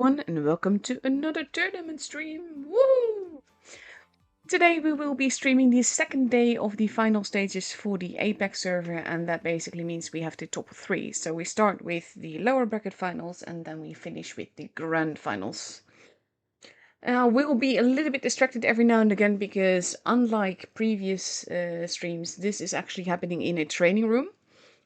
everyone, and welcome to another tournament stream. Woo! Today we will be streaming the second day of the final stages for the APAC server, and that basically means we have the top 3. So we start with the lower bracket finals, and then we finish with the grand finals. We'll be a little bit distracted every now and again because unlike previous streams, this is actually happening in a training room.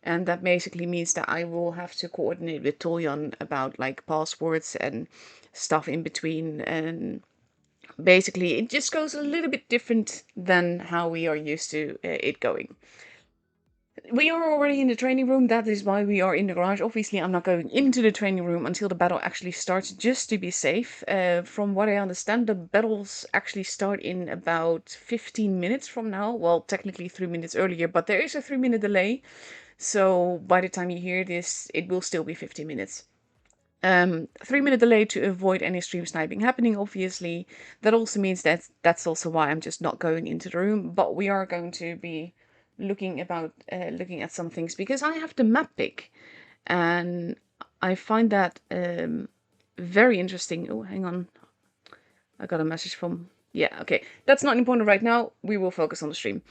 And that basically means that I will have to coordinate with Toljan about like passwords and stuff in between. And basically, it just goes a little bit different than how we are used to it going. We are already in the training room. That is why we are in the garage. Obviously, I'm not going into the training room until the battle actually starts, just to be safe. From what I understand, the battles actually start in about 15 minutes from now. Well, technically 3 minutes earlier, but there is a 3-minute delay. So by the time you hear this, it will still be 15 minutes. 3-minute delay to avoid any stream sniping happening, obviously. That also means that that's also why I'm just not going into the room. But we are going to be looking at some things because I have the map pick, and I find that very interesting. Oh, hang on, I got a message from. Yeah, okay, that's not important right now. We will focus on the stream.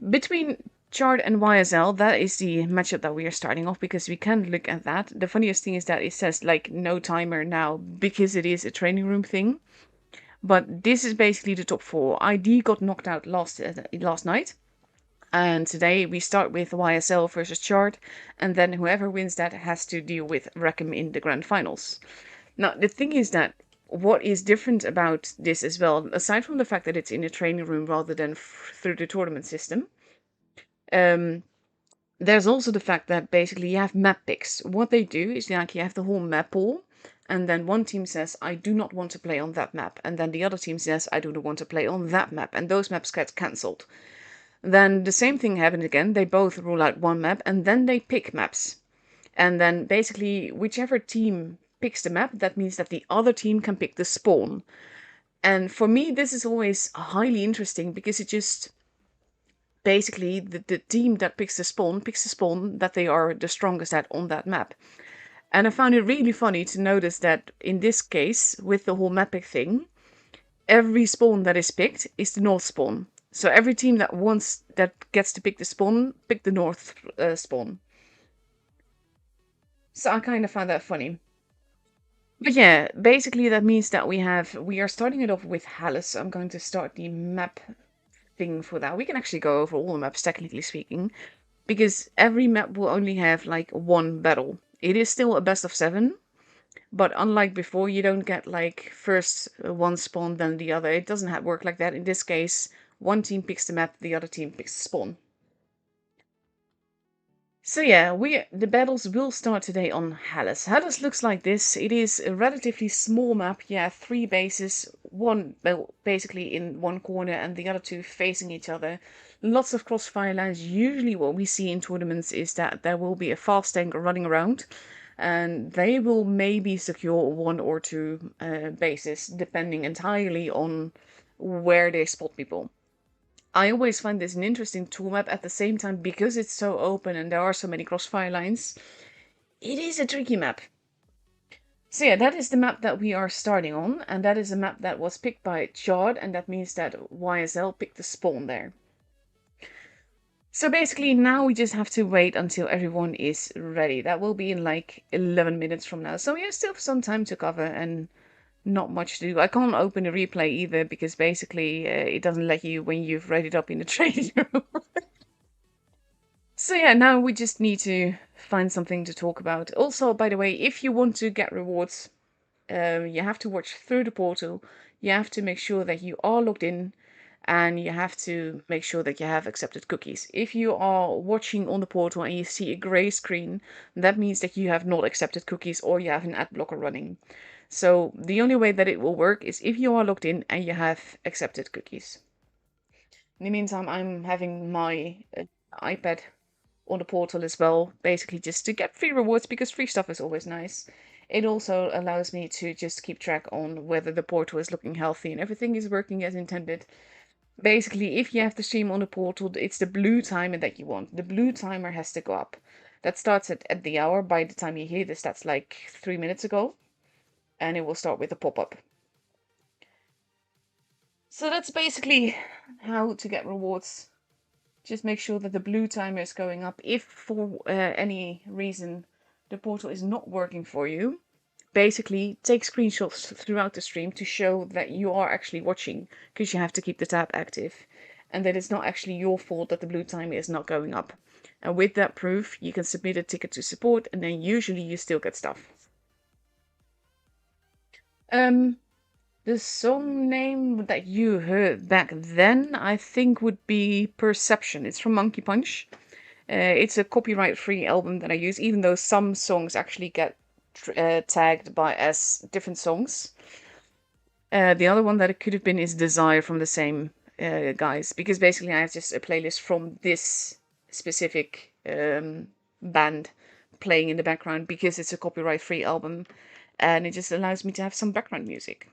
Between Chard and YSL, that is the matchup that we are starting off because we can look at that. The funniest thing is that it says like no timer now because it is a training room thing. But this is basically the top 4. ID got knocked out last night. And today we start with YSL versus Chard, and then whoever wins that has to deal with Reckom in the grand finals. Now, the thing is that what is different about this as well, aside from the fact that it's in a training room rather than through the tournament system, there's also the fact that basically you have map picks. What they do is like you have the whole map pool, and then one team says, I do not want to play on that map. And then the other team says, I do not want to play on that map. And those maps get cancelled. Then the same thing happened again. They both rule out one map, and then they pick maps. And then basically whichever team picks the map, that means that the other team can pick the spawn. And for me, this is always highly interesting because it just basically the team that picks the spawn that they are the strongest at on that map. And I found it really funny to notice that in this case, with the whole map pick thing, every spawn that is picked is the north spawn. So every team that gets to pick the spawn, pick the north spawn. So I kind of find that funny. But yeah, basically that means that we are starting it off with Hallis. I'm going to start the map thing for that. We can actually go over all the maps, technically speaking, because every map will only have like one battle. It is still a best of 7, but unlike before, you don't get like first one spawn, then the other. It doesn't work like that. In this case, one team picks the map, the other team picks the spawn. So yeah, the battles will start today on Hallis. Hallis looks like this. It is a relatively small map. You have 3 bases, one basically in one corner and the other 2 facing each other. Lots of crossfire lines. Usually what we see in tournaments is that there will be a fast tank running around, and they will maybe secure 1 or 2 bases, depending entirely on where they spot people. I always find this an interesting tool map at the same time because it's so open and there are so many crossfire lines. It is a tricky map. So yeah, that is the map that we are starting on, and that is a map that was picked by Chard, and that means that YSL picked the spawn there. So basically now we just have to wait until everyone is ready. That will be in like 11 minutes from now. So we have still some time to cover and not much to do. I can't open a replay either because basically it doesn't let you when you've read it up in the training room. So yeah, now we just need to find something to talk about. Also, by the way, if you want to get rewards, you have to watch through the portal. You have to make sure that you are logged in, and you have to make sure that you have accepted cookies. If you are watching on the portal and you see a gray screen, that means that you have not accepted cookies or you have an ad blocker running. So the only way that it will work is if you are logged in and you have accepted cookies. In the meantime, I'm having my iPad on the portal as well, basically just to get free rewards because free stuff is always nice. It also allows me to just keep track on whether the portal is looking healthy and everything is working as intended. Basically, if you have the stream on the portal, it's the blue timer that you want. The blue timer has to go up. That starts at the hour. By the time you hear this, that's like 3 minutes ago. and it will start with a pop-up. So that's basically how to get rewards. Just make sure that the blue timer is going up. If for any reason the portal is not working for you, basically take screenshots throughout the stream to show that you are actually watching, because you have to keep the tab active, and that it's not actually your fault that the blue timer is not going up. And with that proof, you can submit a ticket to support, and then usually you still get stuff. The song name that you heard back then, I think, would be Perception. It's from Monkey Punch. It's a copyright-free album that I use, even though some songs actually get tagged by as different songs. The other one that it could have been is Desire from the same guys, because basically I have just a playlist from this specific band playing in the background because it's a copyright-free album, and it just allows me to have some background music.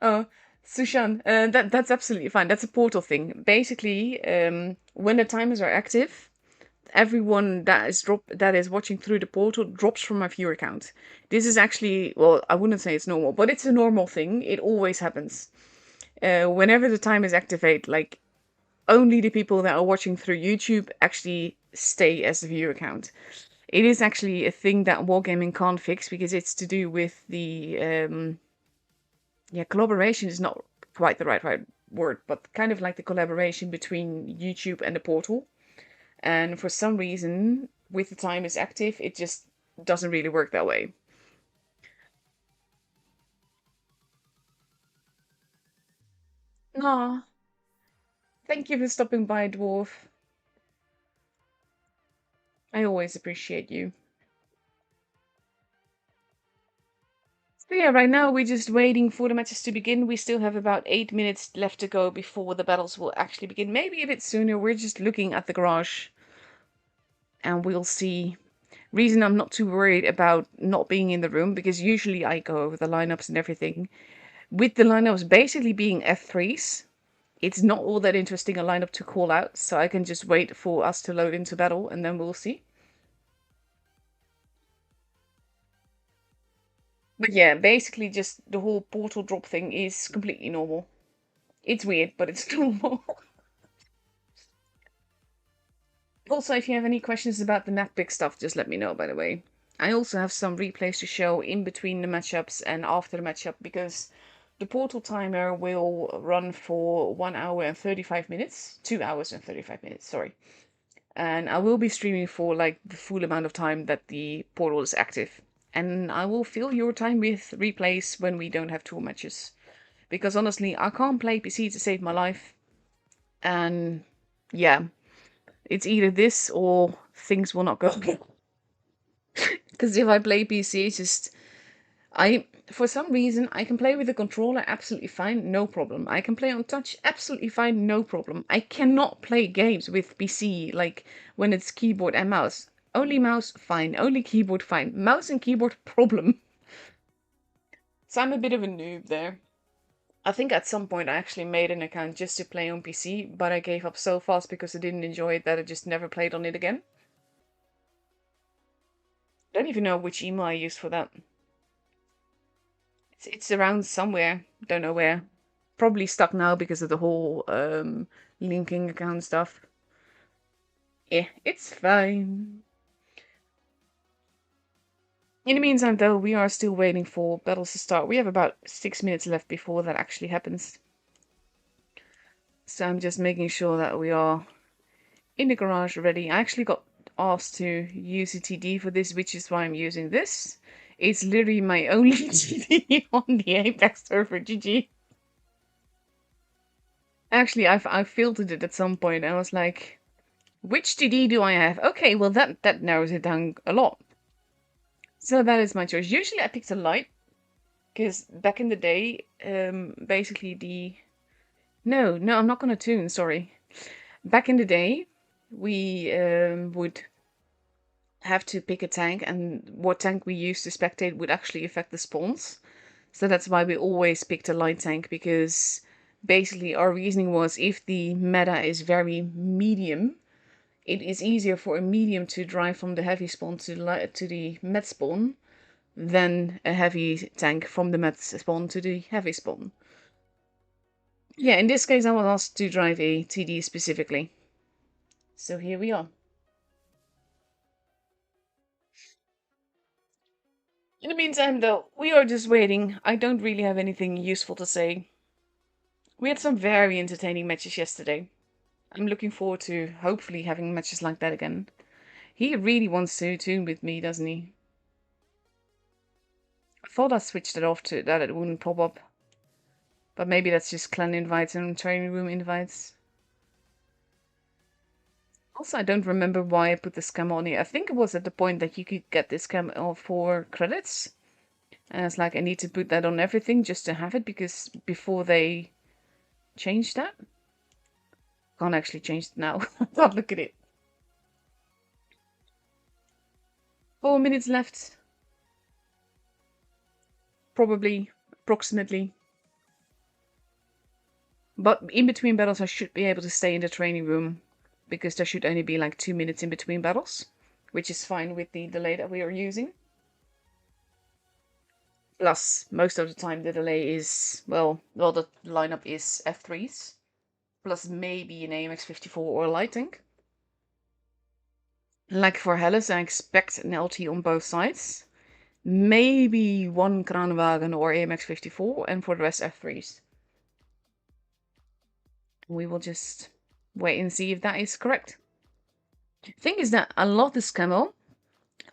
Oh, Sushan, that's absolutely fine. That's a portal thing. Basically, when the timers are active, everyone that is watching through the portal drops from my viewer account. This is actually, well, I wouldn't say it's normal, but it's a normal thing. It always happens. Whenever the timers activate, like only the people that are watching through YouTube actually stay as a viewer account. It is actually a thing that Wargaming can't fix because it's to do with the yeah, collaboration is not quite the right word, but kind of like the collaboration between YouTube and the portal. And for some reason, with the time is active, it just doesn't really work that way. Aw, thank you for stopping by, Dwarf. I always appreciate you. So yeah, right now we're just waiting for the matches to begin. We still have about 8 minutes left to go before the battles will actually begin. Maybe a bit sooner. We're just looking at the garage and we'll see. Reason I'm not too worried about not being in the room, because usually I go over the lineups and everything. With the lineups basically being F3s, it's not all that interesting a lineup to call out, so I can just wait for us to load into battle and then we'll see. But yeah, basically just the whole portal drop thing is completely normal. It's weird, but it's normal. Also, if you have any questions about the map pick stuff, just let me know, by the way. I also have some replays to show in between the matchups and after the matchup, because the portal timer will run for 1 hour and 35 minutes. 2 hours and 35 minutes, sorry. And I will be streaming for like the full amount of time that the portal is active. And I will fill your time with replays when we don't have tour matches. Because honestly, I can't play PC to save my life. And yeah, it's either this or things will not go. Because if I play PC, it's just for some reason I can play with the controller absolutely fine, no problem. I can play on touch absolutely fine, no problem. I cannot play games with PC like when it's keyboard and mouse. Only mouse, fine. Only keyboard, fine. Mouse and keyboard, problem. So I'm a bit of a noob there. I think at some point I actually made an account just to play on PC, but I gave up so fast because I didn't enjoy it that I just never played on it again. Don't even know which email I used for that. It's around somewhere. Don't know where. Probably stuck now because of the whole linking account stuff. Yeah, it's fine. In the meantime, though, we are still waiting for battles to start. We have about 6 minutes left before that actually happens. So I'm just making sure that we are in the garage ready. I actually got asked to use a TD for this, which is why I'm using this. It's literally my only TD on the APAC server, GG. Actually, I filtered it at some point. I was like, which TD do I have? Okay, well that narrows it down a lot. So that is my choice. Usually I picked a light, because back in the day, basically the... No, I'm not gonna tune, sorry. Back in the day, we would have to pick a tank, and what tank we used to spectate would actually affect the spawns. So that's why we always picked a light tank, because basically our reasoning was if the meta is very medium, it is easier for a medium to drive from the heavy spawn to the med spawn than a heavy tank from the med spawn to the heavy spawn. Yeah, in this case I was asked to drive a TD specifically. So here we are. In the meantime though, we are just waiting. I don't really have anything useful to say. We had some very entertaining matches yesterday. I'm looking forward to hopefully having matches like that again. He really wants to tune with me, doesn't he? I thought I switched it off to that it wouldn't pop up. But maybe that's just clan invites and training room invites. Also, I don't remember why I put the scam on here. I think it was at the point that you could get this scam for credits. And it's like, I need to put that on everything just to have it, because before they changed that. Can't actually change it now. Can't look at it. 4 minutes left. Probably, approximately. But in between battles, I should be able to stay in the training room, because there should only be like 2 minutes in between battles, which is fine with the delay that we are using. Plus, most of the time the delay is, well, the lineup is F3s, plus maybe an AMX-54 or a light tank. Like for Helles, I expect an LT on both sides. Maybe one Kranwagen or AMX-54, and for the rest F3s. We will just wait and see if that is correct. Thing is that I love this camo.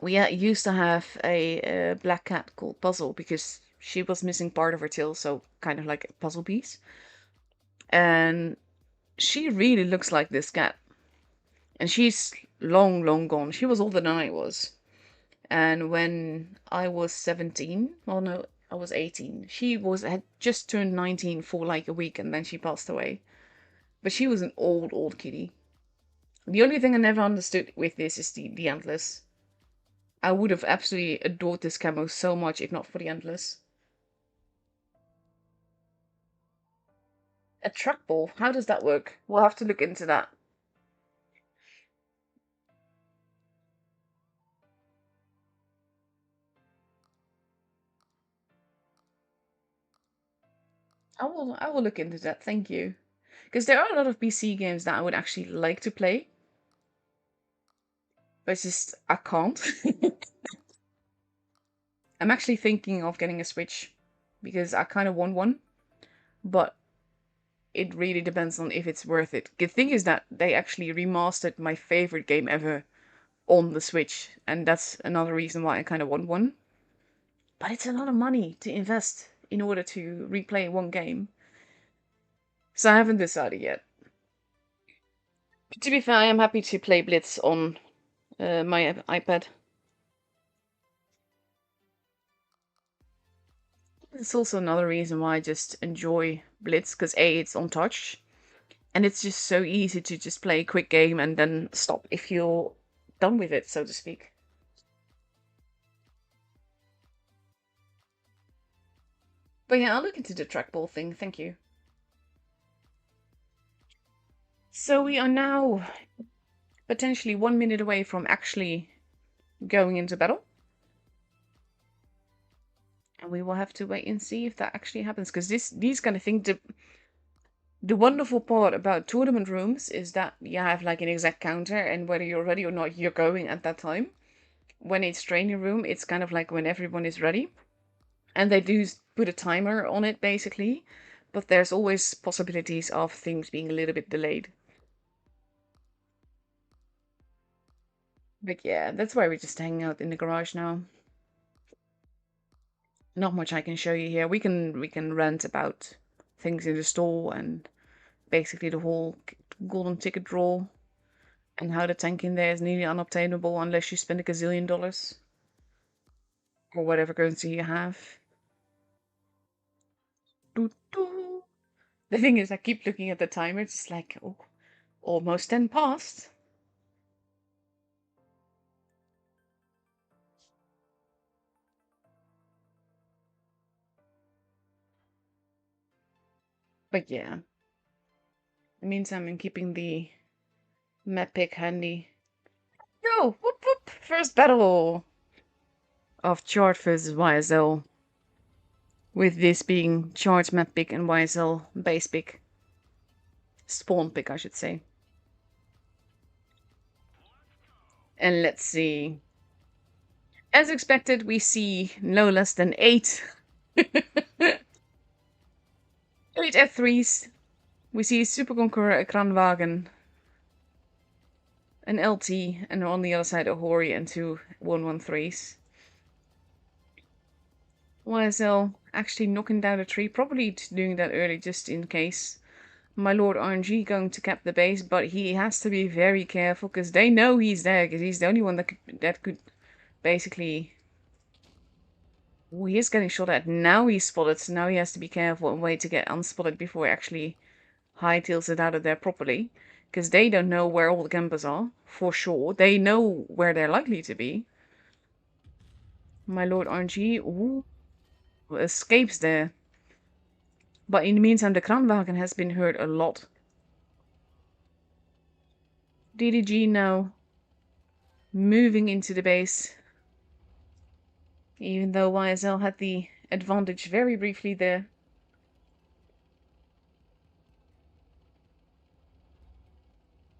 We used to have a black cat called Puzzle, because she was missing part of her tail, so kind of like a puzzle piece. And she really looks like this cat. And she's long, long gone. She was older than I was. And when I was 17, well no, I was 18. She had just turned 19 for like a week, and then she passed away. But she was an old, old kitty. The only thing I never understood with this is the antlers. I would have absolutely adored this camo so much if not for the antlers. A trackball? How does that work? We'll have to look into that. I will look into that, thank you. Because there are a lot of PC games that I would actually like to play. But it's just, I can't. I'm actually thinking of getting a Switch, because I kind of want one. But it really depends on if it's worth it. The thing is that they actually remastered my favorite game ever on the Switch. And that's another reason why I kind of want one. But it's a lot of money to invest in order to replay one game. So I haven't decided yet. But to be fair, I am happy to play Blitz on my iPad. It's also another reason why I just enjoy Blitz, because A, it's on touch, and it's just so easy to just play a quick game and then stop if you're done with it, so to speak. But yeah, I'll look into the trackball thing, thank you. So we are now potentially 1 minute away from actually going into battle. And we will have to wait and see if that actually happens, because these kind of things, the wonderful part about tournament rooms is that you have like an exact counter, and whether you're ready or not, you're going at that time. When it's training room, it's kind of like when everyone is ready. And they do put a timer on it, basically. But there's always possibilities of things being a little bit delayed. But yeah, that's why we're just hanging out in the garage now. Not much I can show you here. We can rant about things in the store and basically the whole golden ticket draw, and how the tank in there is nearly unobtainable unless you spend a gazillion dollars. Or whatever currency you have. Doo -doo. The thing is, I keep looking at the timer. It's just like, oh, almost 10 past. But yeah. In the meantime, I'm keeping the Map pick handy. Go! Whoop whoop! First battle of Chard versus YSL. With this being Chard's map pick and YSL base pick. Spawn pick, I should say. And let's see. As expected, we see no less than 8. 8 F3s. We see Super Conqueror, a Kranwagen, an LT, and on the other side a Hori and 2 113s. YSL actually knocking down a tree, probably doing that early just in case. My Lord RNG going to cap the base, but he has to be very careful because they know he's there, because he's the only one that could basically... Oh, he is getting shot at. Now he's spotted, so now he has to be careful and wait to get unspotted before he actually hightails it out of there properly. Because they don't know where all the campers are, for sure. They know where they're likely to be. My Lord RNG, ooh, escapes there. But in the meantime, the Kranwagen has been hurt a lot. DDG now moving into the base. Even though YSL had the advantage very briefly there.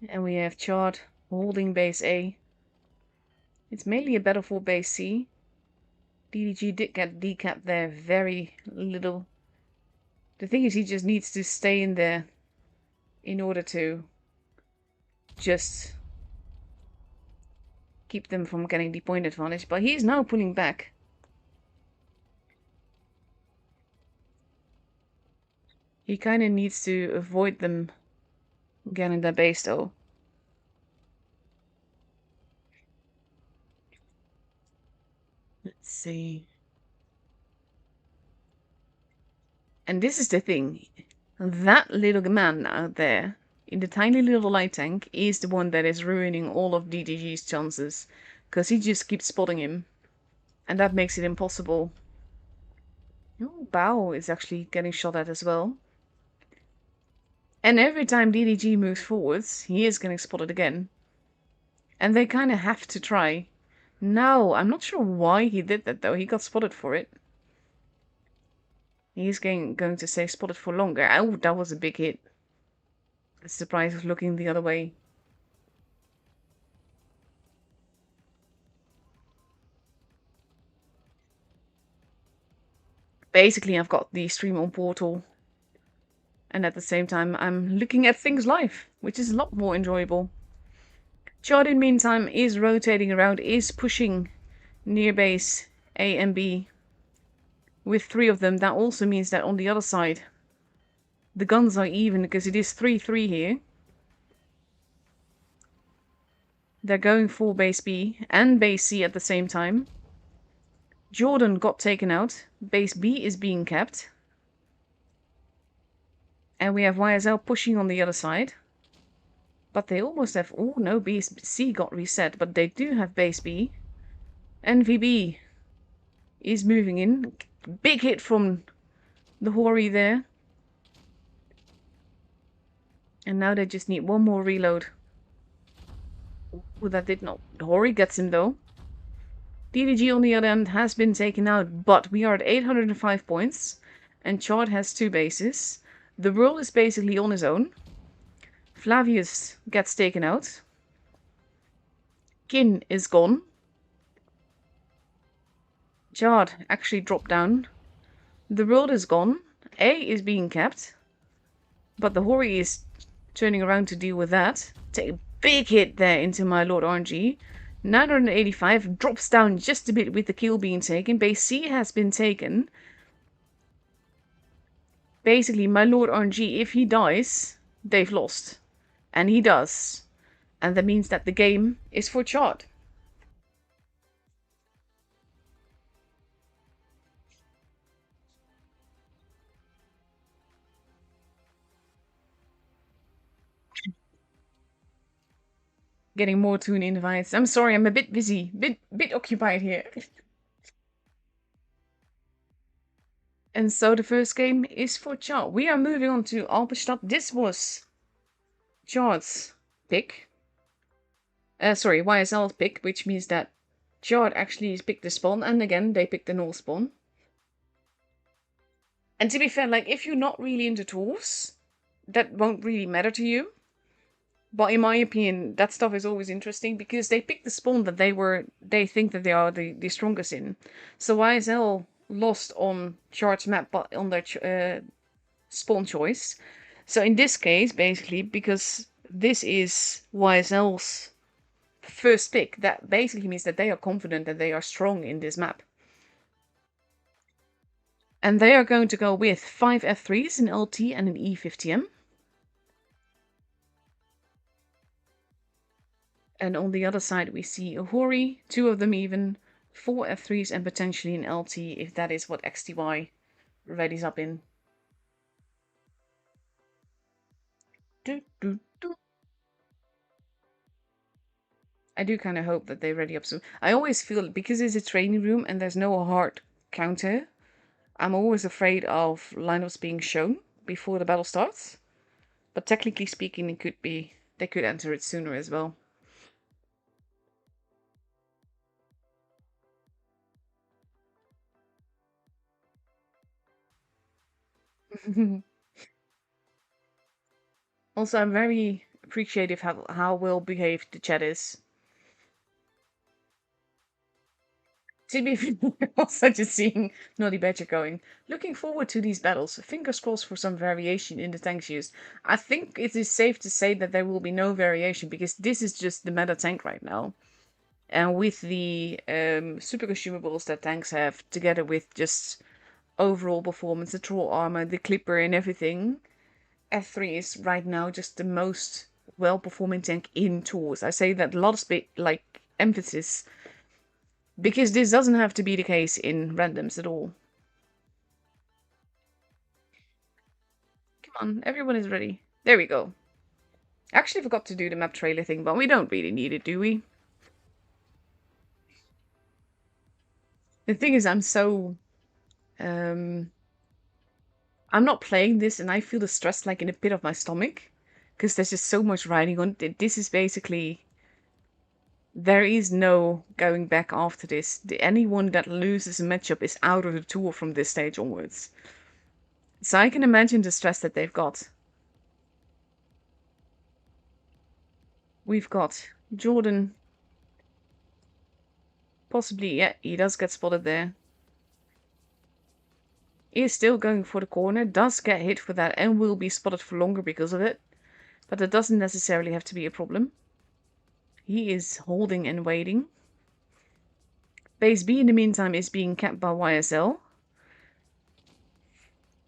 And we have Chard holding base A. It's mainly a battle for base C. DDG did get decapped there very little. The thing is, he just needs to stay in there in order to just keep them from getting the point advantage. But he's now pulling back. He kind of needs to avoid them getting their base though. Let's see. And this is the thing. That little man out there in the tiny little light tank is the one that is ruining all of DDG's chances. Because he just keeps spotting him. And that makes it impossible. Oh, Bao is actually getting shot at as well. And every time DDG moves forwards, he is getting spotted again. And they kind of have to try. No, I'm not sure why he did that though. He got spotted for it. He's going to stay spotted for longer. Oh, that was a big hit. The surprise was looking the other way. Basically, I've got the stream on Portal. And at the same time, I'm looking at things live, which is a lot more enjoyable. Chard, in the meantime, is rotating around, is pushing near base A and B. With 3 of them, that also means that on the other side, the guns are even, because it is 3-3 here. They're going for base B and base C at the same time. Jordan got taken out. Base B is being kept. And we have YSL pushing on the other side. But they almost have... Oh, no, base C got reset. But they do have base B. NVB is moving in. Big hit from the Hori there. And now they just need one more reload. Oh, that did not... Hori gets him, though. DDG on the other end has been taken out. But we are at 805 points. And Chard has 2 bases. The world is basically on his own. Flavius gets taken out. Kin is gone. Chard actually dropped down. The world is gone. A is being kept. But the Hori is turning around to deal with that. Take a big hit there into my Lord RNG. 985 drops down just a bit with the kill being taken. Base C has been taken. Basically, my Lord RNG, if he dies, they've lost. And he does. And that means that the game is for Chard. Getting more tune invites. I'm sorry, I'm a bit busy. Bit occupied here. And so the first game is for Chard. We are moving on to Alpenstadt. This was Chard's pick. Sorry, YSL pick, which means that Chard actually picked the spawn, and again, they picked the null spawn. And to be fair, like, if you're not really into tools, that won't really matter to you. But in my opinion, that stuff is always interesting because they picked the spawn that they think that they are the strongest in. So YSL lost on Chard's map, but on their spawn choice. So in this case, basically, because this is YSL's first pick, that basically means that they are confident that they are strong in this map. And they are going to go with 5 F3s, an LT and an E50M. And on the other side we see a Hori, 2 of them even, 4 F3s and potentially an LT if that is what XTY readies up in. I do kind of hope that they ready up soon. I always feel, because it's a training room and there's no hard counter, I'm always afraid of lineups being shown before the battle starts. But technically speaking, they could enter it sooner as well. Also, I'm very appreciative how well behaved the chat is. To be fair, also just seeing Naughty Badger going. Looking forward to these battles. Fingers crossed for some variation in the tanks used. I think it is safe to say that there will be no variation because this is just the meta tank right now. And with the super consumables that tanks have, together with just overall performance, the troll armor, the clipper and everything, F3 is right now just the most well-performing tank in tools. I say that a lot of emphasis, because this doesn't have to be the case in randoms at all. Come on, everyone is ready. There we go. Actually forgot to do the map trailer thing, but we don't really need it, do we? The thing is, I'm so... I'm not playing this and I feel the stress like in a pit of my stomach. Because there's just so much riding on it. This is basically... There is no going back after this. Anyone that loses a matchup is out of the tour from this stage onwards. So I can imagine the stress that they've got. We've got Jordan. Possibly, yeah, he does get spotted there. He is still going for the corner, does get hit for that and will be spotted for longer because of it. But that doesn't necessarily have to be a problem. He is holding and waiting. Base B in the meantime is being capped by YSL.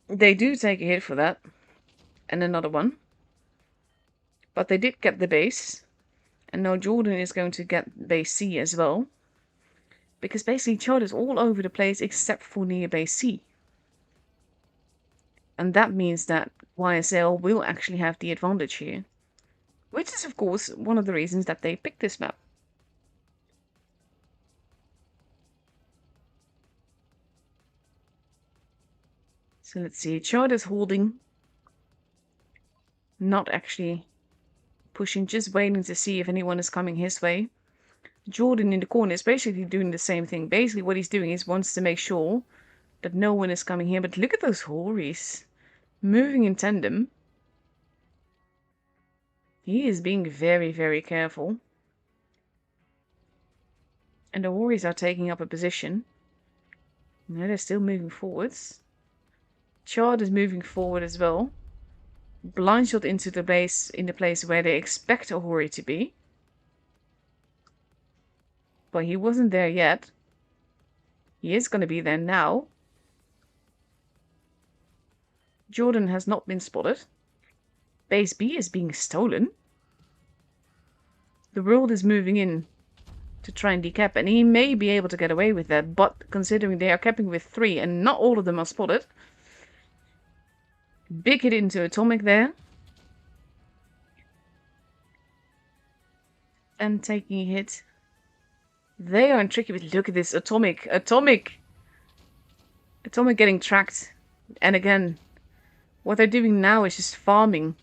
They do take a hit for that. And another one. But they did get the base. And now Jordan is going to get base C as well. Because basically Chard is all over the place except for near base C. And that means that YSL will actually have the advantage here. Which is of course one of the reasons that they picked this map. So let's see, Chard is holding. Not actually pushing, just waiting to see if anyone is coming his way. Jordan in the corner is basically doing the same thing. Basically what he's doing is wants to make sure that no one is coming here. But look at those Horis moving in tandem. He is being very, very careful. And the Horis are taking up a position. No, they're still moving forwards. Chard is moving forward as well. Blind shot into the base in the place where they expect a Hori to be. But he wasn't there yet. He is going to be there now. Jordan has not been spotted. Base B is being stolen. The world is moving in to try and decap, and he may be able to get away with that, but considering they are capping with 3 and not all of them are spotted. Big hit into Atomic there. And taking a hit. They are in tricky, but look at this. Atomic getting tracked. And again, what they're doing now is just farming.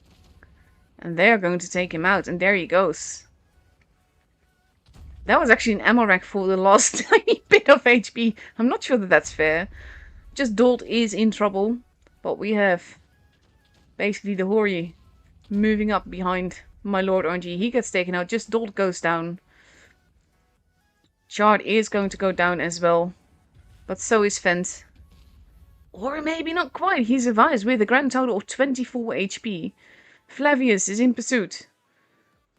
And they are going to take him out, and there he goes. That was actually an ammo rack for the last tiny bit of HP. I'm not sure that that's fair. Just Dolt is in trouble. But we have basically the Hori moving up behind my Lord RNG. He gets taken out. Just Dolt goes down. Chard is going to go down as well. But so is Fent. Or maybe not quite. He survives with a grand total of 24 HP. Flavius is in pursuit.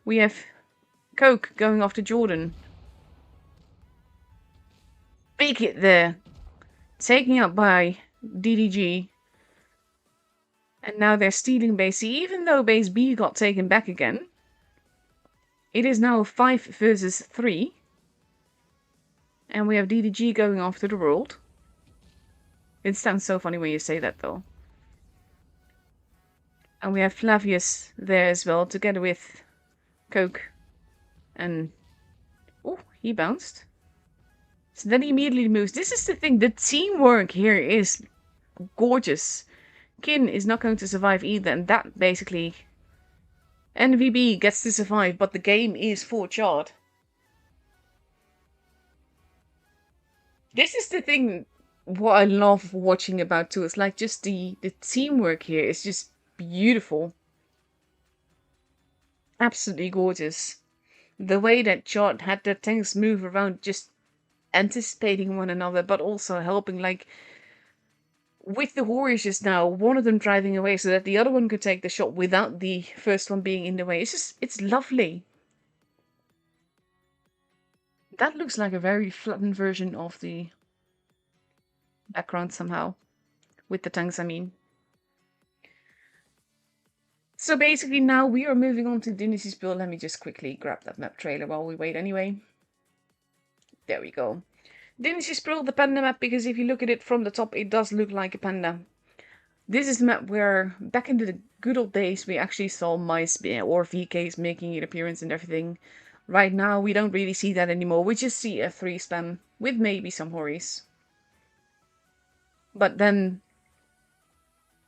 We have Coke going after Jordan. Big hit there. Taken out by DDG. And now they're stealing base C, even though base B got taken back again. It is now 5 versus 3. And we have DDG going after the world. It sounds so funny when you say that, though. And we have Flavius there as well, together with Coke. And... oh, he bounced. So then he immediately moves. This is the thing, the teamwork here is gorgeous. Kin is not going to survive either, and that basically... NVB gets to survive, but the game is for Chard. This is the thing, what I love watching about too. It's like just the teamwork here is just beautiful. Absolutely gorgeous. The way that Chard had their tanks move around, just anticipating one another, but also helping, like... with the Warriors just now, one of them driving away so that the other one could take the shot without the first one being in the way. It's just, it's lovely. That looks like a very flattened version of the background somehow. With the tanks, I mean. So basically now we are moving on to Dynasty S-WIL. Let me just quickly grab that map trailer while we wait anyway. There we go. Dynasty S-WIL, the panda map, because if you look at it from the top, it does look like a panda. This is the map where, back in the good old days, we actually saw mice or VKs making an appearance and everything. Right now, we don't really see that anymore. We just see a 3 spam, with maybe some Horis. But then,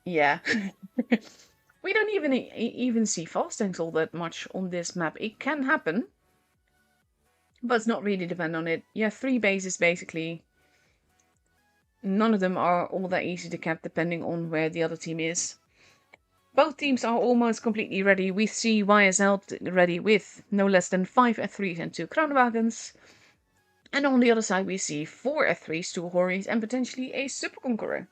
yeah. We don't even see fast tanks all that much on this map. It can happen. But it's not really depend on it. You have 3 bases basically. None of them are all that easy to cap depending on where the other team is. Both teams are almost completely ready. We see YSL ready with no less than 5 F3s and 2 Kronenwagens. And on the other side we see 4 F3s, 2 Horis and potentially a Super Conqueror.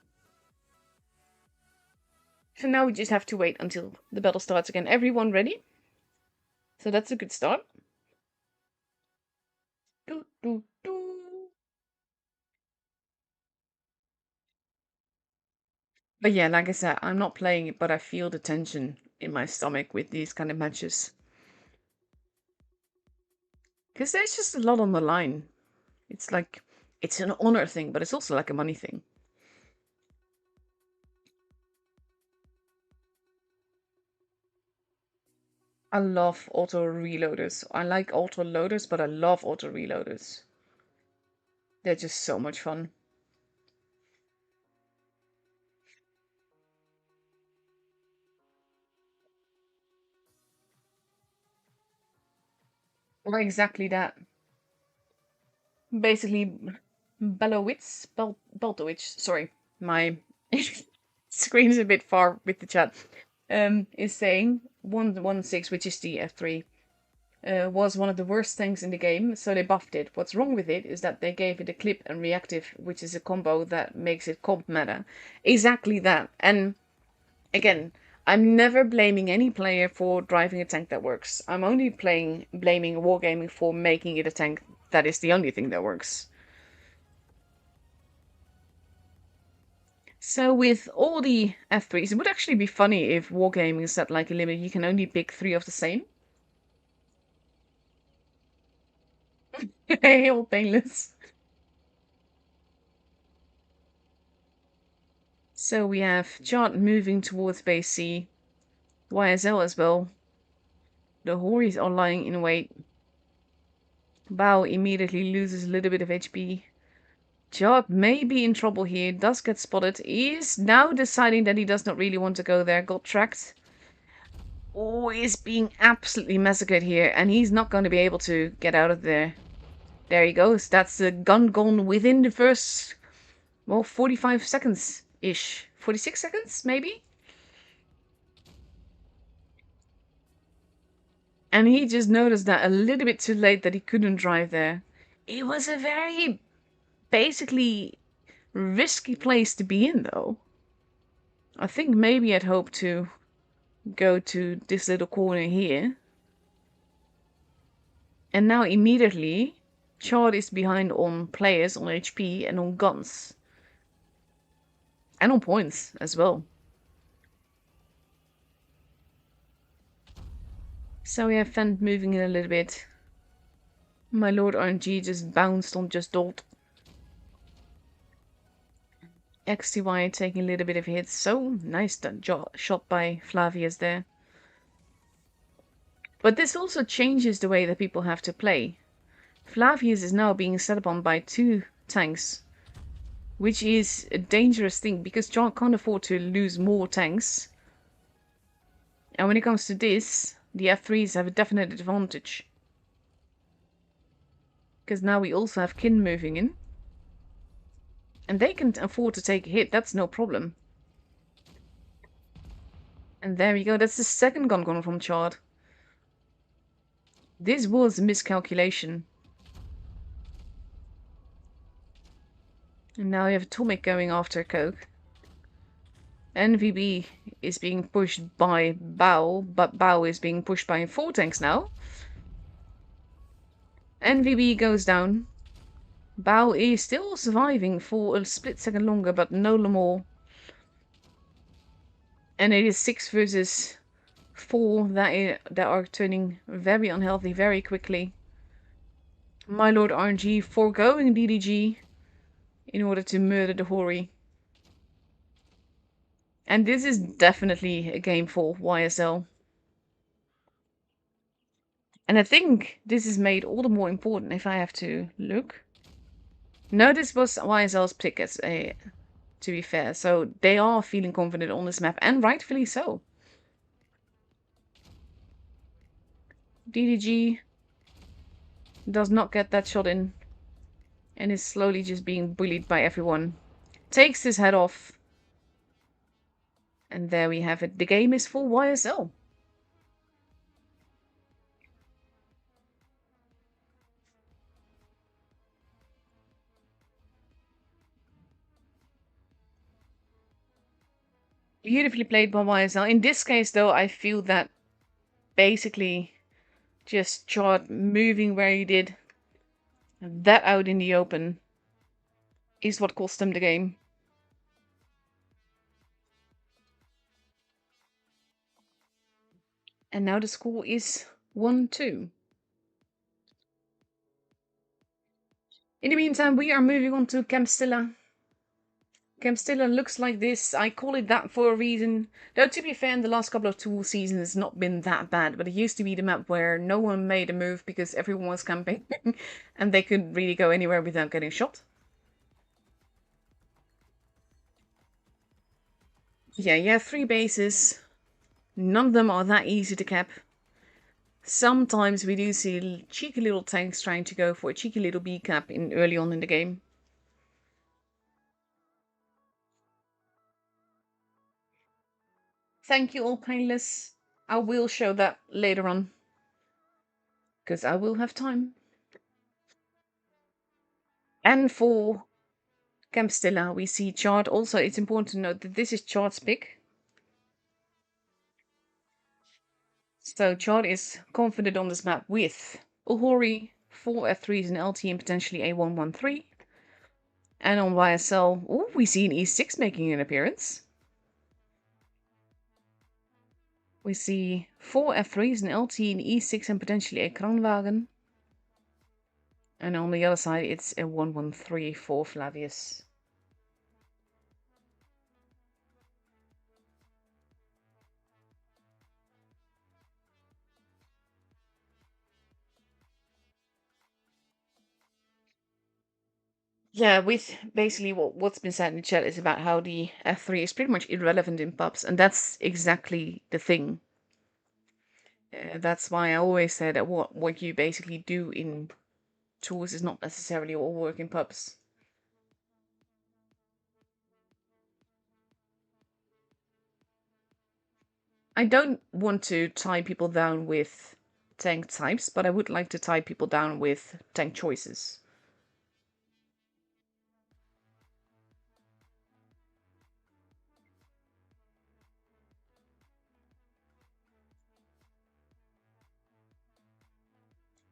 So now we just have to wait until the battle starts again. Everyone ready? So that's a good start. But yeah, like I said, I'm not playing it, but I feel the tension in my stomach with these kind of matches. Because there's just a lot on the line. It's like, it's an honor thing, but it's also like a money thing. I love auto reloaders. I like auto loaders, but I love auto reloaders. They're just so much fun. Or exactly that. Basically, Beltowicz, sorry, my screen is a bit far with the chat, is saying 116, which is the F3, was one of the worst things in the game, so they buffed it. What's wrong with it is that they gave it a clip and reactive, which is a combo that makes it comp meta. Exactly that. And again, I'm never blaming any player for driving a tank that works. I'm only blaming Wargaming for making it a tank that is the only thing that works. So with all the F3s, it would actually be funny if Wargaming set like a limit, you can only pick 3 of the same. Hey, all painless. So we have Chard moving towards base C. YSL as well. The Horis are lying in wait. Bao immediately loses a little bit of HP. Chard may be in trouble here. Does get spotted. He is now deciding that he does not really want to go there. Got tracked. Oh, is being absolutely massacred here. And he's not going to be able to get out of there. There he goes. That's a gun gone within the first, well, 45 seconds-ish. 46 seconds, maybe? And he just noticed that a little bit too late that he couldn't drive there. It was a very, basically, risky place to be in, though. I think maybe I'd hoped to go to this little corner here. And now immediately, Chard is behind on players, on HP, and on guns. And on points as well. So we have Fent moving in a little bit. My Lord RNG just bounced on just Dolt. XTY taking a little bit of hits. So nice shot by Flavius there. But this also changes the way that people have to play. Flavius is now being set upon by 2 tanks, which is a dangerous thing because John can't afford to lose more tanks. And when it comes to this, the F3s have a definite advantage. Because now we also have Kin moving in. And they can afford to take a hit, that's no problem. And there we go, that's the second gun gone from Chard. This was a miscalculation. And now we have Atomic going after Coke. NVB is being pushed by Bao, but Bao is being pushed by 4 tanks now. NVB goes down. Bao is still surviving for a split second longer, but no more. And it is 6 versus 4 that are turning very unhealthy very quickly. My Lord RNG foregoing DDG in order to murder the Hori. And this is definitely a game for YSL. And I think this is made all the more important if I have to look. No, this was YSL's pick as a, to be fair. So they are feeling confident on this map, and rightfully so. DDG does not get that shot in and is slowly just being bullied by everyone. Takes his head off. And there we have it. The game is for YSL. Beautifully played by YSL. In this case, though, I feel that basically just Chard moving where he did, that out in the open, is what cost him the game. And now the score is 1-2. In the meantime, we are moving on to Castilla. Castilla looks like this. I call it that for a reason. Though, to be fair, in the last couple of tool seasons, it's not been that bad. But it used to be the map where no one made a move because everyone was camping. And they couldn't really go anywhere without getting shot. Yeah, you have 3 bases. None of them are that easy to cap. Sometimes we do see cheeky little tanks trying to go for a cheeky little B cap in early on in the game. Thank you all, kindness. I will show that later on. Because I will have time. And for Castilla, we see Chard. Also, it's important to note that this is Chard's pick. So Chard is confident on this map with Uhori, 4 F3s and LT and potentially a 113. And on YSL, oh, we see an E6 making an appearance. We see 4 F3s and LT and E6 and potentially a Kranwagen. And on the other side, it's a 113 for Flavius. Yeah, with basically what's been said in the chat is about how the F3 is pretty much irrelevant in pubs, and that's exactly the thing. That's why I always said that what you basically do in tools is not necessarily all work in pubs. I don't want to tie people down with tank types, but I would like to tie people down with tank choices.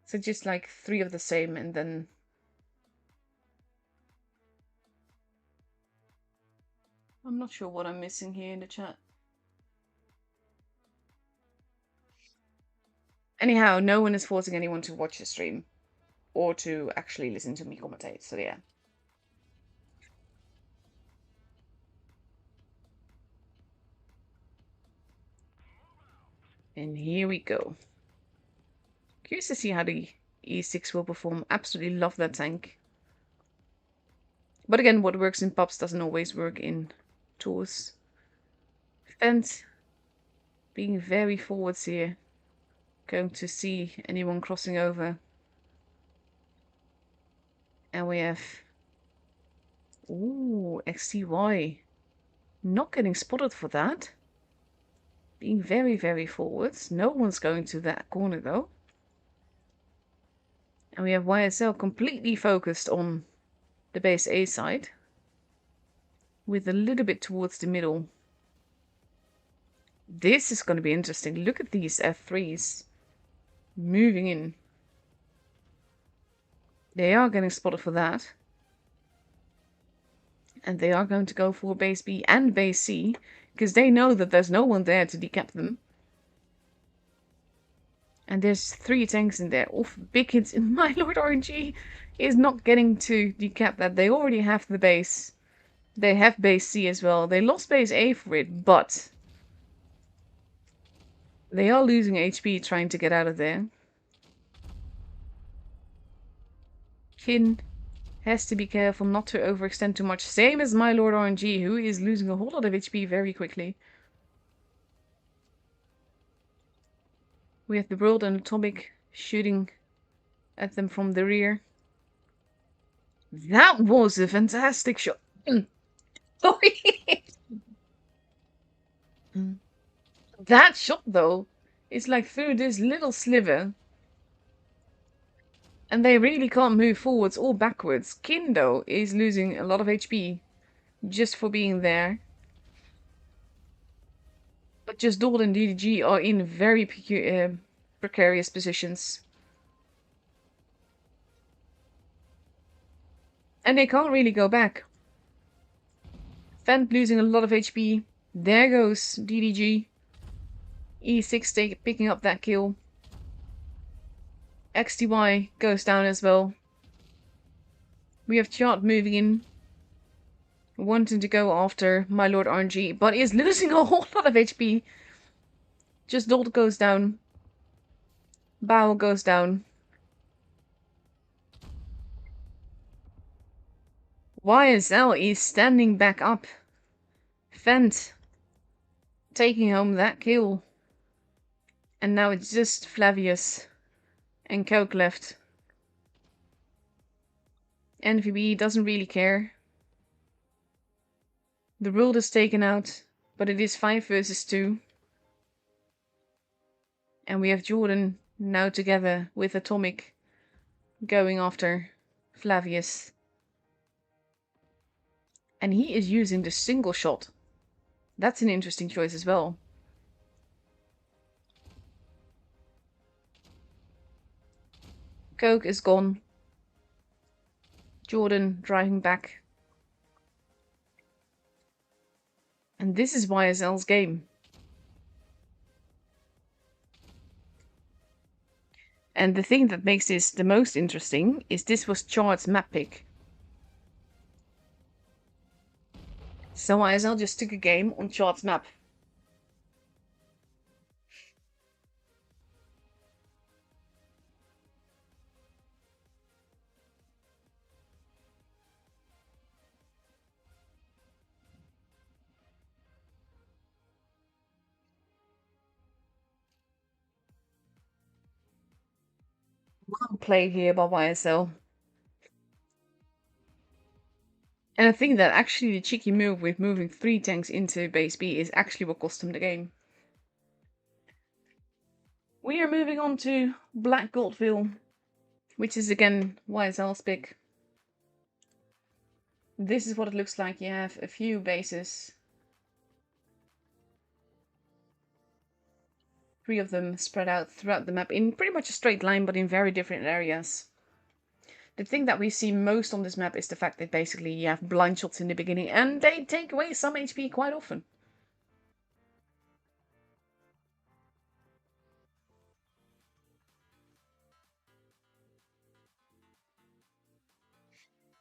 So just like 3 of the same, and then I'm not sure what I'm missing here in the chat. Anyhow, no one is forcing anyone to watch the stream or to actually listen to me commentate, so yeah. And here we go. Curious to see how the E6 will perform. Absolutely love that tank. But again, what works in pubs doesn't always work in tours. And being very forwards here. Going to see anyone crossing over. And we have... Ooh, XTY. Not getting spotted for that. Being very, very forwards. No one's going to that corner though. And we have YSL completely focused on the base A side. With a little bit towards the middle. This is going to be interesting. Look at these F3s. Moving in. They are getting spotted for that. And they are going to go for base B and base C. Because they know that there's no one there to decap them. And there's 3 tanks in there. Oof, big hits. My Lord RNG is not getting to decap that. They already have the base. They have base C as well. They lost base A for it, but they are losing HP trying to get out of there. Kin has to be careful not to overextend too much. Same as my Lord RNG, who is losing a whole lot of HP very quickly. We have the World and Atomic shooting at them from the rear. That was a fantastic shot. That shot, though, is like through this little sliver. And they really can't move forwards or backwards. Kin, though, is losing a lot of HP just for being there. But just Dold and DDG are in very precarious positions. And they can't really go back. Fent losing a lot of HP. There goes DDG. E6 picking up that kill. XTY goes down as well. We have Chard moving in. Wanting to go after my Lord RNG, but is losing a whole lot of HP. Just Dold goes down. Bao goes down. YSL is standing back up. Fent taking home that kill. And now it's just Flavius and Coke left. NVB doesn't really care. The world is taken out, but it is 5 versus 2. And we have Jordan now together with Atomic going after Flavius. And he is using the single shot. That's an interesting choice as well. Coke is gone. Jordan driving back. And this is YSL's game. And the thing that makes this the most interesting is this was Chard's map pick. So YSL just took a game on Chard's map. Well played here by YSL. And I think that actually the cheeky move with moving 3 tanks into base B is actually what cost him the game. We are moving on to Black Goldville, which is again YSL's pick. This is what it looks like. You have a few bases. 3 of them spread out throughout the map in pretty much a straight line, but in very different areas. The thing that we see most on this map is the fact that basically you have blind shots in the beginning and they take away some HP quite often.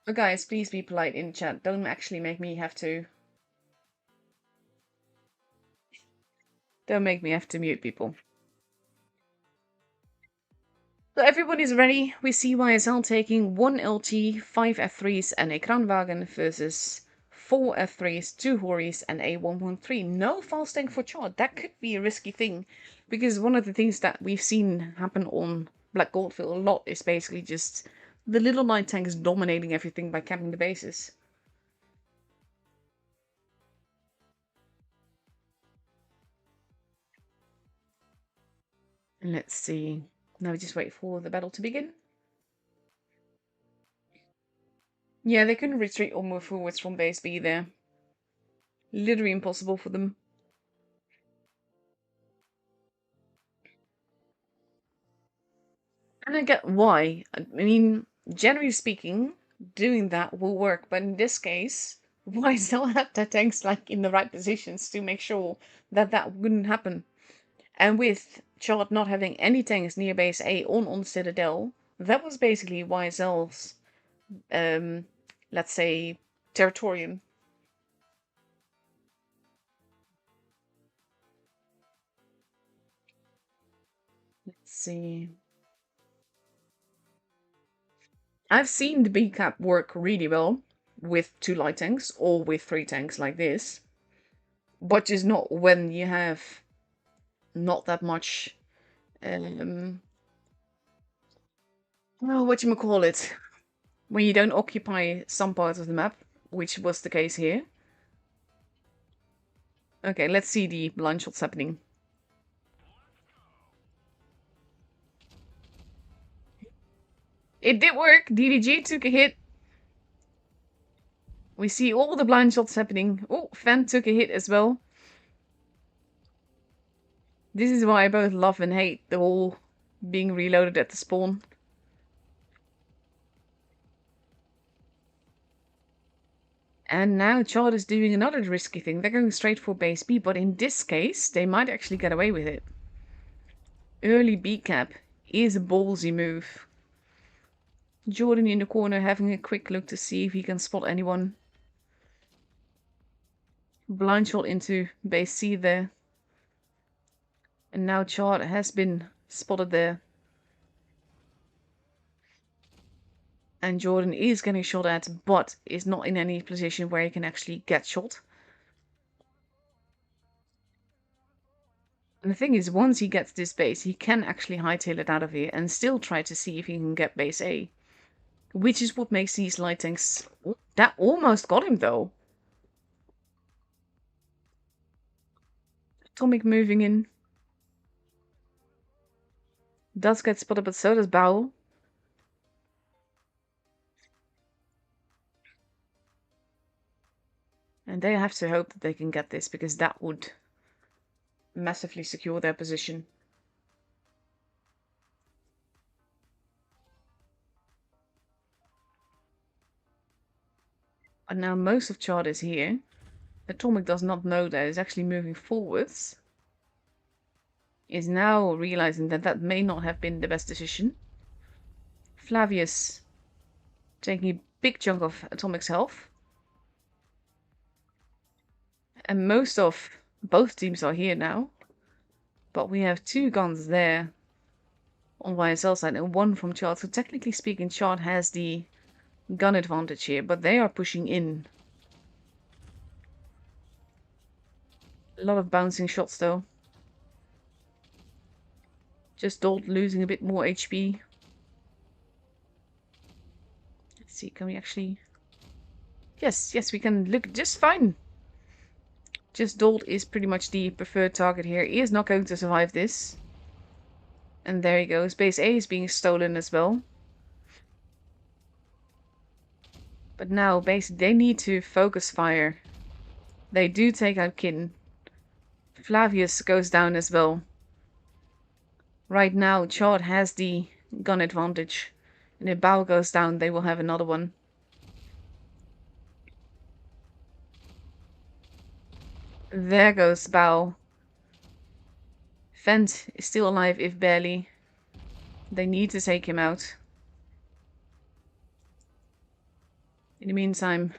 But guys, please be polite in chat. Don't actually make me have to... Don't make me have to mute people. So everybody's ready. We see YSL taking 1 LT, 5 F3s and a Kranwagen versus 4 F3s, 2 Horis and a 113. No fast tank for Chard. That could be a risky thing. Because one of the things that we've seen happen on Black Goldville a lot is basically just the little light tanks dominating everything by capping the bases. And let's see. Now we just wait for the battle to begin. Yeah, they couldn't retreat or move forwards from base B there. Literally impossible for them. And I get why. I mean, generally speaking, doing that will work, but in this case, why still have their tanks like in the right positions to make sure that that wouldn't happen? And with Chard not having any tanks near base A on Citadel, that was basically YSL's, let's say, territorium. Let's see. I've seen the B cap work really well with 2 light tanks or with 3 tanks like this, but just not when you have not that much, well, whatchamacallit, when you don't occupy some parts of the map, which was the case here. Okay, let's see the blind shots happening. It did work! DDG took a hit. We see all the blind shots happening. Oh, Fan took a hit as well. This is why I both love and hate the whole being reloaded at the spawn. And now Chard is doing another risky thing. They're going straight for base B, but in this case, they might actually get away with it. Early B cap is a ballsy move. Jordan in the corner having a quick look to see if he can spot anyone. Blind shot into base C there. And now Chard has been spotted there. And Jordan is getting shot at, but is not in any position where he can actually get shot. And the thing is, once he gets this base, he can actually hightail it out of here and still try to see if he can get base A. Which is what makes these light tanks... That almost got him, though. Atomic moving in. Does get spotted, but so does Bowel. And they have to hope that they can get this, because that would massively secure their position. And now most of Chard is here. Atomic does not know that, is actually moving forwards. Is now realizing that that may not have been the best decision. Flavius taking a big chunk of Atomic's health. And most of both teams are here now. But we have 2 guns there on YSL side and 1 from Chard. So technically speaking, Chard has the gun advantage here, but they are pushing in. A lot of bouncing shots though. Just Dolt losing a bit more HP. see, can we actually... Yes, we can look just fine. Just Dolt is pretty much the preferred target here. He is not going to survive this. And there he goes. Base A is being stolen as well. But now, basically, they need to focus fire. They do take out Kin. Flavius goes down as well. Right now, Chard has the gun advantage. And if Bao goes down, they will have another one. There goes Bao. Fent is still alive, if barely. They need to take him out. In the meantime,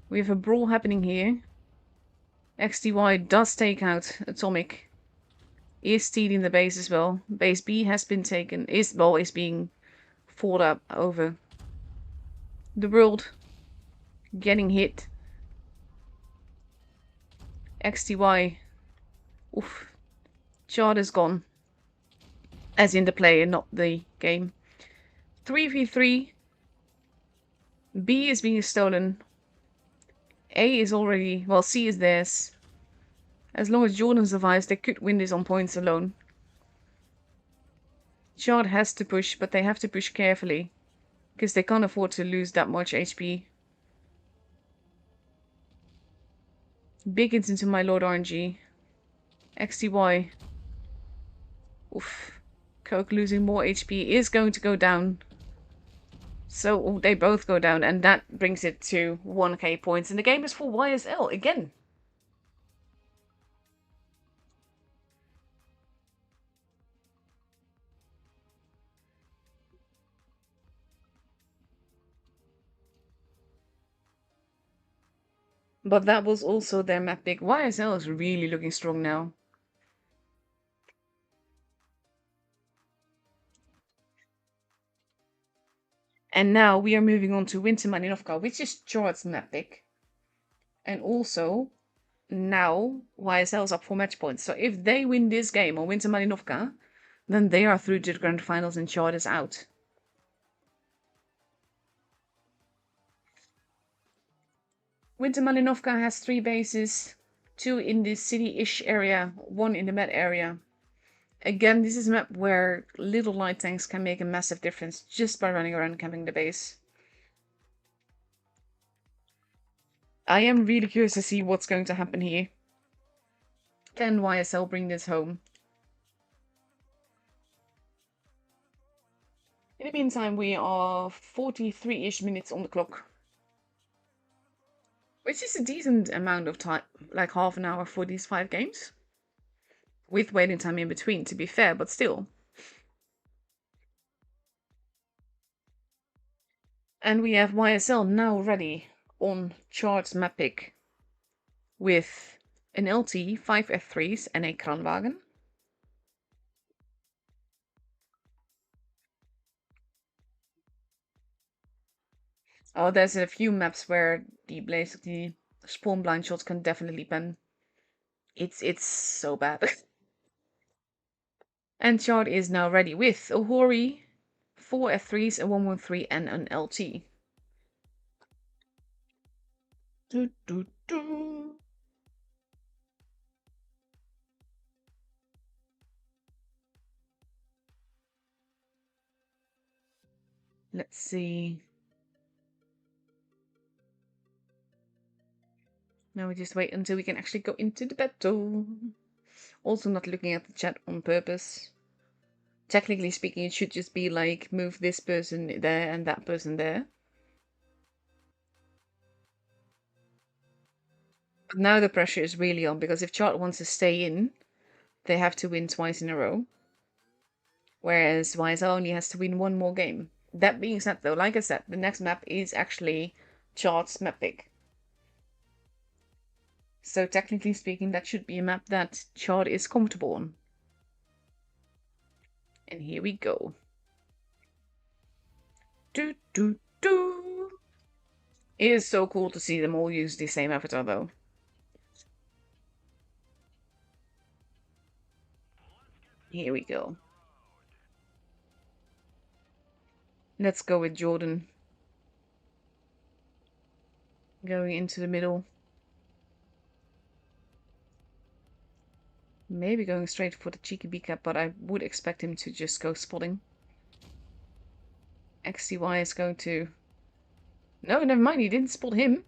we have a brawl happening here. XTY does take out Atomic. Is stealing the base as well. Base B has been taken. Is being fought up over. The world getting hit. XTY. Oof. Chard is gone. As in the player, not the game. 3v3. B is being stolen. A is already... Well, C is theirs. As long as Jordan survives, they could win this on points alone. Chard has to push, but they have to push carefully. Because they can't afford to lose that much HP. Big hits into my Lord RNG. XTY. Oof. Coke losing more HP is going to go down. So they both go down, and that brings it to 1k points. And the game is for YSL again. But that was also their map pick. YSL is really looking strong now. And now we are moving on to Winter Malinovka, which is Chard's map pick. And also, now YSL is up for match points. So if they win this game on Winter Malinovka, then they are through to the grand finals and Chard is out. Winter Malinovka has 3 bases, 2 in the city-ish area, 1 in the med area. Again, this is a map where little light tanks can make a massive difference just by running around camping the base. I am really curious to see what's going to happen here. Can YSL bring this home? In the meantime, we are 43-ish minutes on the clock. Which is a decent amount of time, like half an hour for these 5 games. With waiting time in between, to be fair, but still. And we have YSL now ready on Chard's map pick. With an LT, 5 F3s and a Kranwagen. Oh, there's a few maps where the basically spawn blind shots can definitely pen. It's so bad. And Chard is now ready with a Hori, 4 F3s, a 113 and an LT. Do, do, do. Let's see. Now we just wait until we can actually go into the battle. Also not looking at the chat on purpose. Technically speaking, it should just be like, move this person there and that person there. But now the pressure is really on, because if Chard wants to stay in, they have to win twice in a row. Whereas YSL only has to win 1 more game. That being said though, like I said, the next map is actually Chard's map pick. So technically speaking, that should be a map that Chard is comfortable on. And here we go. Do, do, do. It is so cool to see them all use the same avatar though. Here we go. Let's go with Jordan. Going into the middle. Maybe going straight for the cheeky B-cap, but I would expect him to just go spotting. XCY is going to... No, never mind, he didn't spot him.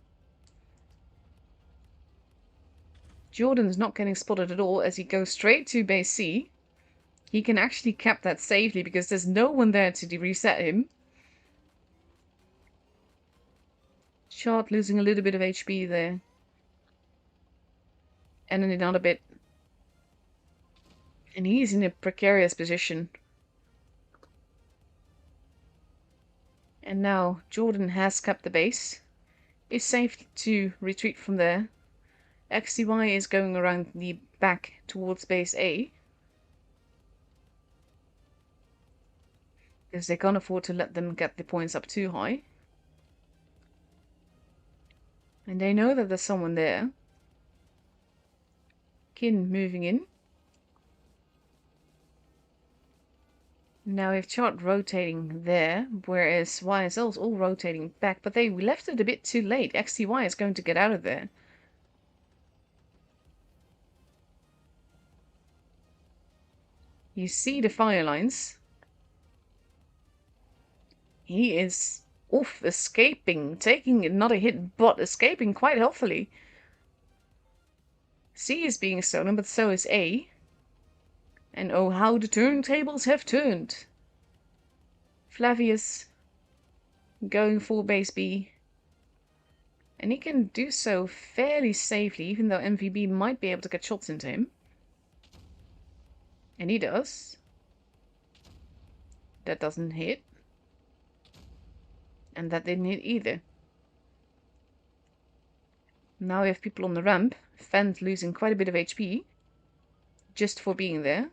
Jordan's not getting spotted at all as he goes straight to base C. He can actually cap that safely because there's no one there to reset him. Chard losing a little bit of HP there. And then another bit. And he's in a precarious position. And now Jordan has capped the base. Is safe to retreat from there. XCY is going around the back towards base A. Because they can't afford to let them get the points up too high. And they know that there's someone there. Kin moving in. Now we have Chard rotating there, whereas YSL's all rotating back, but they left it a bit too late. XCY is going to get out of there. You see the fire lines. He is off, escaping, taking another hit, but escaping quite healthily. C is being stolen, but so is A. And oh, how the turntables have turned. Flavius going for base B. And he can do so fairly safely, even though MVB might be able to get shots into him. And he does. That doesn't hit. And that didn't hit either. Now we have people on the ramp. Fent losing quite a bit of HP. Just for being there.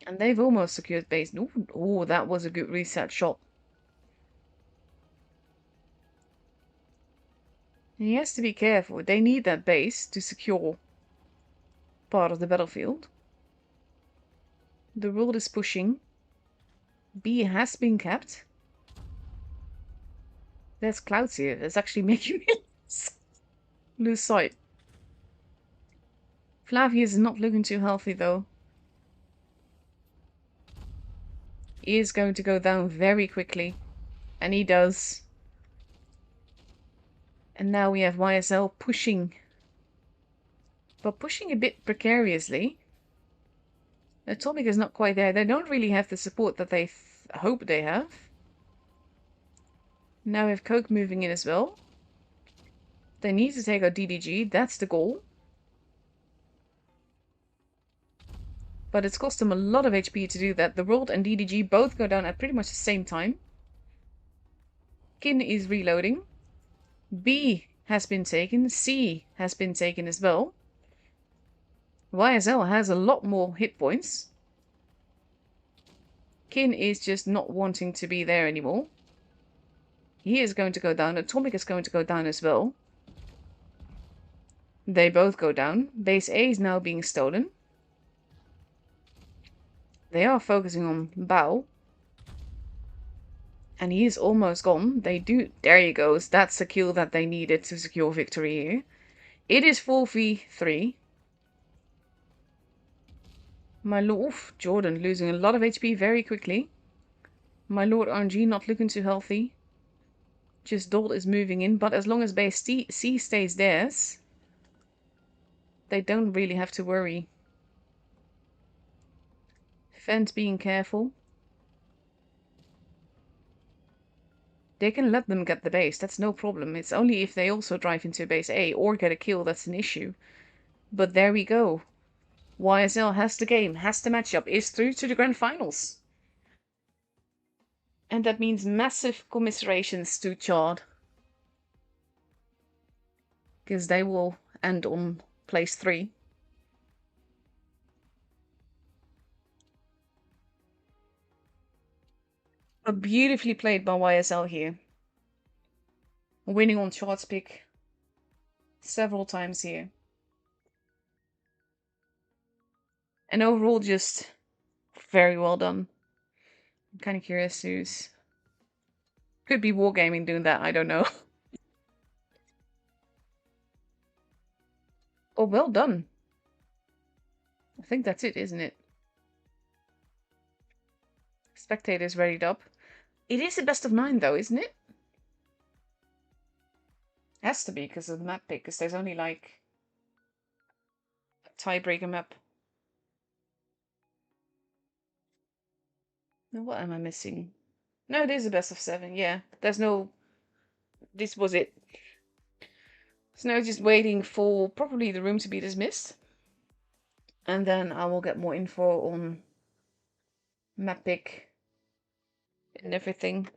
And they've almost secured base. Oh, that was a good reset shot. And he has to be careful. They need that base to secure part of the battlefield. The world is pushing. B has been capped. There's clouds here. That's actually making me lose sight. Flavius is not looking too healthy though. He is going to go down very quickly. And he does. And now we have YSL pushing. But pushing a bit precariously. Atomic is not quite there. They don't really have the support that they hope they have. Now we have Coke moving in as well. They need to take out DDG. That's the goal. But it's cost them a lot of HP to do that. The World and DDG both go down at pretty much the same time. Kin is reloading. B has been taken. C has been taken as well. YSL has a lot more hit points. Kin is just not wanting to be there anymore. He is going to go down. Atomic is going to go down as well. They both go down. Base A is now being stolen. They are focusing on Bao. And he is almost gone. They do... There he goes. That's the kill that they needed to secure victory here. It is 4v3. My lord... Oof, Jordan losing a lot of HP very quickly. My lord RNG not looking too healthy. Just Dolt is moving in. But as long as base C stays theirs, they don't really have to worry. Fent being careful. They can let them get the base, that's no problem. It's only if they also drive into base A or get a kill that's an issue. But there we go. YSL has the game, has the matchup, is through to the grand finals. And that means massive commiserations to Chard. Because they will end on place 3. But beautifully played by YSL here. Winning on Chard's pick several times here. And overall just very well done. I'm kind of curious who's Could be Wargaming doing that, I don't know. Oh, well done. I think that's it, isn't it? Spectators readied up. It is a best of 9 though, isn't it? Has to be because of the map pick, because there's only like a tiebreaker map. Now what am I missing? No, it is a best of 7, yeah. There's no... This was it. So now just waiting for probably the room to be dismissed. And then I will get more info on map pick and everything.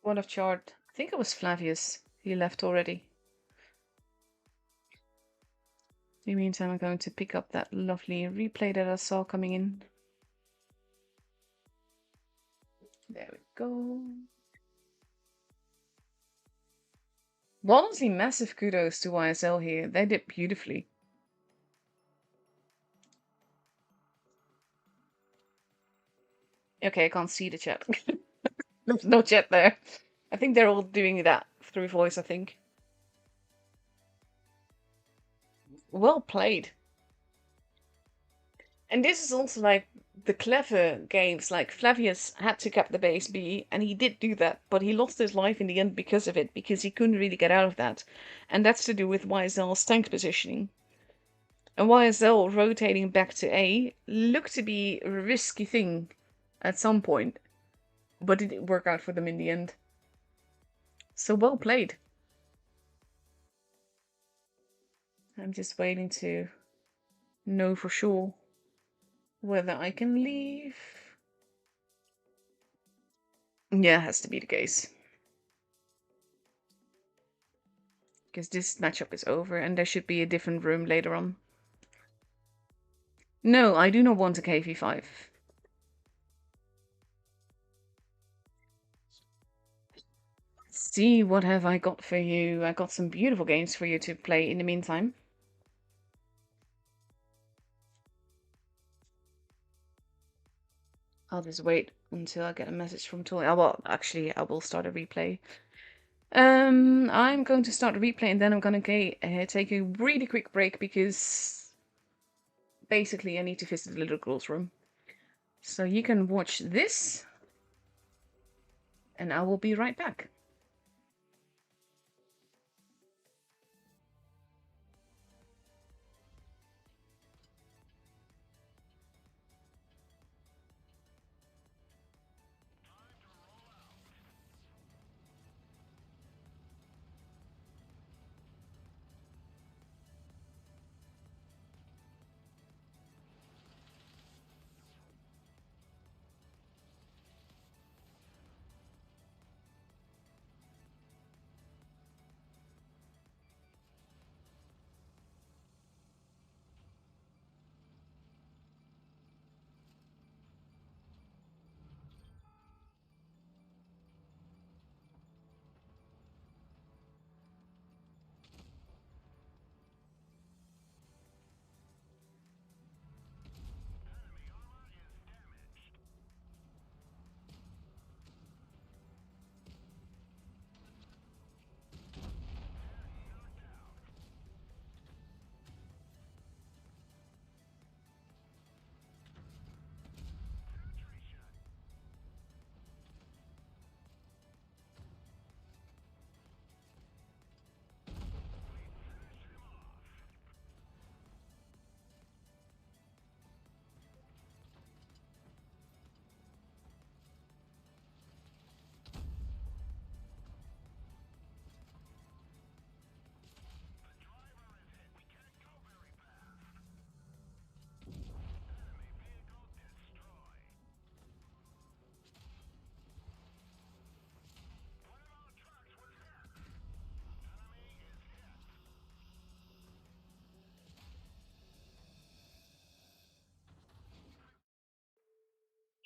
One of Chard. I think it was Flavius. He left already. In the meantime, I'm going to pick up that lovely replay that I saw coming in. There we go. Well, honestly, massive kudos to YSL here. They did beautifully. Okay, I can't see the chat. There's no chat there. I think they're all doing that through voice, I think. Well played. And this is also like the clever games, like Flavius had to cap the base B, and he did do that, but he lost his life in the end because of it, because he couldn't really get out of that. And that's to do with YSL's tank positioning. And YSL rotating back to A looked to be a risky thing at some point, but it didn't work out for them in the end. So well played. I'm just waiting to know for sure whether I can leave. Yeah, it has to be the case. Because this matchup is over and there should be a different room later on. No, I do not want a KV5. Let's see, what have I got for you? I got some beautiful games for you to play in the meantime. I'll just wait until I get a message from Tori. Oh, well, actually, I will start a replay. I'm going to start a replay and then I'm gonna take a really quick break because basically I need to visit the little girl's room. So you can watch this and I will be right back.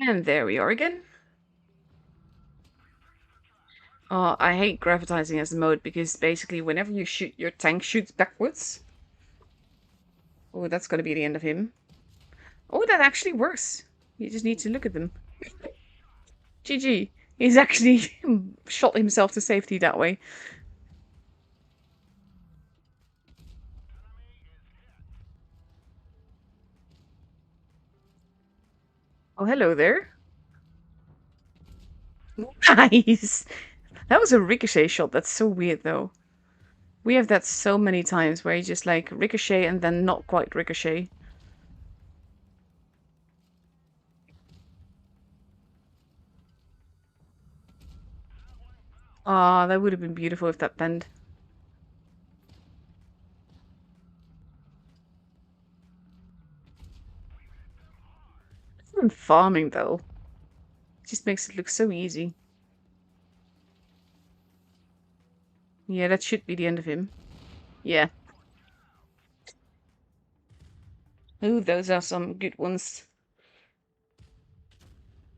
And there we are again. I hate gravitizing as a mode because basically whenever you shoot, your tank shoots backwards. Oh, that's got to be the end of him. Oh, that actually works. You just need to look at them. GG. He's actually shot himself to safety that way. Oh, hello there. Nice. That was a ricochet shot. That's so weird, though. We have that so many times where you just like ricochet and then not quite ricochet. Ah, that would have been beautiful if that bent. Even farming, though. It just makes it look so easy. Yeah, that should be the end of him. Yeah. Ooh, those are some good ones.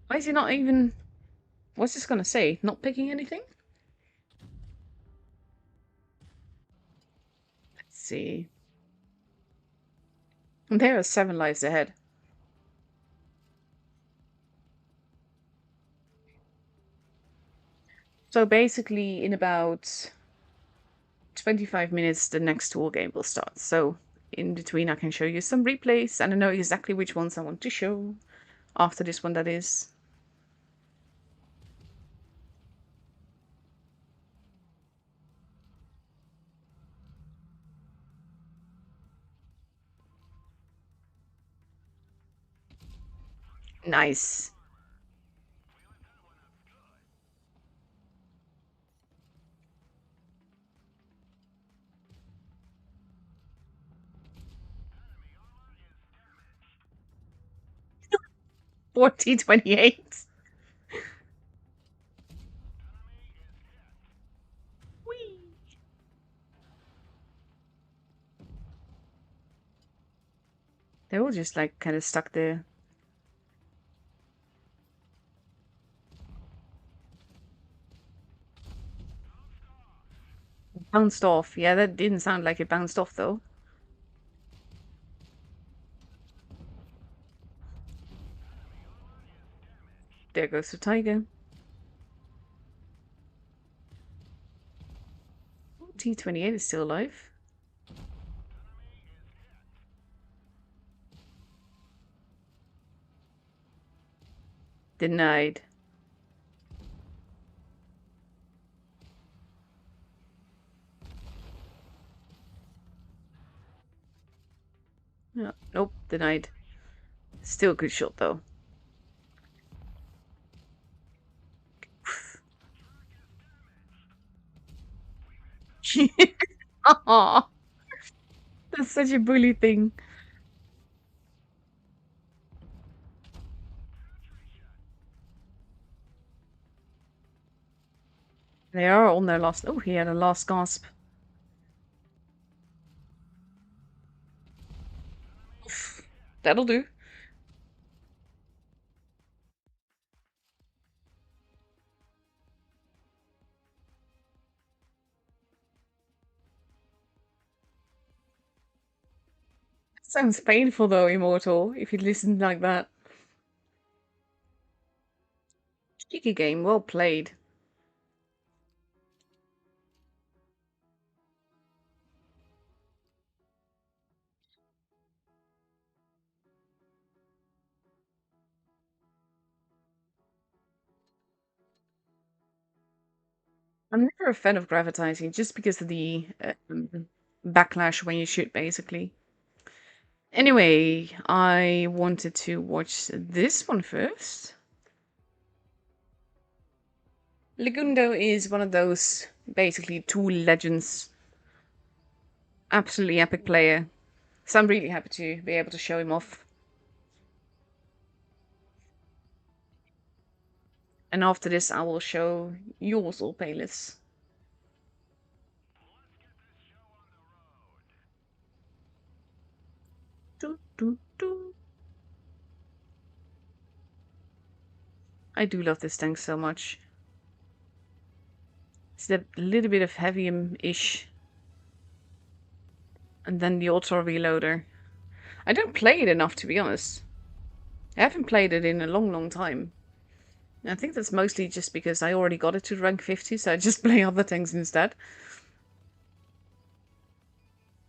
Why is he not even... What's this gonna say? Not picking anything? Let's see. And there are 7 lives ahead. So basically, in about 25 minutes, the next tool game will start. So in between, I can show you some replays, and I know exactly which ones I want to show. After this one, that is. Nice. $40.28. Whee! They're all just like kind of stuck there. Bounced off. Yeah, that didn't sound like it bounced off though. There goes the tiger. T28 is still alive. Denied. No, nope, denied. Still a good shot though. Aw, that's such a bully thing. They are on their last... Oh, he had a last gasp. That'll do. Sounds painful though, Immortal, if you listened like that. Cheeky game, well played. I'm never a fan of gravitizing, just because of the backlash when you shoot, basically. Anyway, I wanted to watch this one first. Legundo is one of those, basically, two legends. Absolutely epic player. So I'm really happy to be able to show him off. And after this, I will show yours all playlists. Do, do, do. I do love this tank so much. It's a little bit of heavium-ish. And then the auto reloader. I don't play it enough, to be honest. I haven't played it in a long, long time. I think that's mostly just because I already got it to rank 50, so I just play other things instead.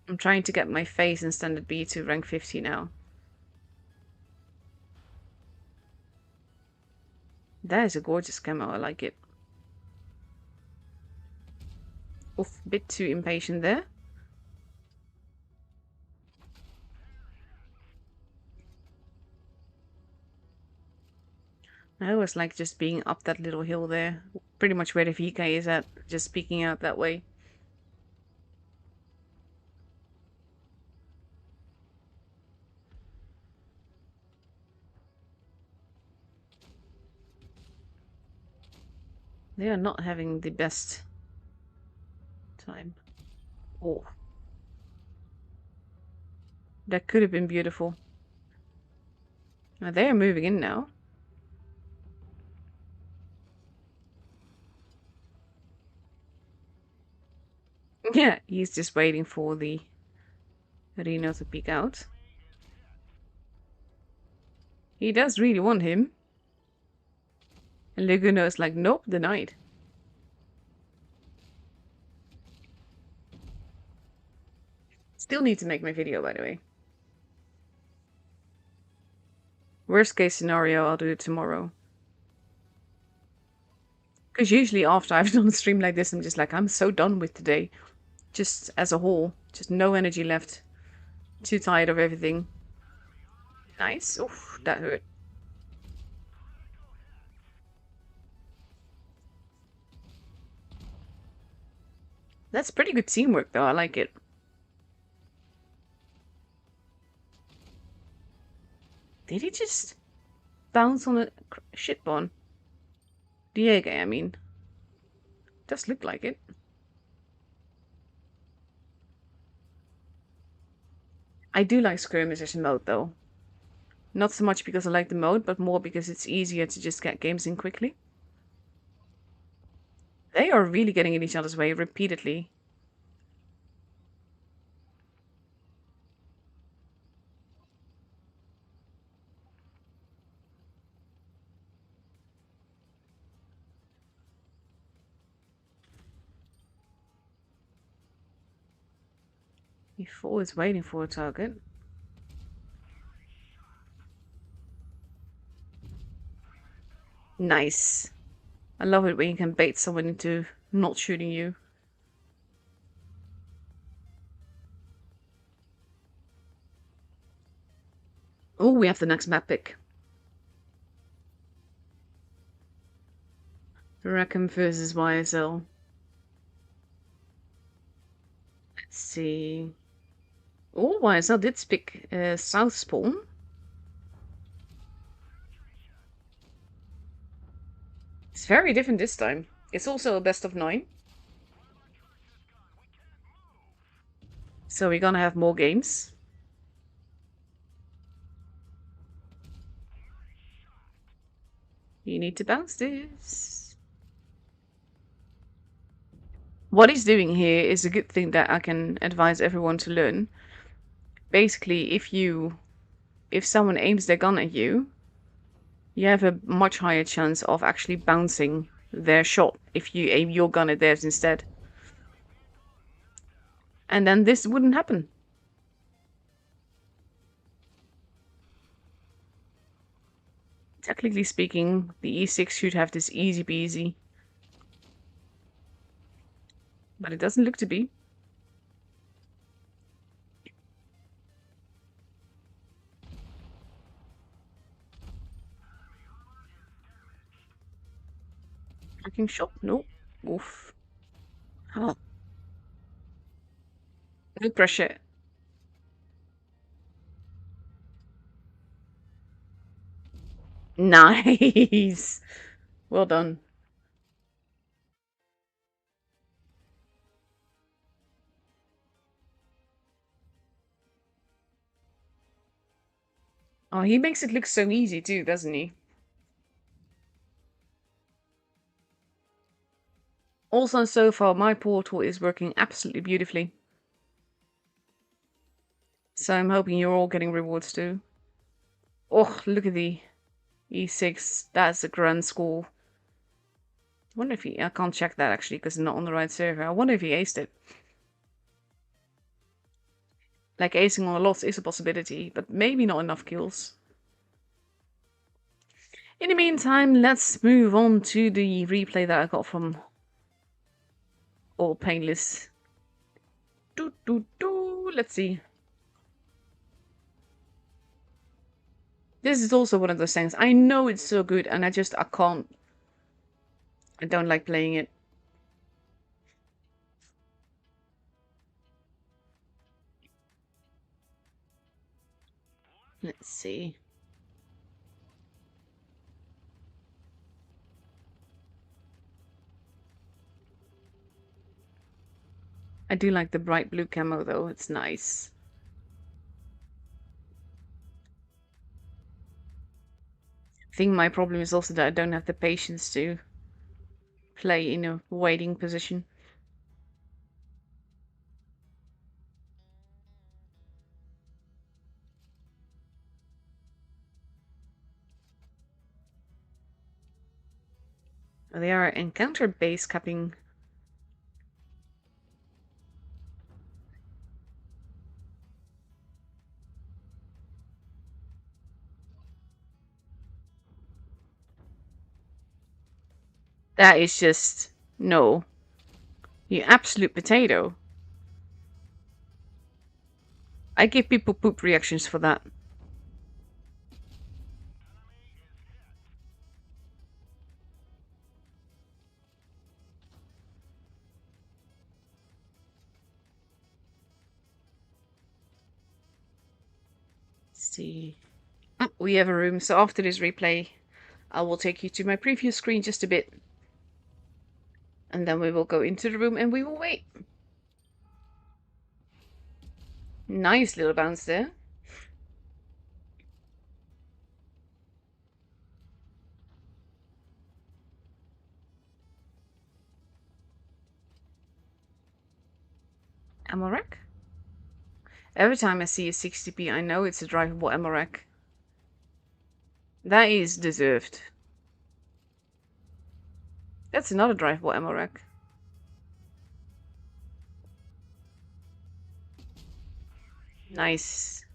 I'm trying to get my face in Standard B to rank 50 now. That is a gorgeous camo, I like it. Oof, a bit too impatient there. I always like just being up that little hill there. Pretty much where the VK is at, just peeking out that way. They are not having the best time. Oh. That could have been beautiful. Now they are moving in now. Yeah, he's just waiting for the Reno to peek out. He does really want him. And Laguna is like, nope, denied. Still need to make my video, by the way. Worst case scenario, I'll do it tomorrow. Because usually after I've done a stream like this, I'm just like, I'm so done with today. Just as a whole. Just no energy left. Too tired of everything. Nice. Oof, that hurt. That's pretty good teamwork, though. I like it. Did he just bounce on a shit bomb? Diego, I mean. Does look like it. I do like skirmish as a mode, though. Not so much because I like the mode, but more because it's easier to just get games in quickly. They are really getting in each other's way repeatedly. E4 is waiting for a target. Nice. I love it when you can bait someone into not shooting you. Oh, we have the next map pick. Reckom versus YSL. Let's see. Oh, YSL did pick South Spawn. It's very different this time. It's also a best of 9. So we're gonna have more games. You need to bounce this. What he's doing here is a good thing that I can advise everyone to learn. Basically, if someone aims their gun at you, you have a much higher chance of actually bouncing their shot if you aim your gun at theirs instead. And then this wouldn't happen. Technically speaking, the E6 should have this easy peasy. But it doesn't look to be. Tracking shot? Nope. Oof. Oh. No pressure. Nice. Well done. Oh, he makes it look so easy too, doesn't he? Also, so far, my portal is working absolutely beautifully. So I'm hoping you're all getting rewards too. Oh, look at the E6. That's a grand score. I wonder if I can't check that actually because I'm not on the right server. I wonder if he aced it. Like acing on a lot is a possibility, but maybe not enough kills. In the meantime, let's move on to the replay that I got from All Painless. Let's see. This is also one of those things. I know it's so good and I can't. I don't like playing it. Let's see. I do like the bright blue camo though, it's nice. I think my problem is also that I don't have the patience to play in a waiting position. They are encounter base capping. That is just no. You absolute potato. I give people poop reactions for that. Let's see. Oh, we have a room, so after this replay, I will take you to my preview screen just a bit. And then we will go into the room and we will wait. Nice little bounce there. Ammo rack? Every time I see a 60p, I know it's a drivable ammo rack. That is deserved. That's another drivable ammo rack. Nice.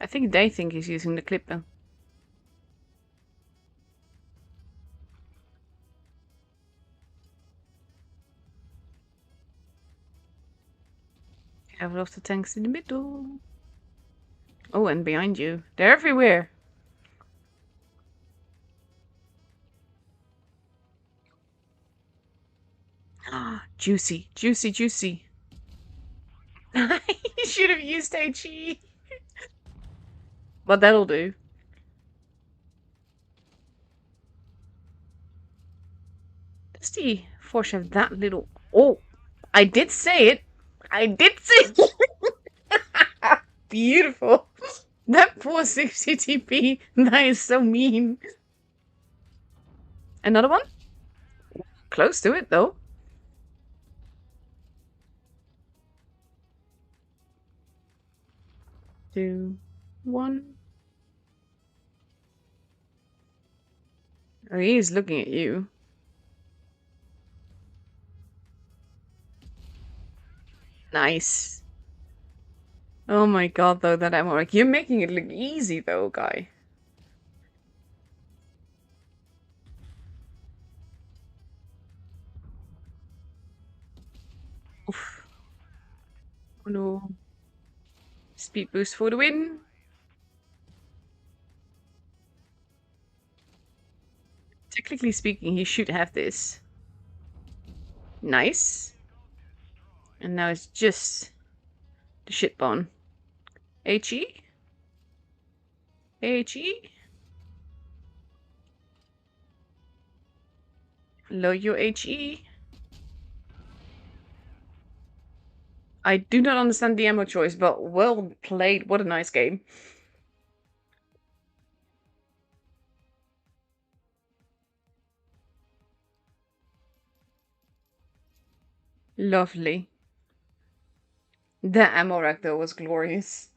I think they think he's using the clipper. Have lost the tanks in the middle. Oh, and behind you. They're everywhere. Ah, juicy, juicy, juicy. You should have used HE. But that'll do. Does the Force have that little... Oh, I did say it. I did say it. Beautiful. That poor 60 TP. That is so mean. Another one? Close to it, though. Two, one. Oh, he is looking at you. Nice. Oh my god, though, that ammo rack. You're making it look easy, though, guy. Oof. Oh no. Speed boost for the win. Technically speaking, he should have this. Nice. And now it's just the shit bomb. HE? HE? Low your HE. I do not understand the ammo choice, but well played. What a nice game. Lovely. The Amorak though was glorious.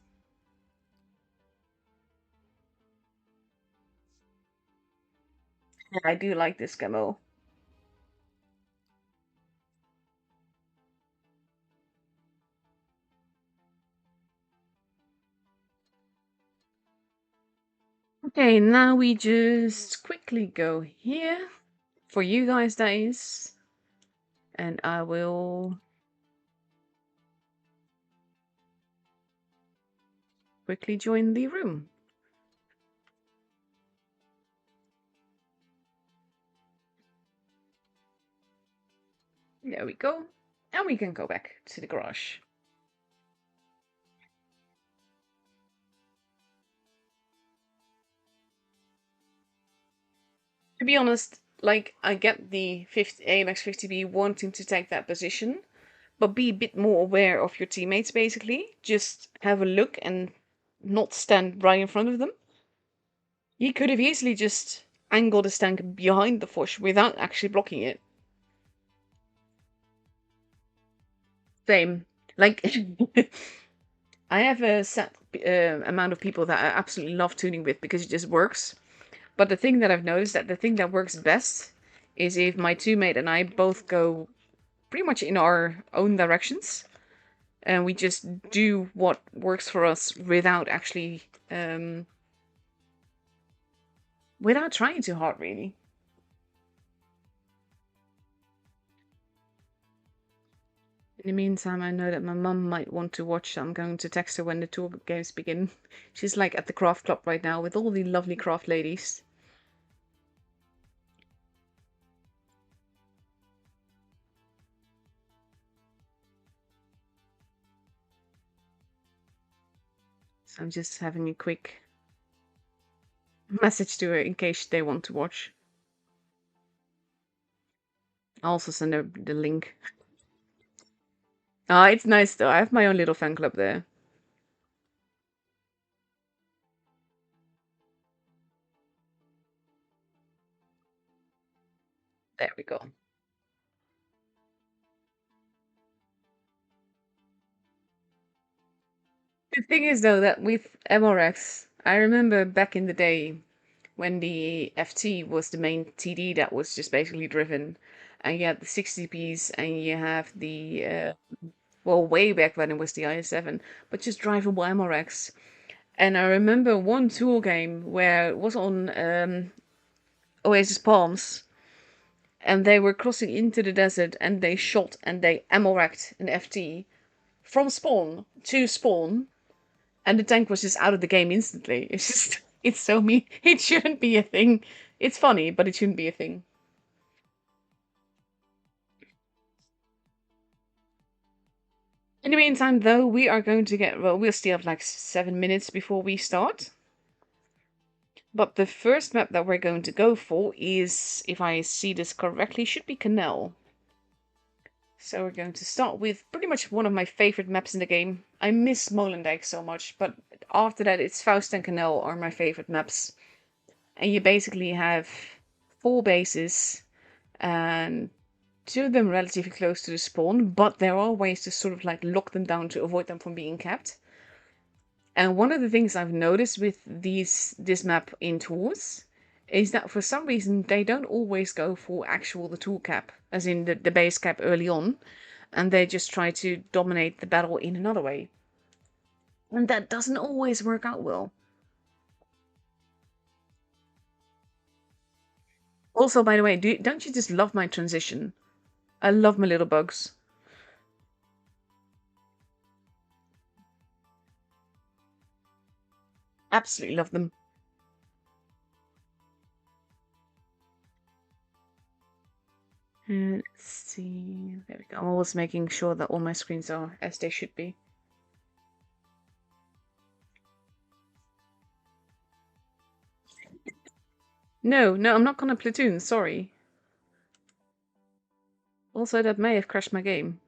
I do like this camo. Okay, now we just quickly go here. For you guys, that is. And I will quickly join the room. There we go. And we can go back to the garage. To be honest, like, I get the 50, AMX 50B wanting to take that position, but be a bit more aware of your teammates, basically. Just have a look and not stand right in front of them. You could have easily just angled a tank behind the Foch without actually blocking it. Same. Like, I have a set amount of people that I absolutely love tuning with because it just works. But the thing that I've noticed that the thing that works best is if my two-mate and I both go pretty much in our own directions, and we just do what works for us without actually, without trying too hard, really. In the meantime, I know that my mum might want to watch, so I'm going to text her when the tour games begin. She's like at the craft club right now with all the lovely craft ladies. So I'm just having a quick message to her in case they want to watch. I'll also send her the link. Ah, it's nice though. I have my own little fan club there. There we go. The thing is though that with MRX, I remember back in the day when the FT was the main TD that was just basically driven, and you had the 60Ps and you have the well, way back when it was the IS-7, but just drivable MRX. And I remember one tool game where it was on Oasis Palms, and they were crossing into the desert, and they shot and they ammo-racked an FT from spawn to spawn, and the tank was just out of the game instantly. It's just, it's so mean. It shouldn't be a thing. It's funny, but it shouldn't be a thing. In the meantime, though, we are going to get, well, we'll still have like 7 minutes before we start. But the first map that we're going to go for is, if I see this correctly, should be Canal. So we're going to start with pretty much one of my favorite maps in the game. I miss Molendijk so much, but after that it's Faust and Canal are my favorite maps. And you basically have 4 bases, and 2 of them relatively close to the spawn, but there are ways to sort of like lock them down to avoid them from being capped. And one of the things I've noticed with this map in tours is that for some reason they don't always go for actual the tool cap, as in the base cap early on, and they just try to dominate the battle in another way. And that doesn't always work out well. Also, by the way, don't you just love my transition? I love my little bugs. Absolutely love them. Let's see. There we go. I'm always making sure that all my screens are as they should be. No, I'm not gonna platoon, sorry. Also, that may have crashed my game.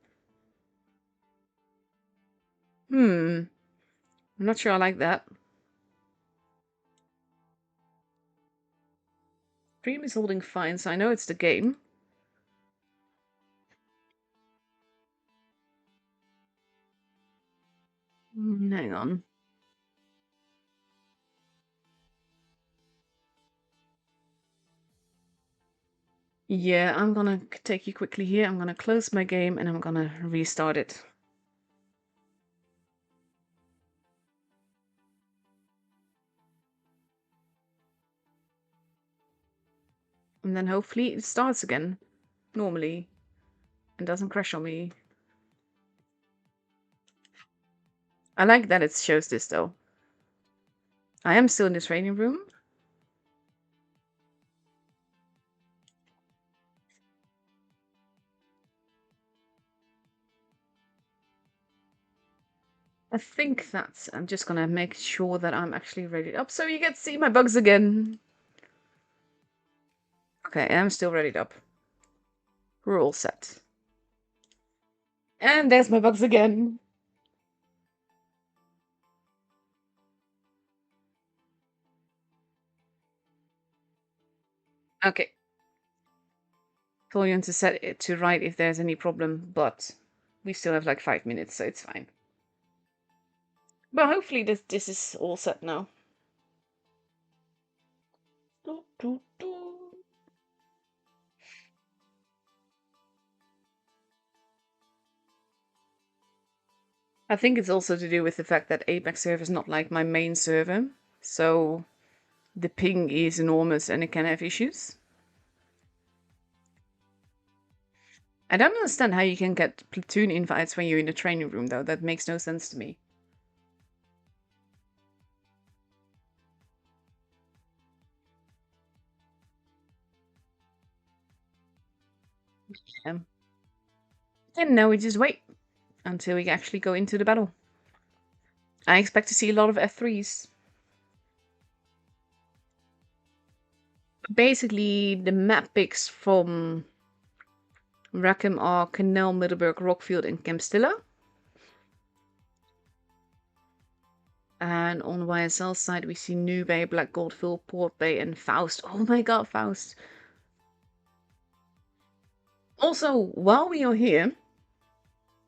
I'm not sure I like that. Stream is holding fine, so I know it's the game. Hang on. Yeah, I'm gonna take you quickly here. I'm gonna close my game and I'm gonna restart it. And then hopefully it starts again, normally, and doesn't crash on me. I like that it shows this though. I am still in the training room. I think that's... I'm just gonna make sure that I'm actually ready up so you get to see my bugs again. Okay, I'm still ready up. We're all set. And there's my bugs again. Okay. Told you to set it to right if there's any problem, but we still have like 5 minutes, so it's fine. But hopefully this is all set now. I think it's also to do with the fact that APAC server is not like my main server, so the ping is enormous and it can have issues. I don't understand how you can get platoon invites when you're in the training room, though. That makes no sense to me. And now we just wait until we actually go into the battle. I expect to see a lot of F3s. Basically, the map picks from Reckom are Canal, Middelburg, Rockfield, and Castilla. And on YSL side, we see New Bay, Black Goldville, Port Bay, and Faust. Oh my god, Faust. Also, while we are here,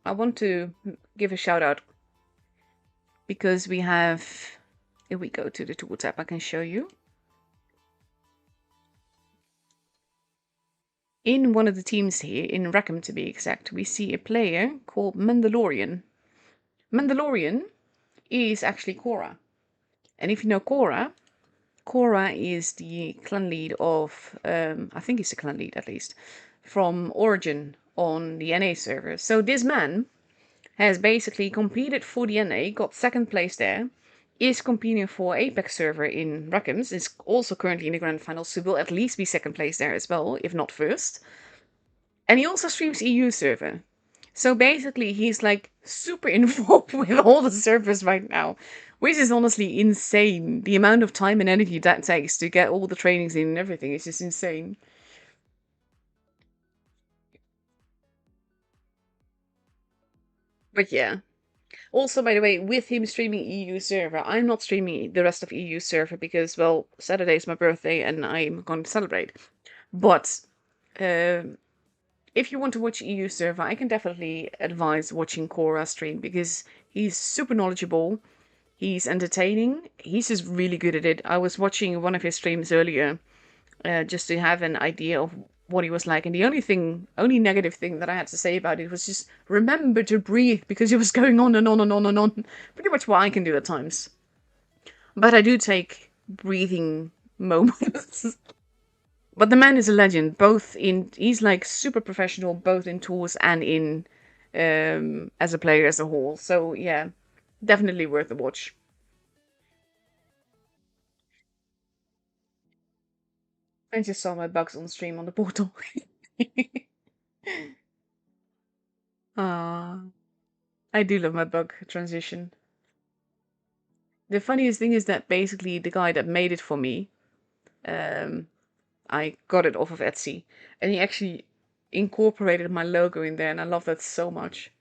I want to give a shout out because we have... If we go to the tool tab, I can show you. In one of the teams here, in Reckom to be exact, we see a player called Mandalorian. Mandalorian is actually Cora. And if you know Cora, Cora is the clan lead of, I think he's the clan lead at least, from Origin on the NA server. So this man has basically competed for the NA, got second place there, is competing for APAC server in Reckom's, is also currently in the grand finals, so will at least be second place there as well, if not first. And he also streams EU server. So basically he's like super involved with all the servers right now, which is honestly insane. The amount of time and energy that takes to get all the trainings in and everything is just insane. But yeah. Also, by the way, with him streaming EU server, I'm not streaming the rest of EU server because, well, Saturday is my birthday and I'm going to celebrate. But if you want to watch EU server, I can definitely advise watching Cora stream because he's super knowledgeable, he's entertaining, he's just really good at it. I was watching one of his streams earlier just to have an idea of what he was like. And the only negative thing that I had to say about it was just remember to breathe because it was going on and on and on and on. Pretty much what I can do at times. But I do take breathing moments. But the man is a legend, he's like super professional, both in tours and in, as a player as a whole. So yeah, definitely worth a watch. I just saw my bugs on stream on the portal. Ah, I do love my bug transition. The funniest thing is that basically the guy that made it for me, I got it off of Etsy, and he actually incorporated my logo in there, and I love that so much.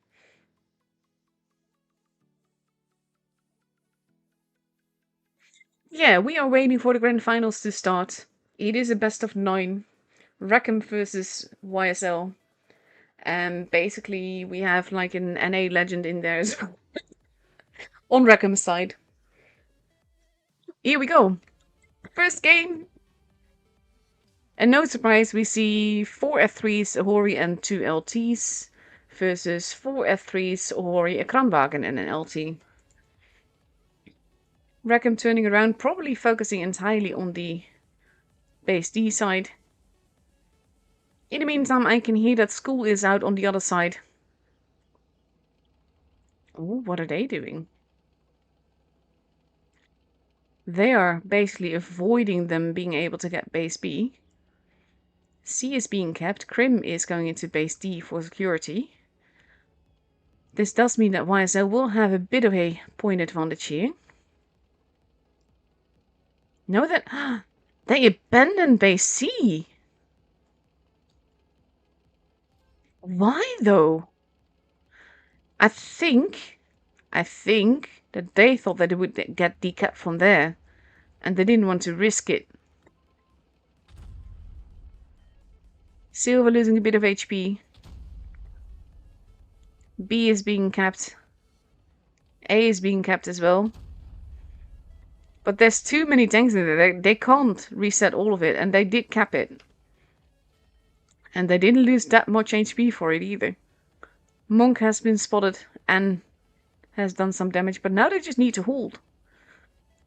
Yeah, we are waiting for the grand finals to start. It is a best of 9, Reckom versus YSL, and basically we have like an NA legend in there as well. on Reckom's side. Here we go. First game. And no surprise, we see 4 F3s, a Hori and 2 LTs versus 4 F3s, a Hori, a Kranwagen and an LT. Reckom turning around, probably focusing entirely on the base D side. In the meantime, I can hear that school is out on the other side. Oh, what are they doing? They are basically avoiding them being able to get base B. C is being kept. Krim is going into base D for security. This does mean that YSL will have a bit of a point advantage here. Know that they abandoned base C. Why though? I think that they thought that they would get decapped from there, and they didn't want to risk it. Silver losing a bit of HP. B is being capped. A is being capped as well. But there's too many tanks in there. They can't reset all of it, and they did cap it. And they didn't lose that much HP for it either. Monk has been spotted and has done some damage, but now they just need to hold.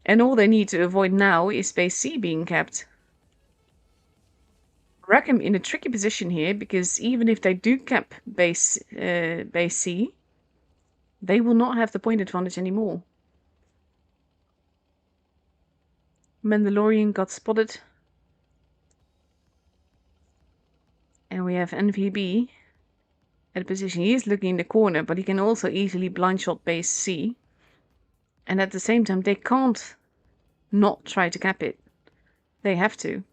And all they need to avoid now is base C being capped. Reckom in a tricky position here, because even if they do cap base C, they will not have the point advantage anymore. Mandalorian got spotted. And we have NVB at a position. He is looking in the corner, but he can also easily blind shot base C. And at the same time, they can't not try to cap it. They have to.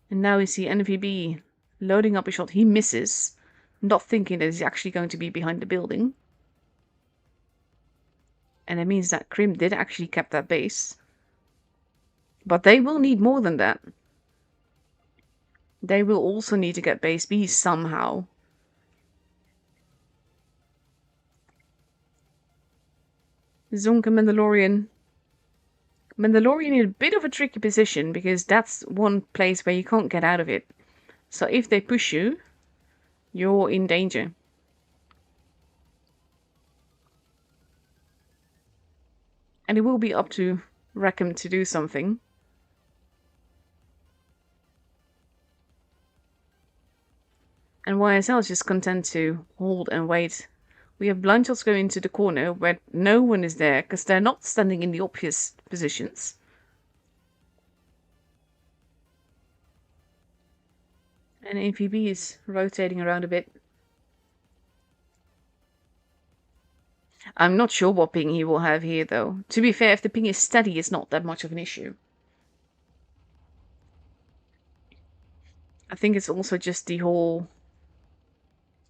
And now we see NVB loading up a shot. He misses, not thinking that he's actually going to be behind the building. And that means that Krim did actually cap that base. But they will need more than that. They will also need to get base B somehow. Zonk and Mandalorian. Mandalorian in a bit of a tricky position, because that's one place where you can't get out of it. So if they push you, you're in danger. And it will be up to Reckom to do something. And YSL is just content to hold and wait. We have blind shots going into the corner where no one is there, because they're not standing in the obvious positions. And APB is rotating around a bit. I'm not sure what ping he will have here, though. To be fair, if the ping is steady, it's not that much of an issue. I think it's also just the whole...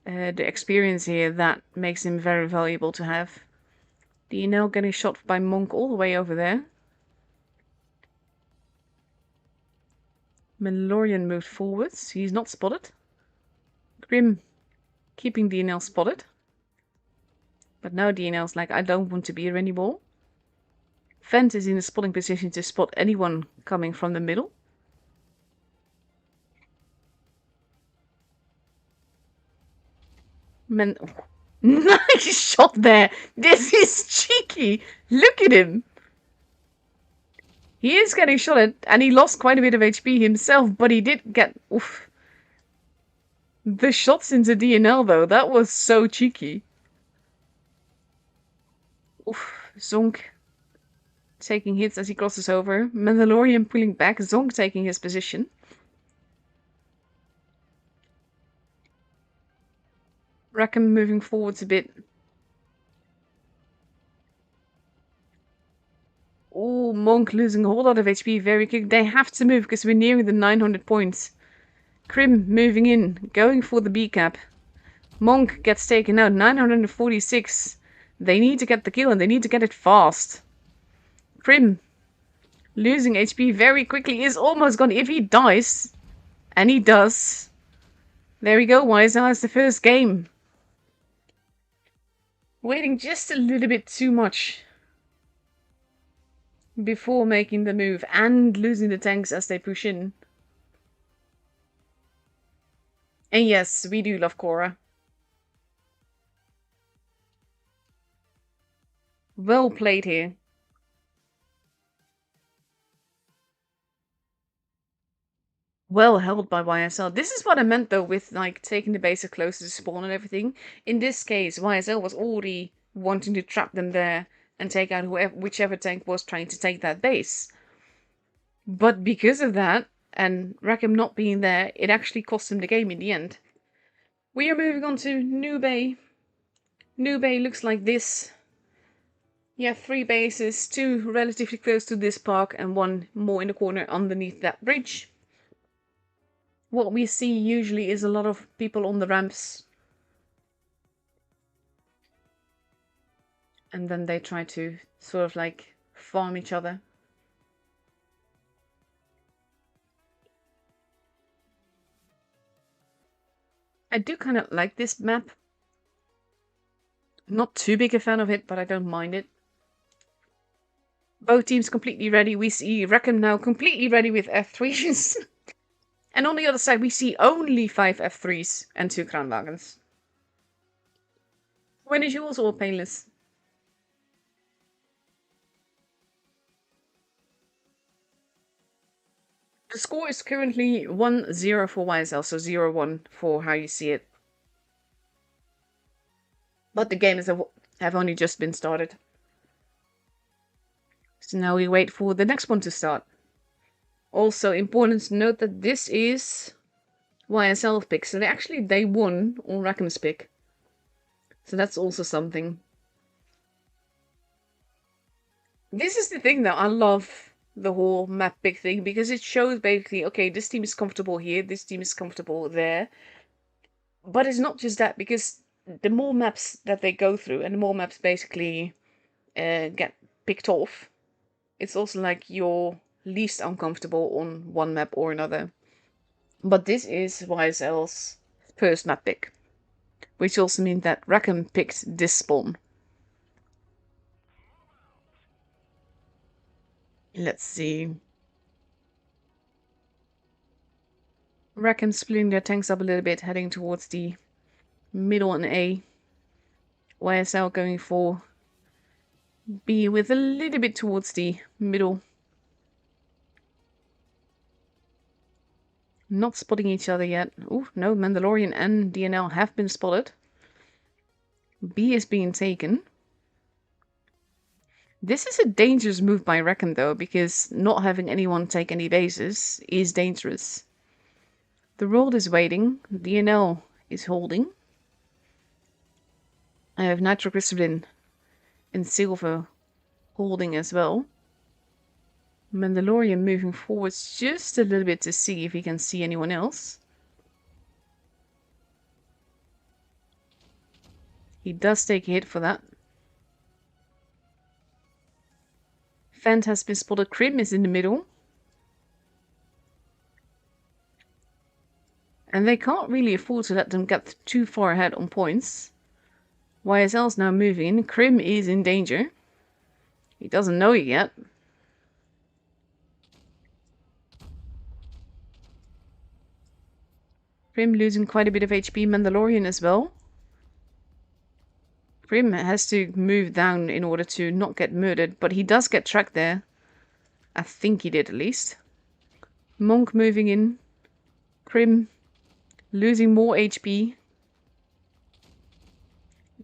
the experience here that makes him very valuable to have. DNL getting shot by Monk all the way over there. Mandalorian moved forwards. He's not spotted. Grim keeping DNL spotted. But now DNL's like, I don't want to be here anymore. Fent is in a spotting position to spot anyone coming from the middle. Nice shot there. This is cheeky. Look at him. He is getting shot at, and he lost quite a bit of HP himself, but he did get... Oof. The shots into DNL, though, that was so cheeky. Oof. Zonk taking hits as he crosses over. Mandalorian pulling back. Zonk taking his position. Reckom moving forwards a bit. Oh, Monk losing a whole lot of HP very quick. They have to move because we're nearing the 900 points. Krim moving in, going for the B cap. Monk gets taken out, 946. They need to get the kill and they need to get it fast. Krim losing HP very quickly, is almost gone. If he dies, and he does, there we go, YSL has the first game. Waiting just a little bit too much before making the move and losing the tanks as they push in. And yes, we do love Cora. Well played here. Well held by YSL. This is what I meant though with like taking the base closer to spawn and everything. In this case, YSL was already wanting to trap them there and take out whichever tank was trying to take that base. But because of that, and Reckom not being there, it actually cost him the game in the end. We are moving on to New Bay. New Bay looks like this. You have 3 bases, 2 relatively close to this park and 1 more in the corner underneath that bridge. What we see usually is a lot of people on the ramps. And then they try to sort of like farm each other. I do kind of like this map. Not too big a fan of it, but I don't mind it. Both teams completely ready. We see Reckom now completely ready with F3s. And on the other side, we see only 5 F3s and 2 Kranwagens. When is yours all painless? The score is currently 1-0 for YSL, so 0-1 for how you see it. But the games have only just been started. So now we wait for the next one to start. Also important to note that this is YSL's pick, so they won on Reckom's pick. So that's also something. This is the thing though, I love the whole map pick thing, because it shows basically, okay, this team is comfortable here, this team is comfortable there. But it's not just that, because the more maps that they go through and the more maps basically get picked off, it's also like you're least uncomfortable on one map or another. But this is YSL's first map pick, which also means that Reckom picked this spawn. Let's see. Reckom splitting their tanks up a little bit, heading towards the middle and A. YSL going for B with a little bit towards the middle. Not spotting each other yet. Oh, no, Mandalorian and DNL have been spotted. B is being taken. This is a dangerous move by Reckom though, because not having anyone take any bases is dangerous. The Rold is waiting. DNL is holding. I have nitrocrystalline and silver holding as well. Mandalorian moving forwards just a little bit to see if he can see anyone else. He does take a hit for that. Fent has been spotted. Krim is in the middle. And they can't really afford to let them get too far ahead on points. YSL's now moving. Krim is in danger. He doesn't know it yet. Krim losing quite a bit of HP. Mandalorian as well. Krim has to move down in order to not get murdered, but he does get tracked there. I think he did at least. Monk moving in. Krim losing more HP.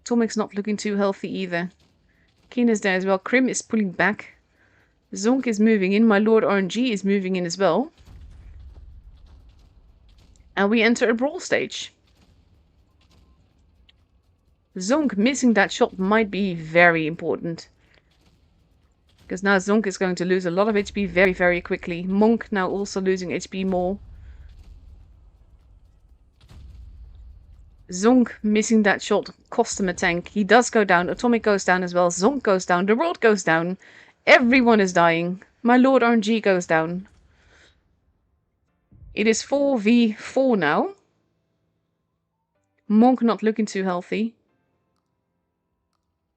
Tomic's not looking too healthy either. Keen is there as well. Krim is pulling back. Zonk is moving in. My Lord RNG is moving in as well. And we enter a brawl stage. Zonk missing that shot might be very important. Because now Zonk is going to lose a lot of HP very, very quickly. Monk now also losing HP more. Zonk missing that shot cost him a tank. He does go down. Atomic goes down as well. Zonk goes down. The world goes down. Everyone is dying. My Lord RNG goes down. It is 4v4 now. Monk not looking too healthy.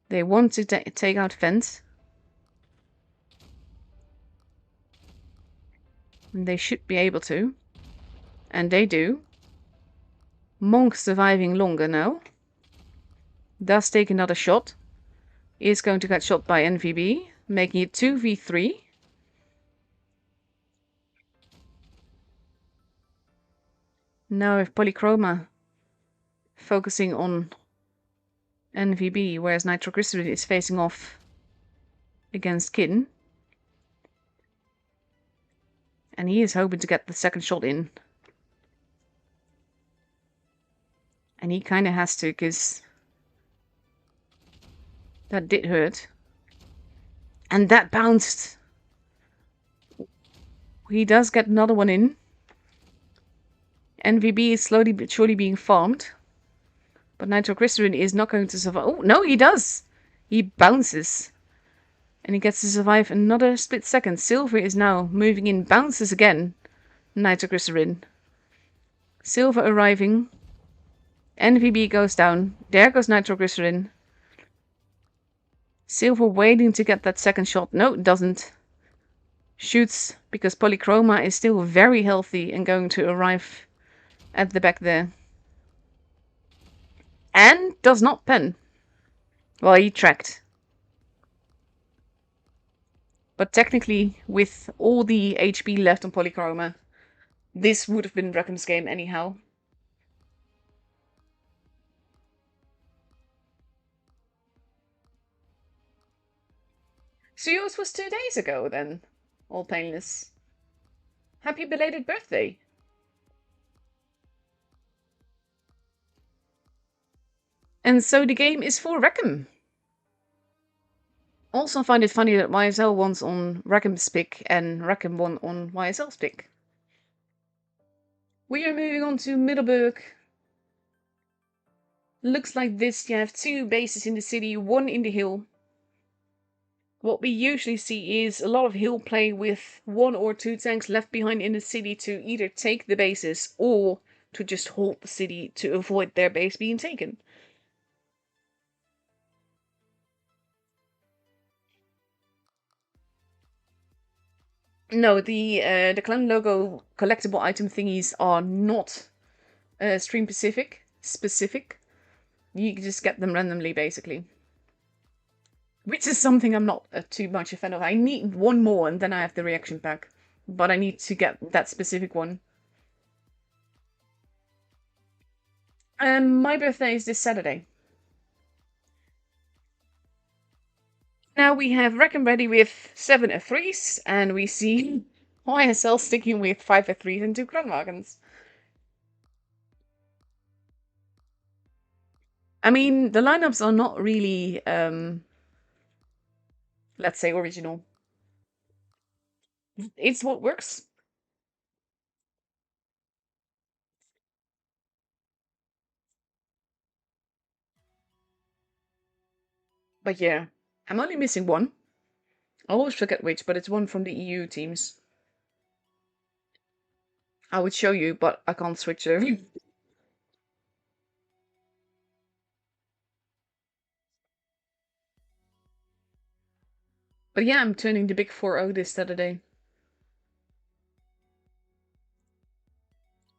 They want to take out Vent. And they should be able to. And they do. Monk surviving longer now. Does take another shot. Is going to get shot by NVB, making it 2v3. Now if Polychroma focusing on NVB, whereas Nitroglycerin is facing off against Kitten. And he is hoping to get the second shot in. And he kind of has to, because that did hurt. And that bounced. He does get another one in. NVB is slowly but surely being farmed. But Nitroglycerin is not going to survive. Oh, no, he does. He bounces. And he gets to survive another split second. Silver is now moving in. Bounces again. Nitroglycerin. Silver arriving. NVB goes down. There goes Nitroglycerin. Silver waiting to get that second shot. No, it doesn't. Shoots because Polychroma is still very healthy and going to arrive at the back there. And does not pen. Well, he tracked. But technically, with all the HP left on Polychroma, this would have been Reckom's game anyhow. So yours was 2 days ago then, all painless. Happy belated birthday. And so the game is for Reckom. Also find it funny that YSL won on Reckom's pick and Reckom won on YSL's pick. We are moving on to Middelburg. Looks like this. You have 2 bases in the city, 1 in the hill. What we usually see is a lot of hill play with 1 or 2 tanks left behind in the city to either take the bases or to just hold the city to avoid their base being taken. No, the clan logo collectible item thingies are not stream specific. You can just get them randomly, basically. Which is something I'm not too much a fan of. I need 1 more and then I have the reaction pack. But I need to get that specific one. My birthday is this Saturday. Now we have Reckom ready with 7 F3s, and we see YSL sticking with 5 F3s and 2 Kranwagens. I mean, the lineups are not really, let's say, original. It's what works. But yeah, I'm only missing 1. I always forget which, but it's 1 from the EU teams. I would show you, but I can't switch over. But yeah, I'm turning the big 4-0 this Saturday.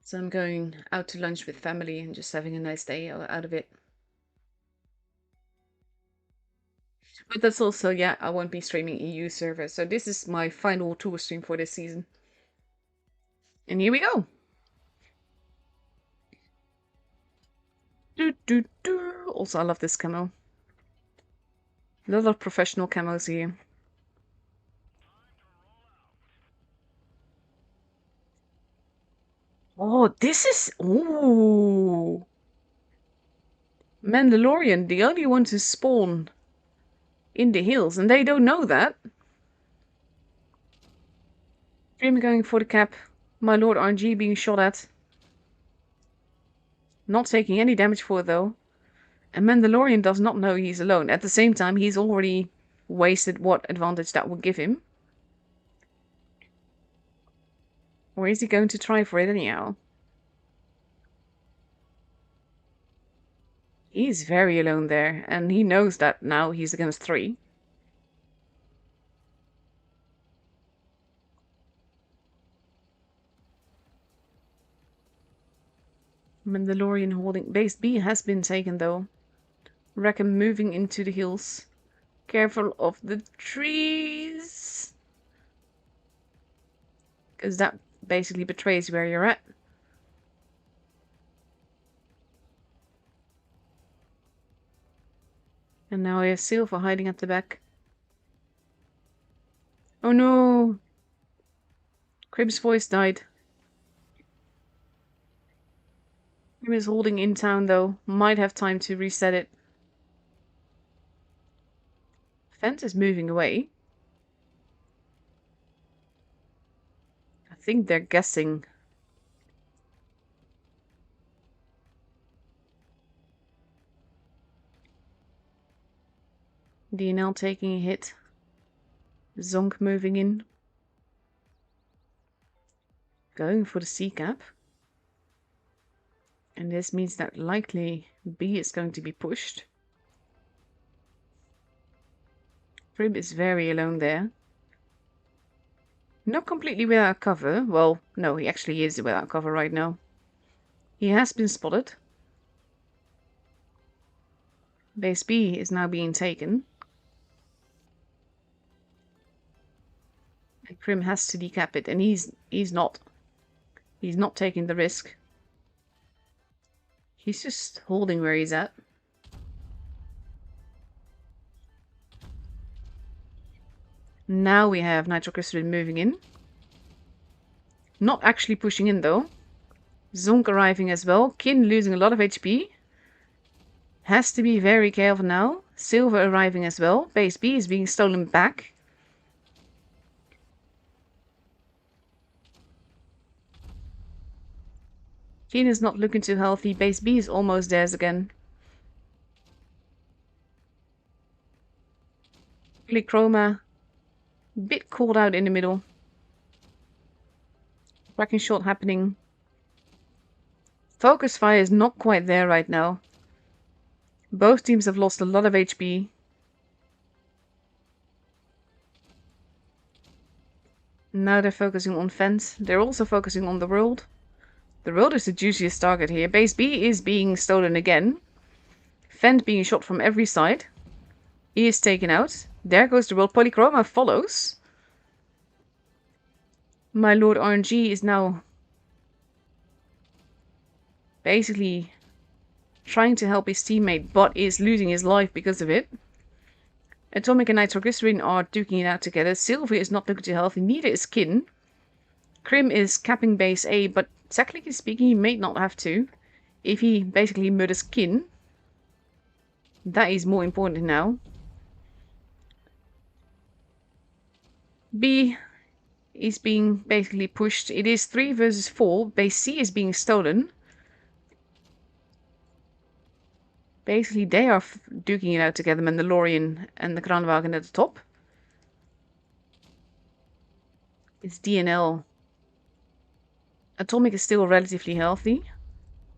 So I'm going out to lunch with family and just having a nice day out of it. But that's also, yeah, I won't be streaming EU server. So this is my final tour stream for this season. And here we go. Also, I love this camo. A lot of professional camos here. Oh, this is... Ooh. Mandalorian, the only one to spawn in the hills. And they don't know that. Dream going for the cap. My Lord RNG being shot at. Not taking any damage for it, though. And Mandalorian does not know he's alone. At the same time, he's already wasted what advantage that would give him. Or is he going to try for it anyhow? He's very alone there, and he knows that now he's against 3. Mandalorian holding. Base B has been taken though. Reckom moving into the hills. Careful of the trees. Because that basically betrays where you're at. And now we have Silver hiding at the back. Oh no! Crib's voice died. Crib is holding in town though. Might have time to reset it. Fence is moving away. I think they're guessing. DNL taking a hit. Zonk moving in. Going for the C cap. And this means that likely B is going to be pushed. Crib is very alone there. Not completely without cover. Well, no, he actually is without cover right now. He has been spotted. Base B is now being taken. And Krim has to decap it, and he's not. He's not taking the risk. He's just holding where he's at. Now we have nitroglycerin moving in. Not actually pushing in though. Zonk arriving as well. Kin losing a lot of HP. Has to be very careful now. Silver arriving as well. Base B is being stolen back. Kin is not looking too healthy. Base B is almost theirs again. Polychroma. Bit called out in the middle. Cracking shot happening. Focus fire is not quite there right now. Both teams have lost a lot of HP. Now they're focusing on Fence. They're also focusing on the world. The world is the juiciest target here. Base B is being stolen again. Fent being shot from every side. He is taken out. There goes the world. Polychroma follows. My Lord RNG is now basically trying to help his teammate, but is losing his life because of it. Atomic and Nitroglycerin are duking it out together. Silver is not looking too healthy, neither is Kin. Krim is capping base A, but technically speaking, he may not have to. If he basically murders Kin, that is more important now. B is being basically pushed. It is 3 versus 4. Base C is being stolen. Basically, they are duking it out together, Mandalorian and the Kranwagen at the top. It's DNL. Atomic is still relatively healthy.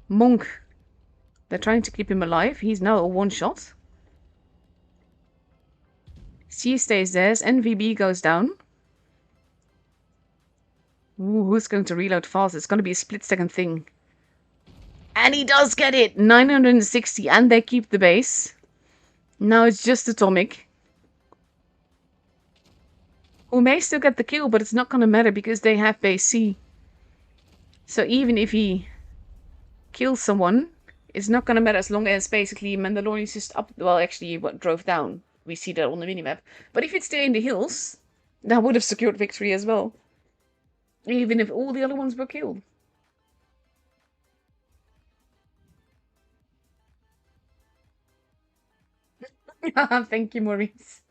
Monk, they're trying to keep him alive. He's now a one-shot. C stays there. NVB goes down. Ooh, who's going to reload fast? It's going to be a split-second thing. And he does get it! 960, and they keep the base. Now it's just Atomic. Who may still get the kill, but it's not going to matter because they have base C. So even if he kills someone, it's not going to matter as long as basically Mandalorian is just up. Well, actually, what drove down. We see that on the minimap. But if it's still in the hills, that would have secured victory as well. Even if all the other ones were killed. Thank you, Maurice.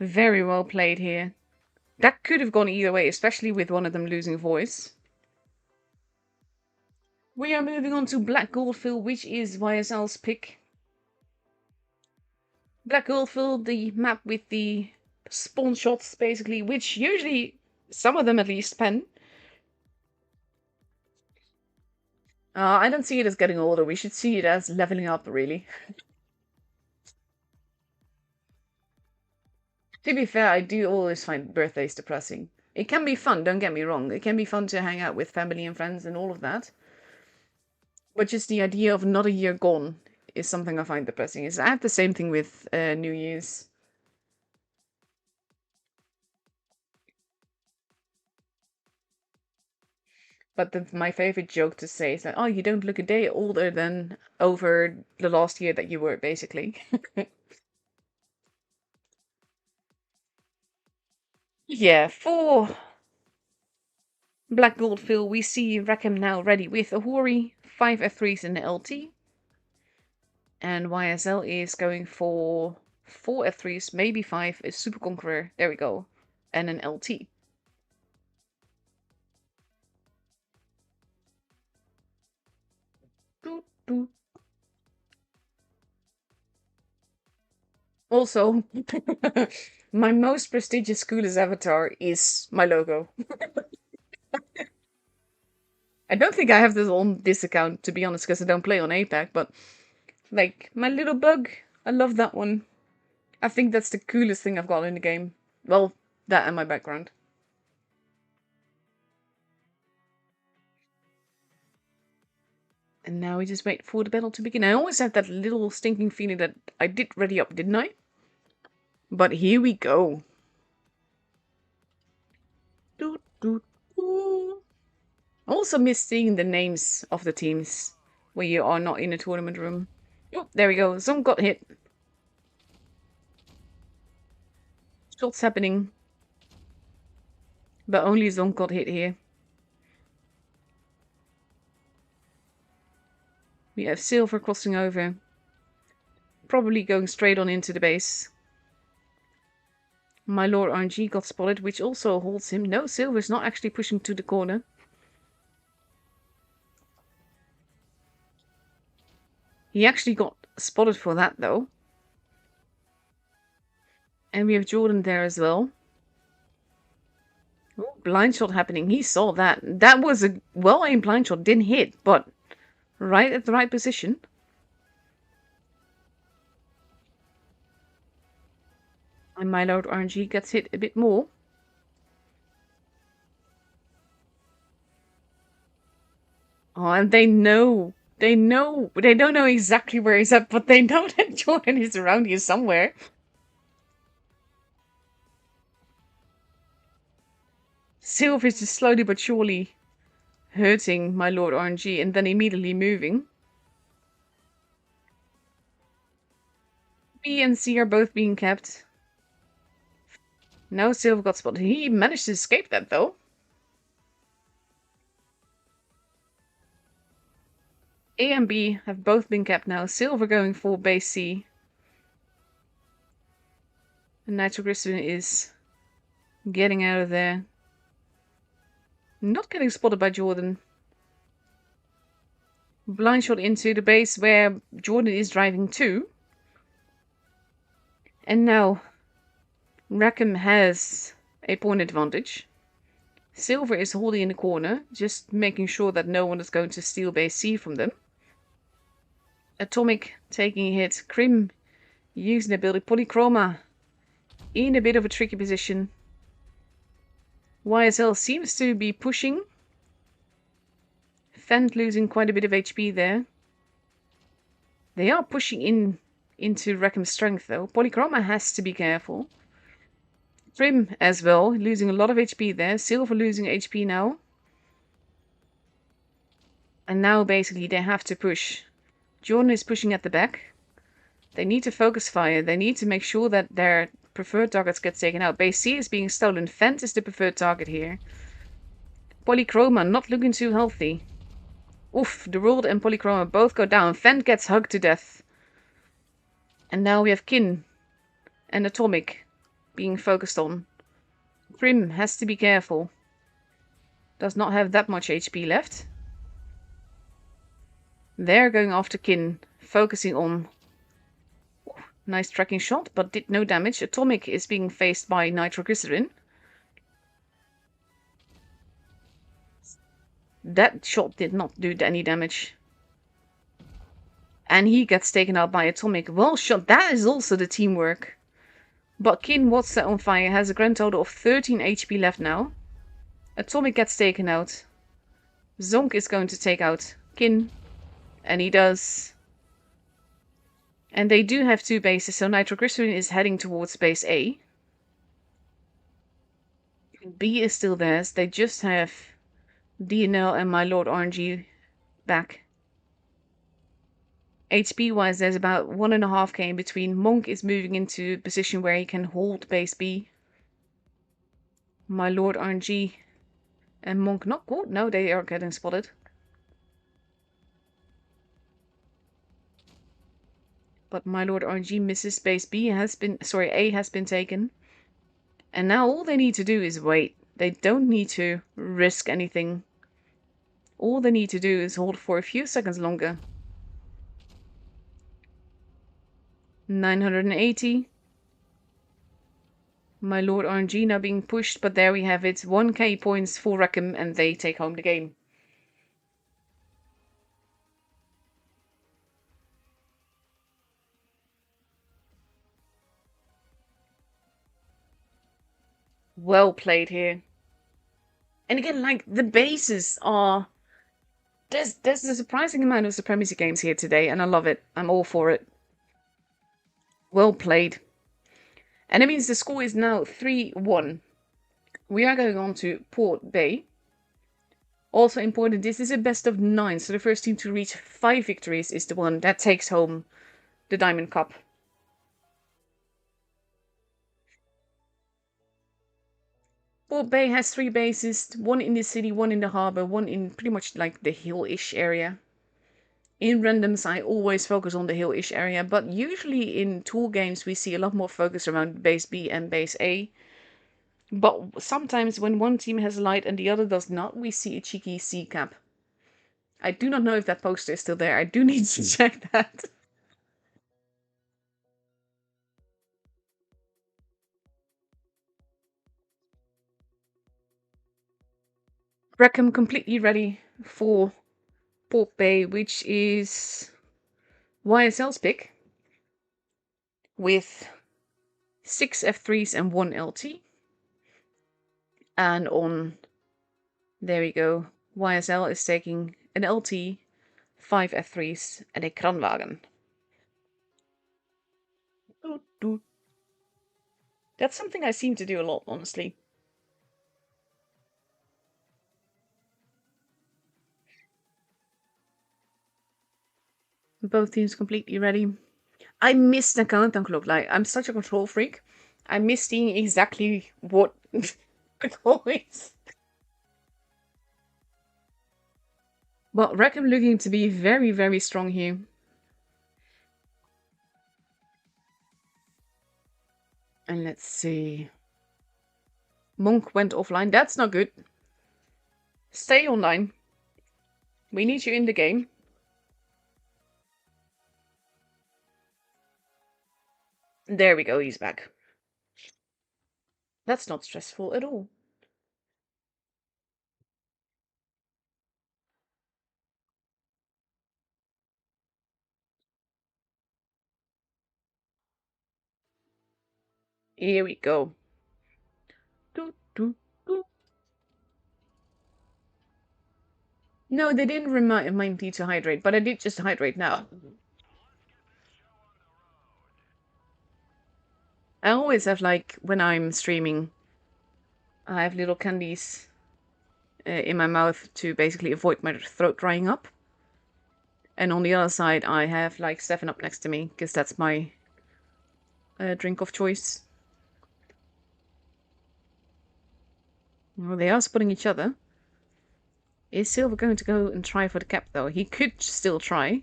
Very well played here. That could have gone either way, especially with one of them losing voice. We are moving on to Black Goldville, which is YSL's pick. Black Goldville, the map with the spawn shots, basically, which usually, some of them at least, pen. I don't see it as getting older. We should see it as leveling up, really. To be fair, I do always find birthdays depressing. It can be fun, don't get me wrong. It can be fun to hang out with family and friends and all of that. But just the idea of another year gone is something I find depressing. I have the same thing with New Year's. But my favorite joke to say is that, oh, you don't look a day older than over the last year that you were, basically. Yeah, for Black Goldville, we see Reckom now ready with a Hori, 5 F3s in the LT. And YSL is going for 4 F3s, maybe 5, a Super Conqueror, there we go, and an LT. Doot, doot. Also, my most prestigious coolest avatar is my logo. I don't think I have this on this account, to be honest, because I don't play on APAC, but like, my little bug, I love that one. I think that's the coolest thing I've got in the game. Well, that and my background. And now we just wait for the battle to begin. I always have that little stinking feeling that I did ready up, didn't I? But here we go. Doot, doot, doot. Also miss seeing the names of the teams where you are not in a tournament room. Oh, there we go. Some got hit. Shots happening. But only Zonk got hit here. We have Silver crossing over. Probably going straight on into the base. My Lord RNG got spotted, which also holds him. No, Silver's not actually pushing to the corner. He actually got spotted for that, though. And we have Jordan there as well. Ooh, blind shot happening. He saw that. That was a well-aimed blind shot. Didn't hit, but right at the right position. And my Lord RNG gets hit a bit more. Oh, and they know. They know. They don't know exactly where he's at, but they know that Jordan is around here somewhere. Silver is just slowly but surely hurting my Lord RNG and then immediately moving. B and C are both being kept. Now Silver got spotted. He managed to escape that, though. A and B have both been kept now. Silver going for base C. And Nitroglycerin is getting out of there. Not getting spotted by Jordan. Blind shot into the base where Jordan is driving to. And now Reckom has a point advantage. Silver is holding in the corner, just making sure that no one is going to steal base C from them. Atomic taking a hit. Krim using the ability. Polychroma in a bit of a tricky position. YSL seems to be pushing. Fent losing quite a bit of HP there. They are pushing into Reckham's strength, though. Polychroma has to be careful. Krim as well, losing a lot of HP there. Silver losing HP now. And now basically they have to push. Jordan is pushing at the back. They need to focus fire. They need to make sure that their preferred targets get taken out. Base C is being stolen. Fent is the preferred target here. Polychroma not looking too healthy. Oof, the World and Polychroma both go down. Fent gets hugged to death. And now we have Kin and Atomic being focused on. Krim has to be careful. Does not have that much HP left. They're going after Kin, focusing on. Nice tracking shot, but did no damage. Atomic is being faced by Nitroglycerin. That shot did not do any damage. And he gets taken out by Atomic. Well shot. That is also the teamwork. But Kin was set on fire. Has a grand total of 13 HP left now. Atomic gets taken out. Zonk is going to take out Kin. And he does. And they do have 2 bases. So nitroglycerin is heading towards base A. B is still theirs. They just have DNL and my Lord RNG back. HP wise, there's about 1.5k in between. Monk is moving into a position where he can hold base B. My Lord RNG and Monk not caught. No, they are getting spotted. But my Lord RNG misses. Base B has been, sorry, A has been taken. And now all they need to do is wait. They don't need to risk anything. All they need to do is hold for a few seconds longer. 980. My Lord RNG now being pushed, but there we have it. 1k points for Reckom, and they take home the game. Well played here. And again, like, the bases are... There's a surprising amount of supremacy games here today, and I love it. I'm all for it. Well played. And it means the score is now 3-1. We are going on to Port Bay. Also important, this is a best of 9, so the first team to reach 5 victories is the one that takes home the Diamond Cup. Port Bay has 3 bases, 1 in the city, 1 in the harbor, 1 in pretty much like the hill-ish area. In randoms, I always focus on the hill-ish area, but usually in tool games we see a lot more focus around base B and base A. But sometimes when one team has light and the other does not, we see a cheeky C cap. I do not know if that poster is still there. I do need to check that. Reckom completely ready for Port Bay, which is YSL's pick, with 6 F3s and 1 LT. And on, there we go, YSL is taking an LT, 5 F3s, and a Kranwagen. That's something I seem to do a lot, honestly. Both teams completely ready. I miss the countdown clock. Like, I'm such a control freak. I miss seeing exactly what it always. Well, Reckom looking to be very, very strong here. And let's see. Monk went offline. That's not good. Stay online. We need you in the game. There we go, he's back. That's not stressful at all. Here we go. Doo, doo, doo. No, they didn't remind me to hydrate, but I did just hydrate now. I always have, like, when I'm streaming, I have little candies in my mouth to basically avoid my throat drying up. And on the other side, I have, like, 7-Up next to me, because that's my drink of choice. Well, they are spotting each other. Is Silver going to go and try for the cap, though? He could still try.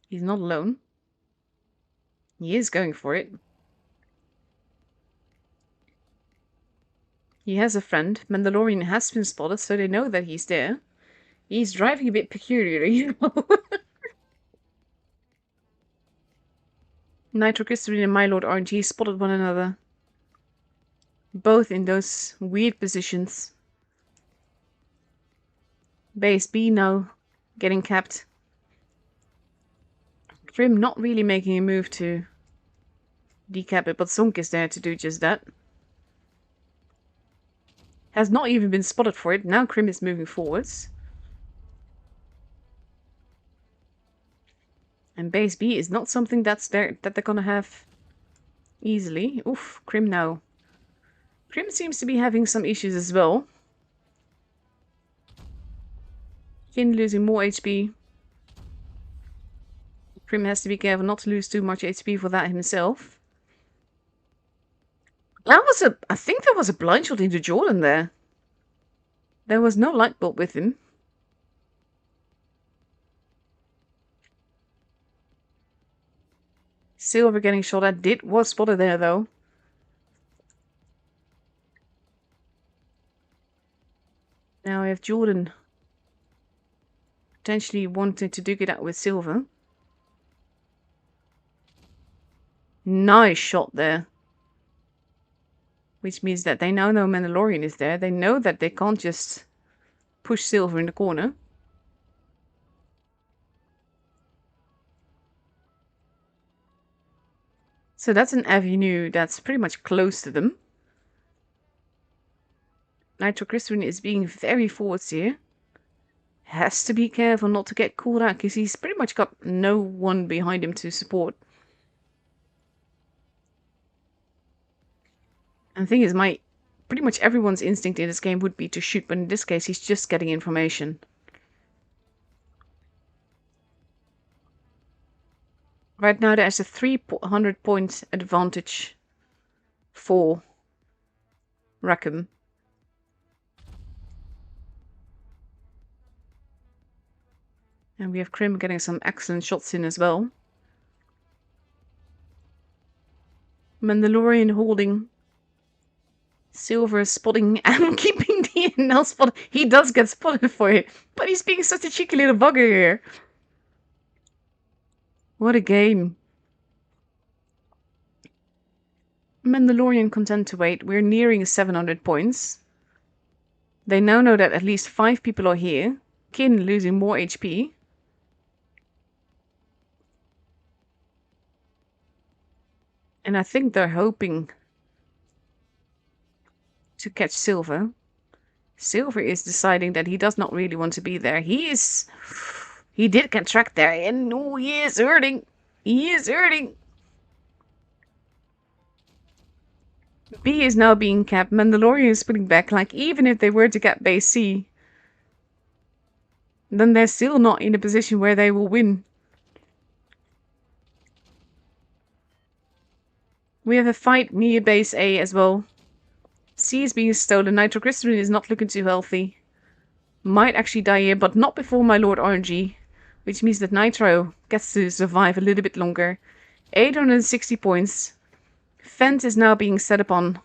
He's not alone. He is going for it. He has a friend. Mandalorian has been spotted, so they know that he's there. He's driving a bit peculiarly, you know. Nitroglycerin and My Lord RNG spotted one another. Both in those weird positions. Base B now getting capped. Grim not really making a move to decap it, but Zonk is there to do just that. Has not even been spotted for it. Now Grim is moving forwards. And base B is not something that's there that they're gonna have easily. Oof, Grim now. Grim seems to be having some issues as well. Kin losing more HP. Grim has to be careful not to lose too much HP for that himself. That was I think there was a blind shot into Jordan there. There was no light bulb with him. Silver getting shot at was spotted there though. Now we have Jordan potentially wanting to duke it out with Silver. Nice shot there. Which means that they now know Mandalorian is there. They know that they can't just push Silver in the corner. So that's an avenue that's pretty much close to them. Nitrocrystalline is being very forwards here. Has to be careful not to get caught out because he's pretty much got no one behind him to support. And the thing is, pretty much everyone's instinct in this game would be to shoot, but in this case he's just getting information. Right now there's a 300 point advantage for Reckom. And we have Krim getting some excellent shots in as well. Mandalorian holding. Silver spotting and keeping the NL spot. He does get spotted for it, but he's being such a cheeky little bugger here. What a game. Mandalorian content to wait. We're nearing 700 points. They now know that at least 5 people are here. Kin losing more HP. And I think they're hoping to catch Silver. Silver is deciding that he does not really want to be there. He did get tracked there, and oh, he is hurting. He is hurting. B is now being capped. Mandalorian is putting back. Like, even if they were to cap base C, then they're still not in a position where they will win. We have a fight near base A as well. C is being stolen. Nitrocrystalline is not looking too healthy. Might actually die here, but not before my Lord RNG. Which means that Nitro gets to survive a little bit longer. 860 points. Fent is now being set upon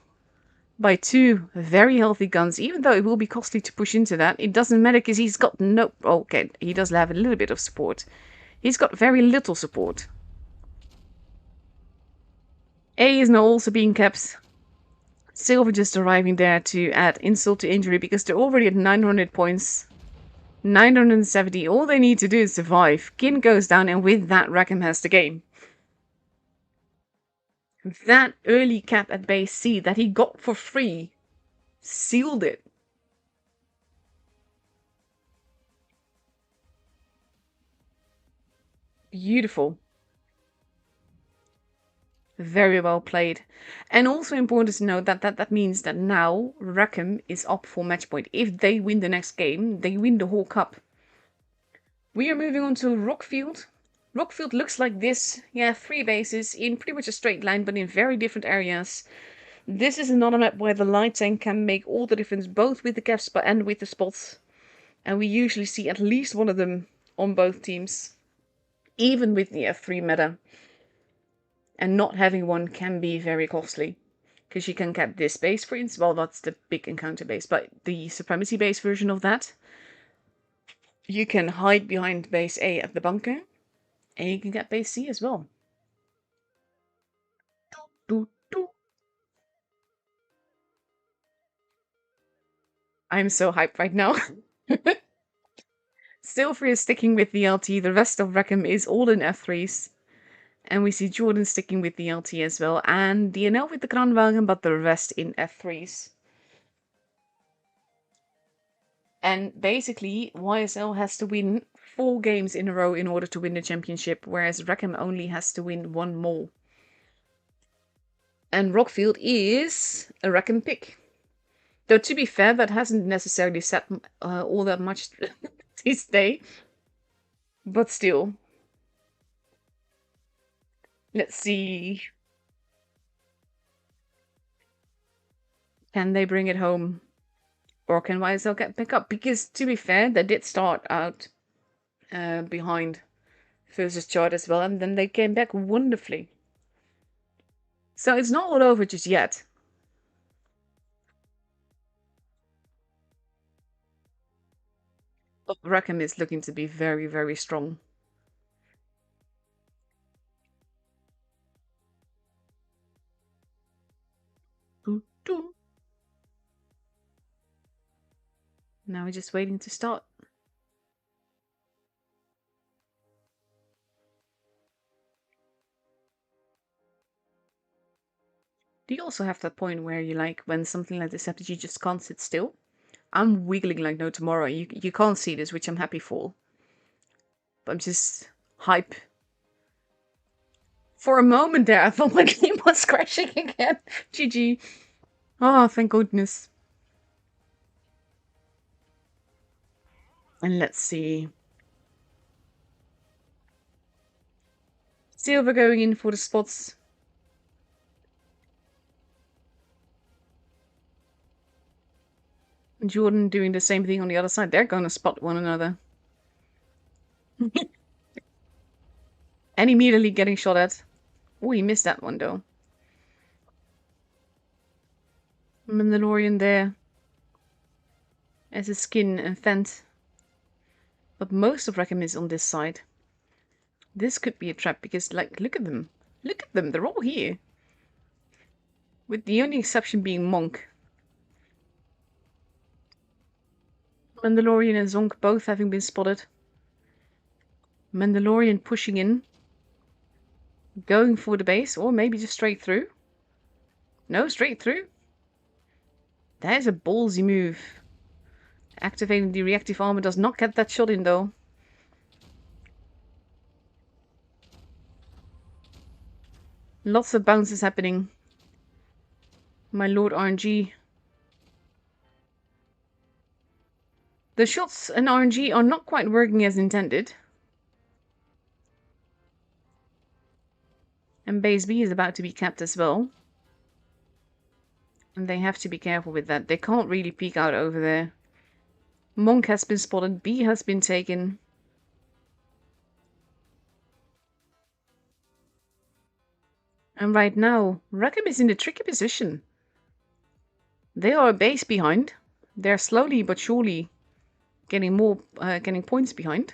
by 2 very healthy guns. Even though it will be costly to push into that, it doesn't matter because he's got no... Okay, he does have a little bit of support. He's got very little support. A is now also being kept. Silver just arriving there to add insult to injury because they're already at 900 points. 970. All they need to do is survive. Kin goes down, and with that, Reckom has the game. That early cap at base C that he got for free sealed it. Beautiful. Very well played. And also important to note that means that now Reckom is up for match point. If they win the next game, they win the whole cup. We are moving on to Rockfield. Rockfield looks like this. Yeah, 3 bases in pretty much a straight line, but in very different areas. This is another map where the light tank can make all the difference, both with the caps and with the spots. And we usually see at least one of them on both teams. Even with the F3 meta. And not having one can be very costly. Because you can cap this base, for instance. Well, that's the big encounter base. But the supremacy base version of that. You can hide behind base A at the bunker. And you can get base C as well. I'm so hyped right now. Silver is sticking with the LT. The rest of Reckom is all in F3s. And we see Jordan sticking with the LT as well. And DNL with the Kranwagen, but the rest in F3s. And basically, YSL has to win 4 games in a row in order to win the championship, whereas Reckom only has to win 1 more. And Rockfield is a Reckom pick. Though to be fair, that hasn't necessarily said all that much this day. But still. Let's see. Can they bring it home? Or can YSL get pick up? Because to be fair, they did start out behind versus Chard as well. And then they came back wonderfully. So it's not all over just yet. But Reckom is looking to be very, very strong. Now we're just waiting to start. Do you also have that point where you like, when something like this happens, you just can't sit still? I'm wiggling like no tomorrow. You can't see this, which I'm happy for. But I'm just hype. For a moment there, I thought my game was crashing again. GG. Oh, thank goodness. And let's see. Silver going in for the spots. Jordan doing the same thing on the other side. They're going to spot one another. And immediately getting shot at. Oh, he missed that one though. Mandalorian there. As a skin and vent. But most of Reckom is on this side. This could be a trap because, like, look at them. Look at them, they're all here. With the only exception being Monk. Mandalorian and Zonk both having been spotted. Mandalorian pushing in. Going for the base, or maybe just straight through. No, straight through. That is a ballsy move. Activating the reactive armor does not get that shot in though. Lots of bounces happening. My lord RNG. The shots and RNG are not quite working as intended. And base B is about to be capped as well. And they have to be careful with that. They can't really peek out over there. Monk has been spotted. B has been taken. And right now, Reckom is in a tricky position. They are a base behind. They're slowly but surely getting points behind.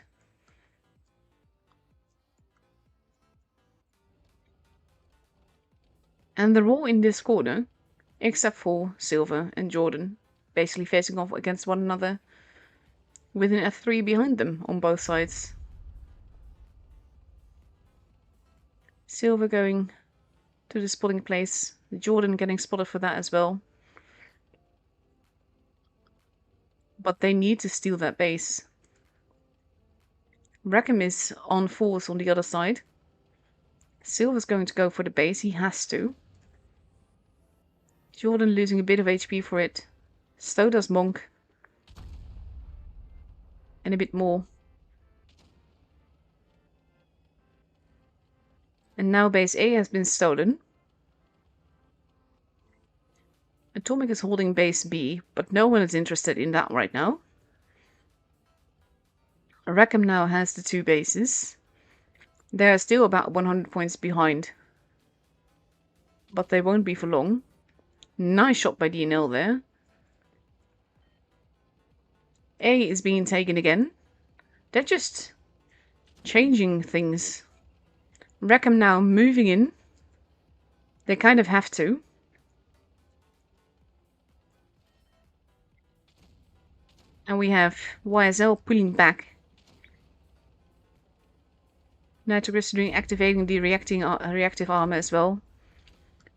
And they're all in this corner, except for Silver and Jordan, basically facing off against one another, with an F3 behind them on both sides. Silver going to the spotting place. Jordan getting spotted for that as well. But they need to steal that base. Reckom is on force on the other side. Silver's going to go for the base. He has to. Jordan losing a bit of HP for it. So does Monk. And a bit more. And now base A has been stolen. Atomic is holding base B, but no one is interested in that right now. Reckom now has the 2 bases. They are still about 100 points behind. But they won't be for long. Nice shot by DNL there. A is being taken again. They're just changing things. Reckom now moving in. They kind of have to. And we have YSL pulling back. Nitroglycerin doing activating the reactive armor as well.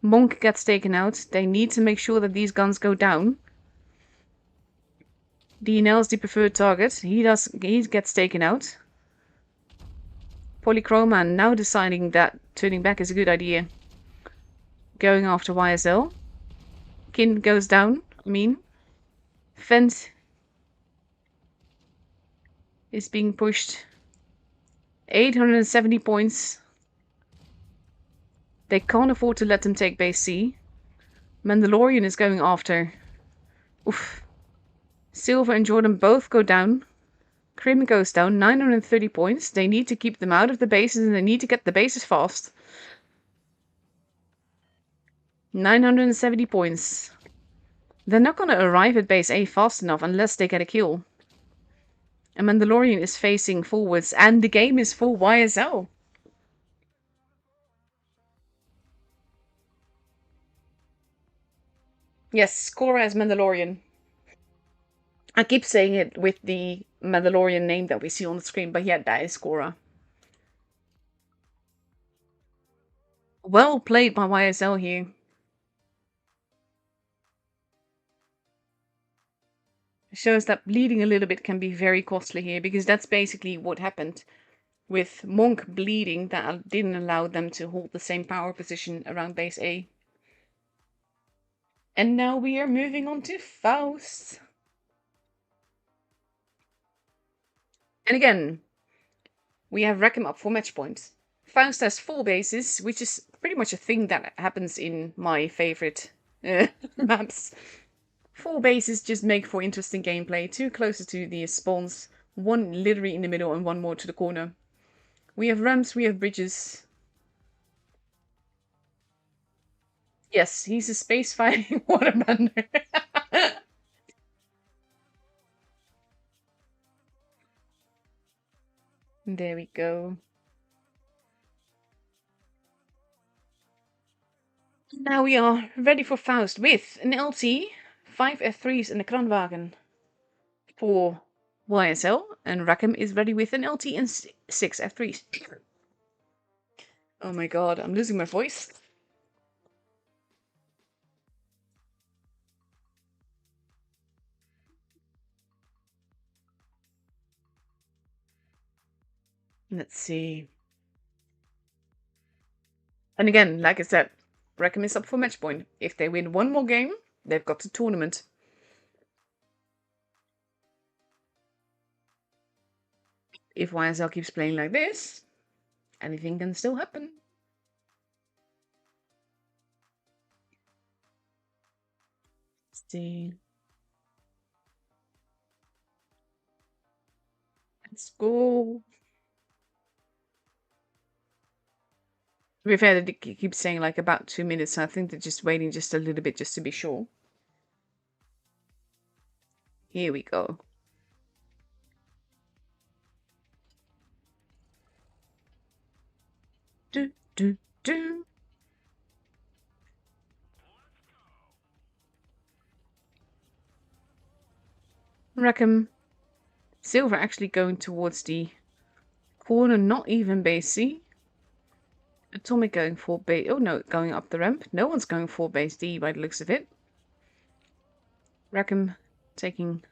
Monk gets taken out. They need to make sure that these guns go down. DNL is the preferred target. He gets taken out. Polychroma now deciding that turning back is a good idea. Going after YSL. Kin goes down. Fent is being pushed. 870 points. They can't afford to let them take base C. Mandalorian is going after. Oof. Silver and Jordan both go down. Krim goes down. 930 points. They need to keep them out of the bases and they need to get the bases fast. 970 points. They're not going to arrive at base A fast enough unless they get a kill. And Mandalorian is facing forwards and the game is for YSL. Yes, scorer as Mandalorian. I keep saying it with the Mandalorian name that we see on the screen, but yeah, that is Cora. Well played by YSL here. It shows that bleeding a little bit can be very costly here, because that's basically what happened with Monk bleeding that didn't allow them to hold the same power position around base A. And now we are moving on to Faust. And again, we have Reckom up for match points. Faust has 4 bases, which is pretty much a thing that happens in my favorite maps. 4 bases just make for interesting gameplay. 2 closer to the spawns, 1 literally in the middle and 1 more to the corner. We have ramps, we have bridges. Yes, he's a space fighting waterbender. There we go. Now we are ready for Faust with an LT, 5 F3s and a Kranwagen for YSL, and Reckom is ready with an LT and 6 F3s. Oh my god, I'm losing my voice. Let's see. And again, like I said, Reckom is up for match point. If they win 1 more game, they've got the tournament. If YSL keeps playing like this, anything can still happen. Let's see. Let's go. To be fair, they keep saying like about 2 minutes, so I think they're just waiting just a little bit just to be sure. Here we go. Do, do, do. Reckom. Silver actually going towards the corner, not even base C. Atomic going for base... Oh no, going up the ramp. No one's going for base D by the looks of it. Reckom taking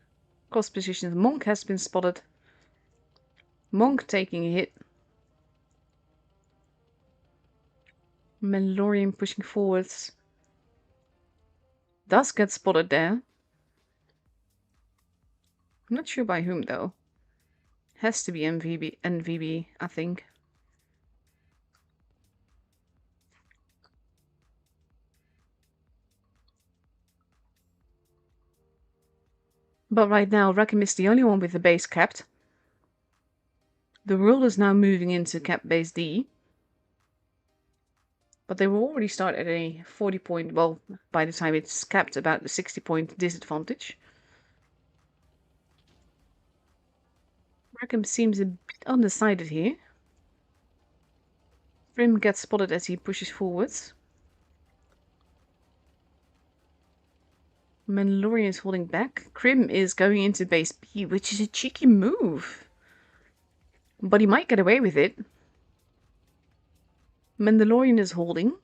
cross positions. Monk has been spotted. Monk taking a hit. Mandalorian pushing forwards. Does get spotted there. I'm not sure by whom though. Has to be NVB, I think. But right now, Reckom is the only one with the base capped. The world is now moving into cap base D. But they will already start at a 40 point, well, by the time it's capped, about the 60 point disadvantage. Reckom seems a bit undecided here. Grim gets spotted as he pushes forwards. Mandalorian is holding back. Krim is going into base B, which is a cheeky move. But he might get away with it. Mandalorian is holding.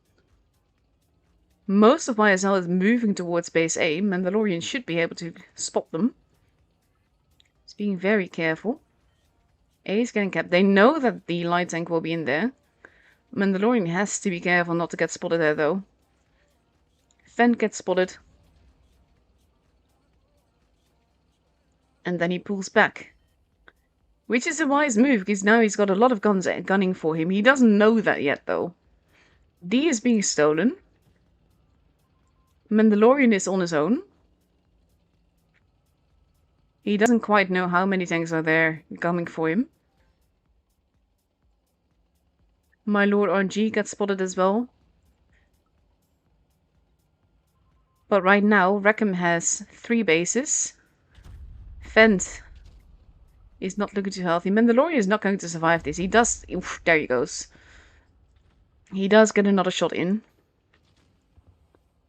Most of YSL is moving towards base A. Mandalorian should be able to spot them. He's being very careful. A is getting capped. They know that the light tank will be in there. Mandalorian has to be careful not to get spotted there, though. Fenn gets spotted. And then he pulls back. Which is a wise move, because now he's got a lot of guns gunning for him. He doesn't know that yet, though. D is being stolen. Mandalorian is on his own. He doesn't quite know how many tanks are there coming for him. My Lord RNG got spotted as well. But right now, Reckom has 3 bases. Fent is not looking too healthy. Mandalorian is not going to survive this. He does... Oof, there he goes. He does get another shot in.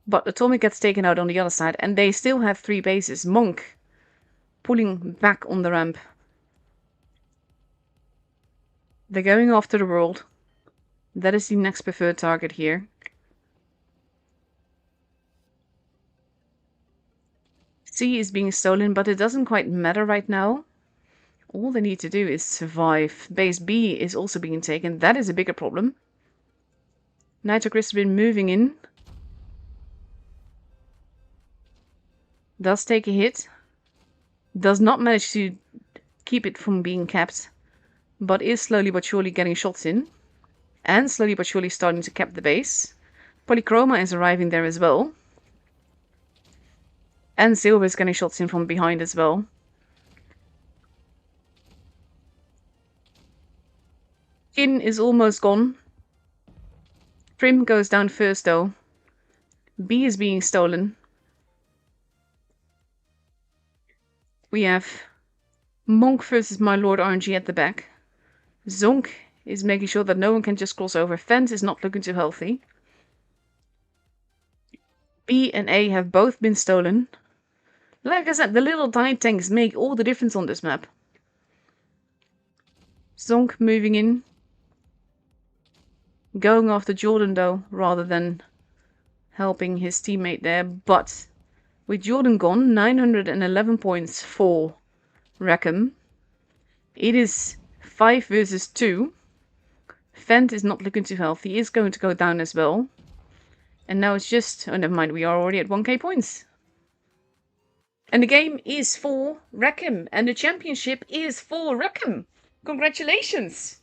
But Atomic gets taken out on the other side. And they still have 3 bases. Monk pulling back on the ramp. They're going after the world. That is the next preferred target here. C is being stolen, but it doesn't quite matter right now. All they need to do is survive. Base B is also being taken. That is a bigger problem. Nitroglycerin moving in. Does take a hit. Does not manage to keep it from being capped. But is slowly but surely getting shots in. And slowly but surely starting to cap the base. Polychroma is arriving there as well. And Silver is getting shots in from behind as well. Kin is almost gone. Prim goes down first though. B is being stolen. We have Monk versus My Lord RNG at the back. Zonk is making sure that no one can just cross over. Fence is not looking too healthy. B and A have both been stolen. Like I said, the little tiny tanks make all the difference on this map. Zonk moving in. Going after Jordan though, rather than helping his teammate there. But with Jordan gone, 911 points for Reckom. It is 5 versus 2. Fent is not looking too healthy. He is going to go down as well. And now it's just... Oh, never mind. We are already at 1k points. And the game is for Reckom. And the championship is for Reckom. Congratulations.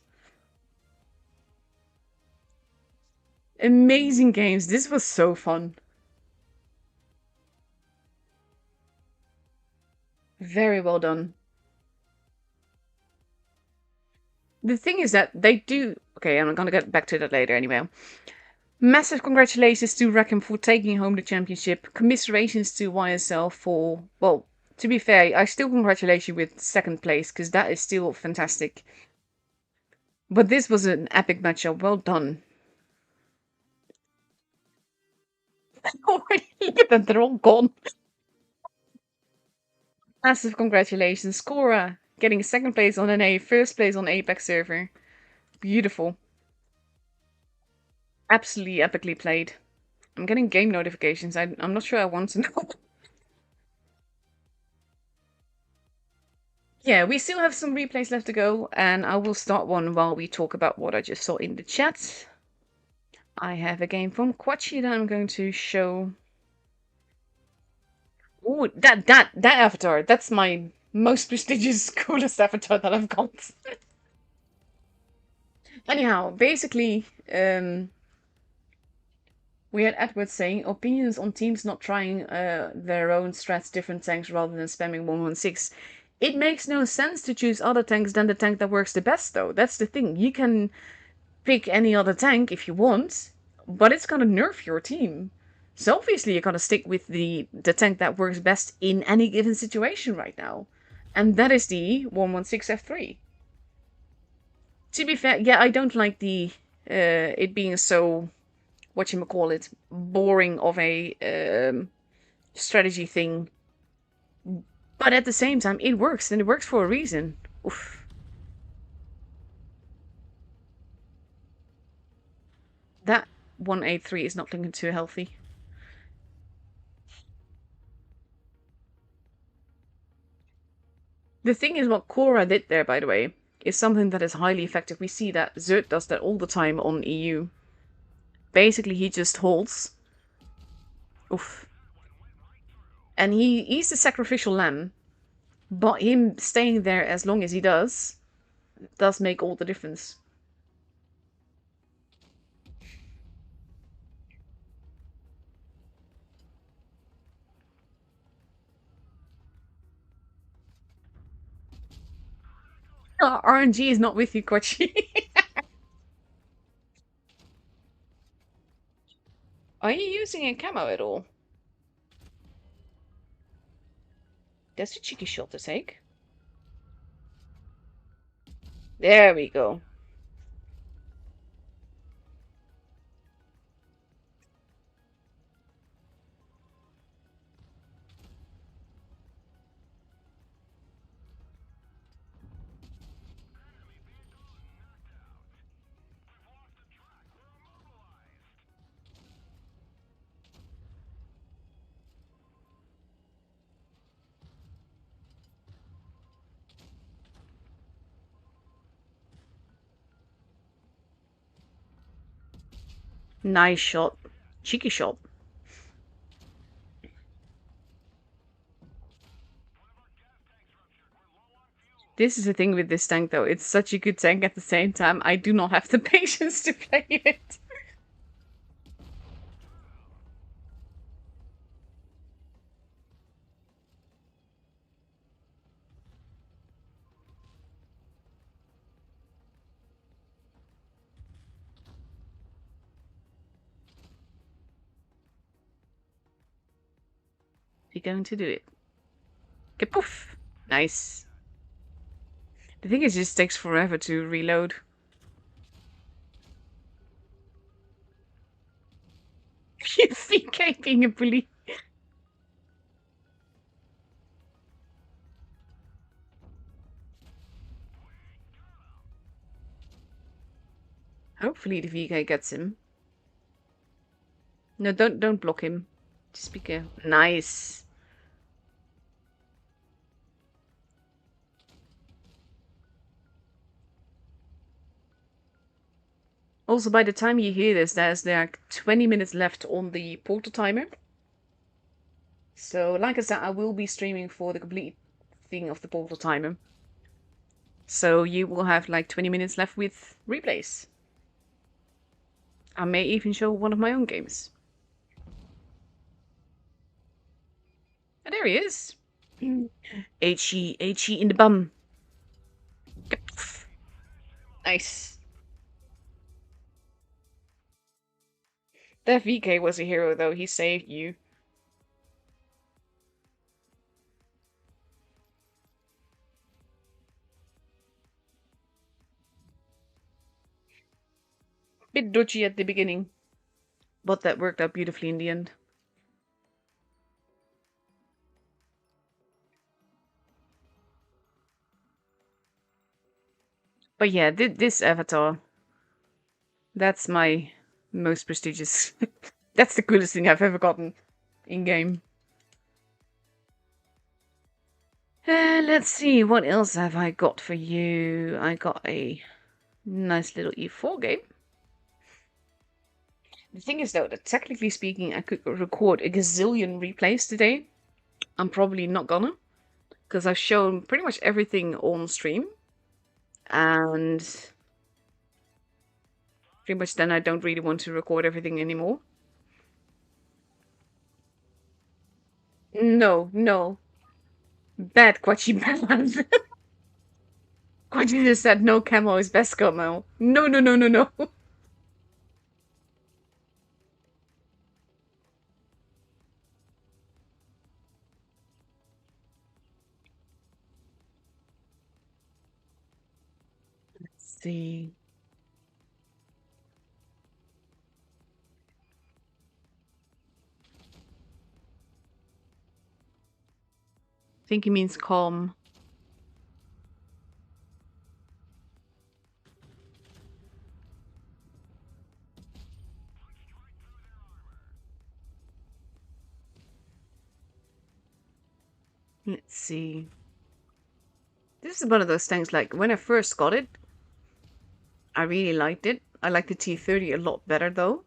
Amazing games. This was so fun. Very well done. The thing is that they do... Okay, I'm gonna get back to that later anyway. Massive congratulations to Reckom for taking home the championship. Commiserations to YSL for... Well, to be fair, I still congratulate you with 2nd place, because that is still fantastic. But this was an epic matchup. Well done. Look at that, they're all gone. Massive congratulations. Cora getting 2nd place on an A, 1st place on APAC server. Beautiful. Absolutely epically played. I'm getting game notifications. I'm not sure I want to know. Yeah, we still have some replays left to go, and I will start one while we talk about what I just saw in the chat. I have a game from Quachi that I'm going to show. Oh, that avatar. That's my most prestigious, coolest avatar that I've got. Anyhow, basically, we had Edward saying, opinions on teams not trying their own strats, different tanks, rather than spamming 116. It makes no sense to choose other tanks than the tank that works the best, though. That's the thing. You can pick any other tank if you want, but it's gonna nerf your team. So obviously you're gonna stick with the tank that works best in any given situation right now. And that is the 116F3. To be fair, yeah, I don't like the it being so, whatchamacallit, boring of a strategy thing. But at the same time, it works, and it works for a reason. Oof. That 183 is not looking too healthy. The thing is, what Cora did there, by the way, is something that is highly effective. We see that Zerd does that all the time on EU. Basically, he just holds. Oof. And he's the sacrificial lamb. But him staying there as long as he does make all the difference. RNG is not with you, Kochi. Are you using a camo at all? That's a cheeky shot to take. There we go. Nice shot. Cheeky shot. This is the thing with this tank, though. It's such a good tank at the same time. I do not have the patience to play it. You're going to do it. Kapoof! Nice. The thing is, it just takes forever to reload. VK being a bully. Hopefully the VK gets him. No, don't block him. Just be careful. Nice. Also, by the time you hear this, there are 20 minutes left on the portal timer. So, like I said, I will be streaming for the complete thing of the portal timer. So you will have like 20 minutes left with replays. I may even show one of my own games. Oh, there he is. HE in the bum. Nice. That VK was a hero, though. He saved you. Bit dodgy at the beginning, but that worked out beautifully in the end. But yeah, this avatar, that's my most prestigious. That's the coolest thing I've ever gotten in-game. Let's see, what else have I got for you? I got a nice little E4 game. The thing is, though, that technically speaking, I could record a gazillion replays today. I'm probably not gonna, because I've shown pretty much everything on stream. And pretty much then I don't really want to record everything anymore. No. Bad Quachi balance. Quachi just said no camo is best camo. No. Let's see. I think he means calm. Let's see. This is one of those things, like, when I first got it, I really liked it. I like the T30 a lot better, though.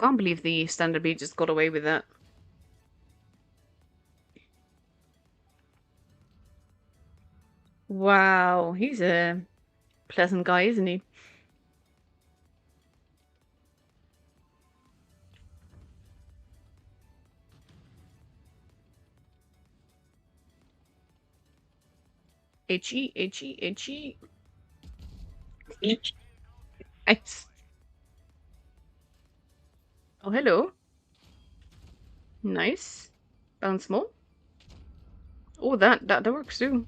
Can't believe the Standard B just got away with that. Wow, he's a pleasant guy, isn't he? H-E, H-E, H-E. Nice. Oh, hello. Nice. Bounce more. Oh, that works too.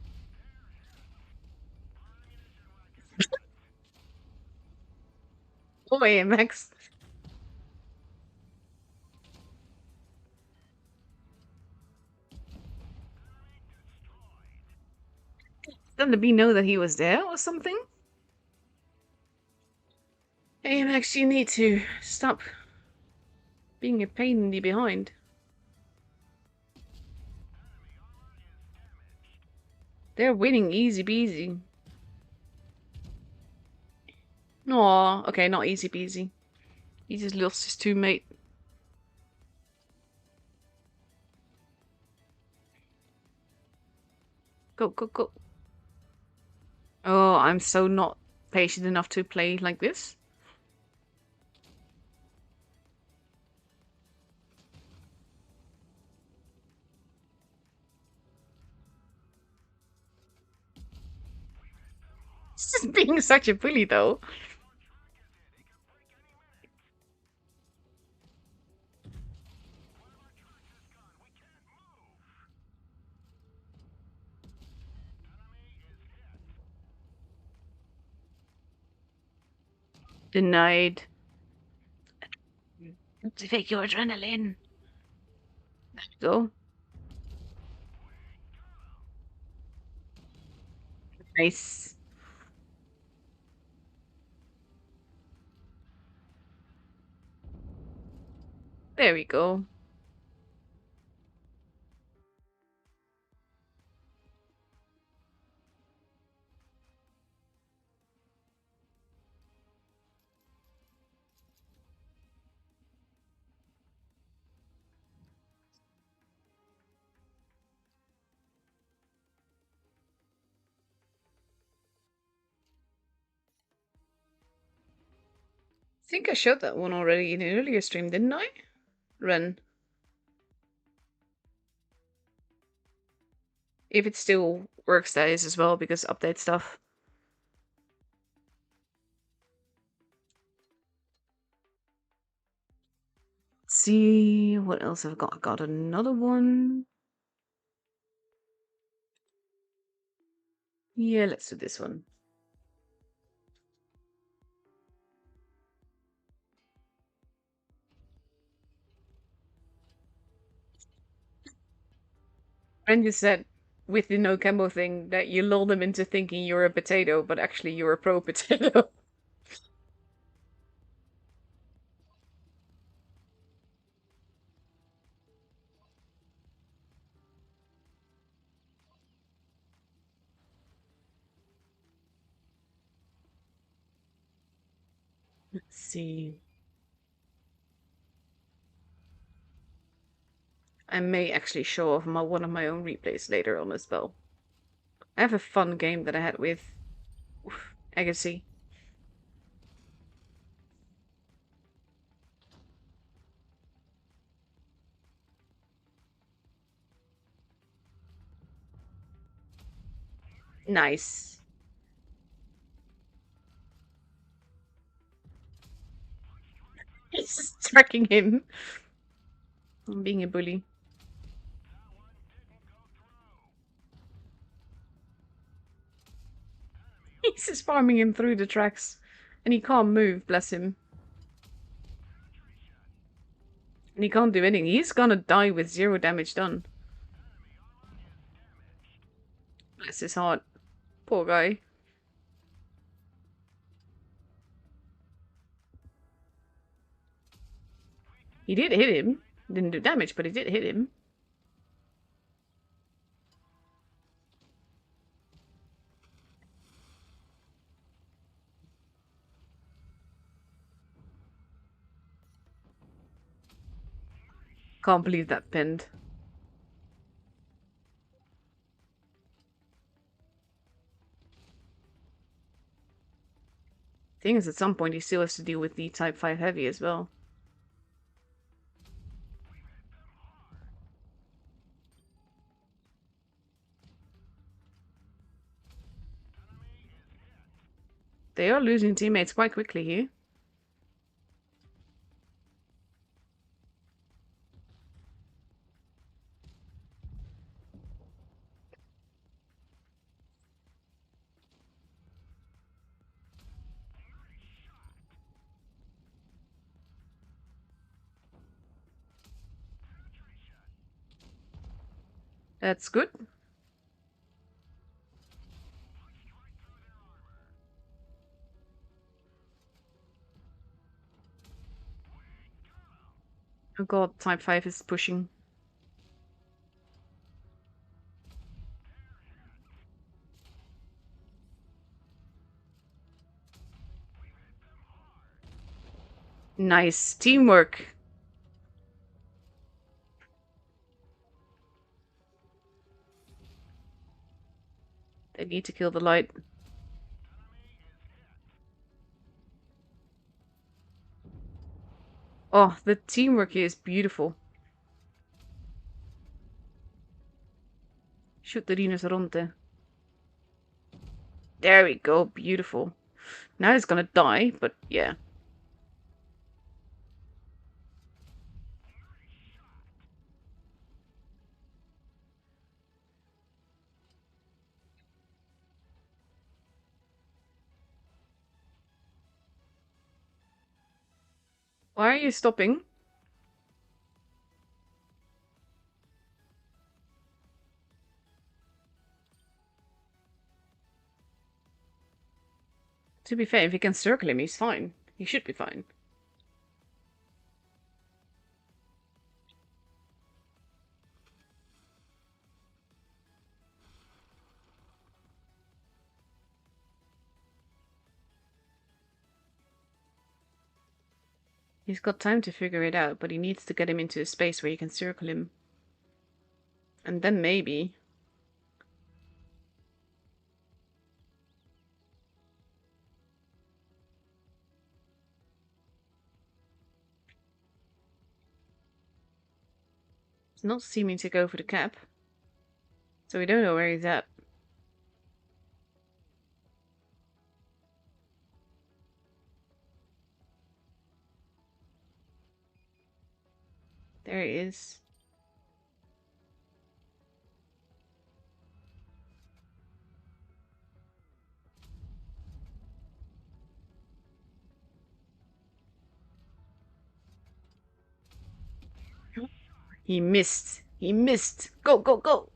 Oh, AMX. Didn't the bee know that he was there or something? AMX, you need to stop being a pain in the behind. They're winning easy peasy. Aw, okay, not easy peasy. He just lost his teammate. Go, go, go. Oh, I'm so not patient enough to play like this. It's just being such a bully, though. Denied. Activate your adrenaline. There we go. Nice. There we go. I think I showed that one already in an earlier stream, didn't I? Run. If it still works, that is as well, because update stuff. Let's see, what else I've got? I got another one. Yeah, let's do this one. Friend just said with the no combo thing that you lull them into thinking you're a potato, but actually you're a pro potato. Let's see. I may actually show off one of my own replays later on as well. I have a fun game that I had with Agassi. Nice. He's just tracking him. I'm being a bully. He's just farming him through the tracks. And he can't move, bless him. And he can't do anything. He's gonna die with 0 damage done. Bless his heart. Poor guy. He did hit him. Didn't do damage, but it did hit him. Can't believe that pinned. Thing is, at some point he still has to deal with the Type 5 Heavy as well. They are losing teammates quite quickly here. That's good. Oh god, Type 5 is pushing. Nice teamwork. They need to kill the light. Oh, the teamwork here is beautiful. Shoot the rinoceronte. There we go, beautiful. Now he's gonna die, but yeah. Why are you stopping? To be fair, if he can circle him, he's fine. He should be fine. He's got time to figure it out, but he needs to get him into a space where you can circle him. And then maybe... He's not seeming to go for the cap. So we don't know where he's at. There he is. He missed. He missed. Go, go, go!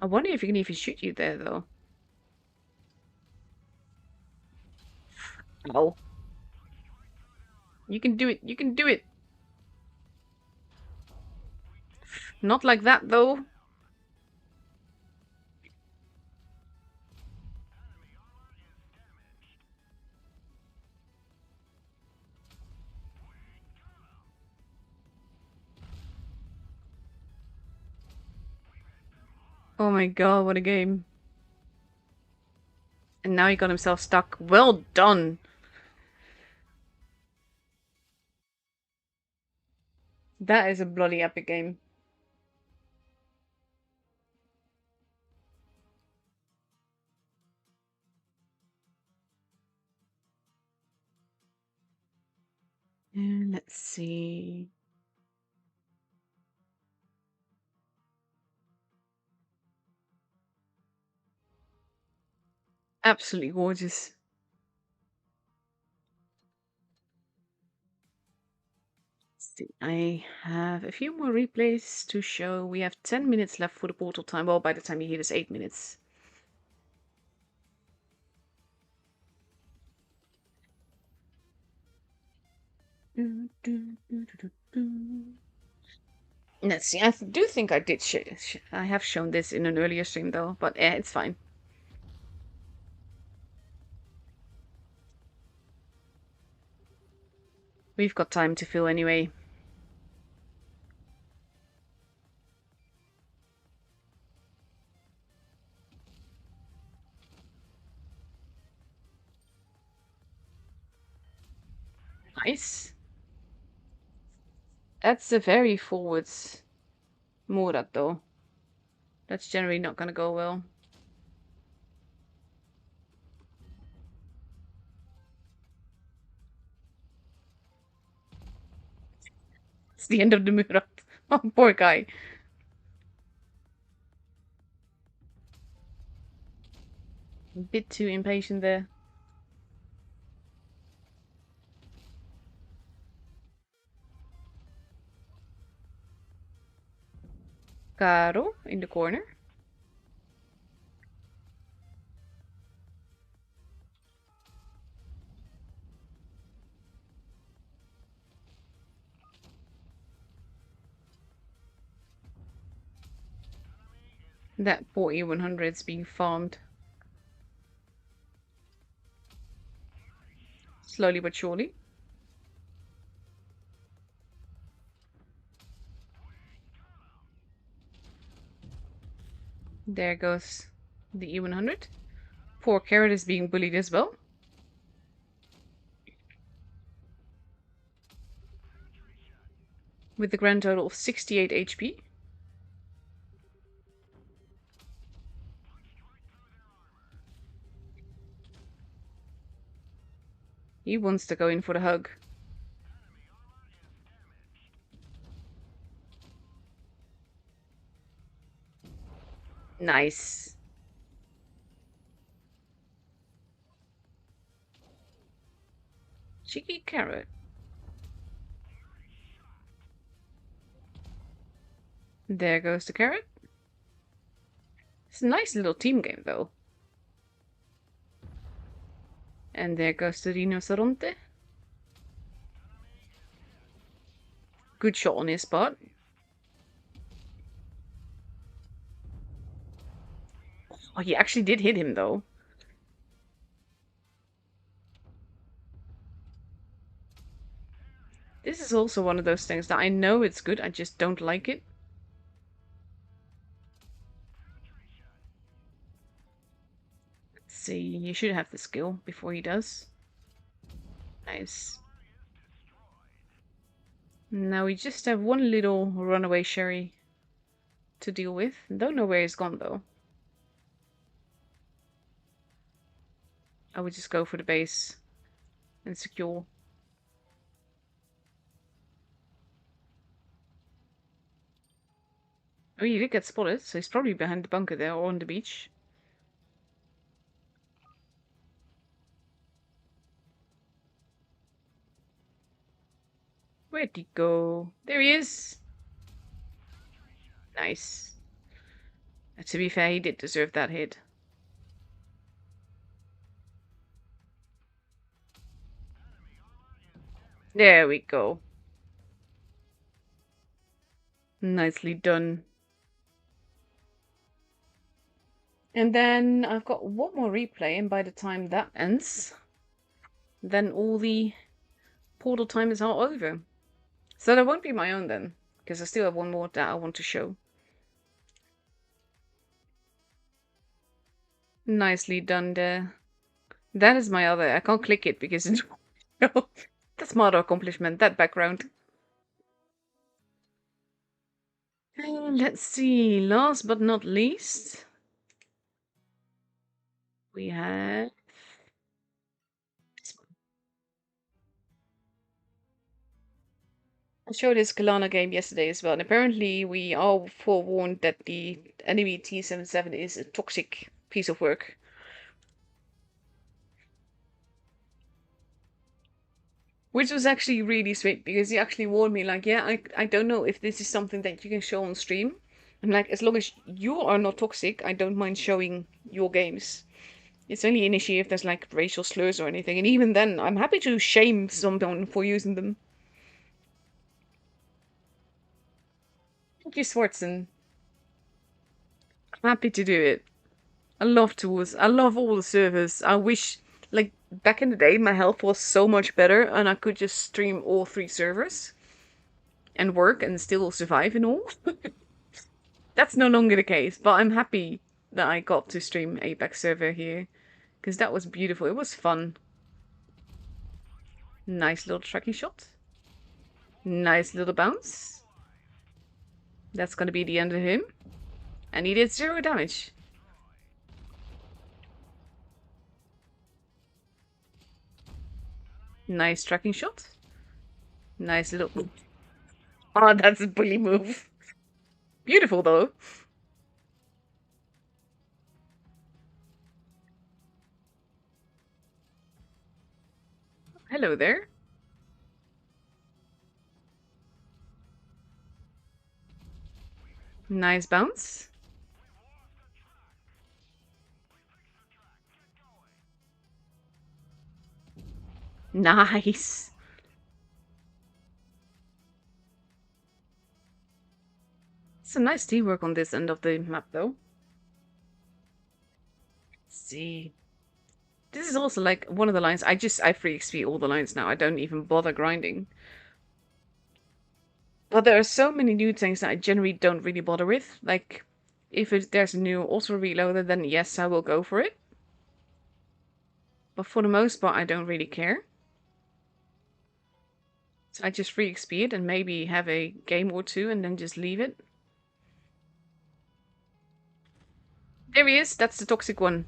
I wonder if he can even shoot you there, though. Oh. You can do it. You can do it. Not like that, though. Oh my god, what a game. And now he got himself stuck. Well done! That is a bloody epic game. And let's see. Absolutely gorgeous. I have a few more replays to show. We have 10 minutes left for the portal time. Well, by the time you hear this, 8 minutes. Let's see. I do think I did. I have shown this in an earlier stream though, but it's fine. We've got time to fill anyway. Nice. That's a very forwards Murat though. That's generally not gonna go well. It's the end of the Murat. Oh, poor guy. A bit too impatient there. Caro in the corner. That 40-100 is being farmed. Slowly but surely. There goes the E100. Poor Carrot is being bullied as well. With the grand total of 68 HP. He wants to go in for the hug. Nice. Cheeky Carrot. There goes the Carrot. It's a nice little team game though. And there goes the Rinoceronte. Good shot on his part. Oh, he actually did hit him though. This is also one of those things that I know it's good, I just don't like it. Let's see, you should have the skill before he does. Nice. Now we just have one little runaway sherry to deal with. Don't know where he's gone though. I would just go for the base and secure. Oh, you did get spotted, so he's probably behind the bunker there or on the beach. Where'd he go? There he is! Nice. To be fair, he did deserve that hit. There we go. Nicely done. And then I've got one more replay, and by the time that ends, then all the portal time is all over. So that won't be my own then, because I still have one more that I want to show. Nicely done there. That is my other. I can't click it because it's... That's my other accomplishment, that background. Let's see, last but not least, we have... I showed this Kalana game yesterday as well, and apparently we are forewarned that the enemy T-77 is a toxic piece of work. Which was actually really sweet, because he actually warned me, like, yeah, I don't know if this is something that you can show on stream. I'm like, as long as you are not toxic, I don't mind showing your games. It's only an issue if there's like racial slurs or anything, and even then, I'm happy to shame someone for using them. Thank you, Swartzen. I'm happy to do it. I love tools. I love all the servers. I wish, like, back in the day, my health was so much better and I could just stream all 3 servers and work and still survive and all. That's no longer the case, but I'm happy that I got to stream APAC server here because that was beautiful. It was fun. Nice little tracking shot. Nice little bounce. That's gonna be the end of him. And he did 0 damage. Nice tracking shot. Nice little... Oh, that's a bully move. Beautiful, though. Hello there. Nice bounce. Nice. Some nice teamwork on this end of the map, though. Let's see. This is also like one of the lines. I free XP all the lines now. I don't even bother grinding. But there are so many new things that I generally don't really bother with. Like, if there's a new auto reloader, then yes, I will go for it. But for the most part, I don't really care. So I just free XP it and maybe have a game or 2 and then just leave it. There he is. That's the toxic one.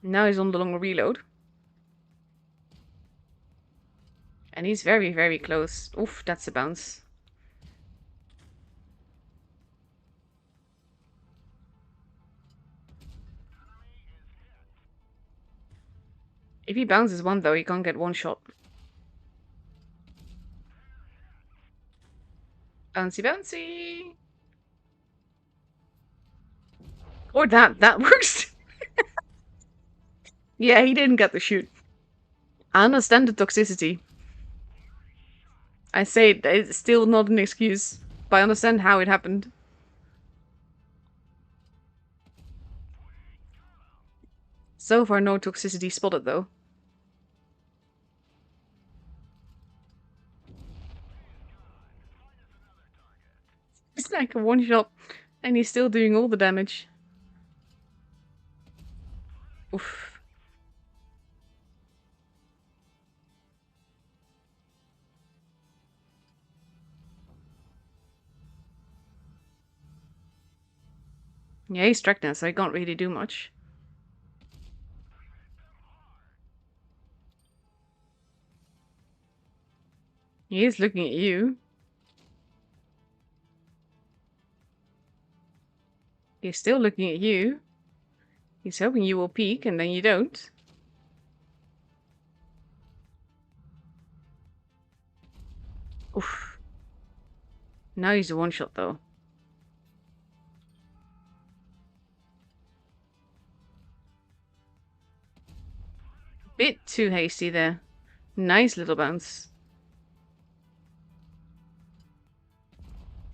Now he's on the long reload. And he's very, very close. Oof, that's a bounce. If he bounces one, though, he can't get one shot. Bouncy, bouncy. Or that works. Yeah, he didn't get the shoot. I understand the toxicity. I say it's still not an excuse, but I understand how it happened. So far, no toxicity spotted, though. It's like a one-shot, and he's still doing all the damage. Oof. Yeah, he's tracked now, so he can't really do much. He is looking at you. He's still looking at you. He's hoping you will peek, and then you don't. Oof. Now he's a one-shot, though. Bit too hasty there. Nice little bounce.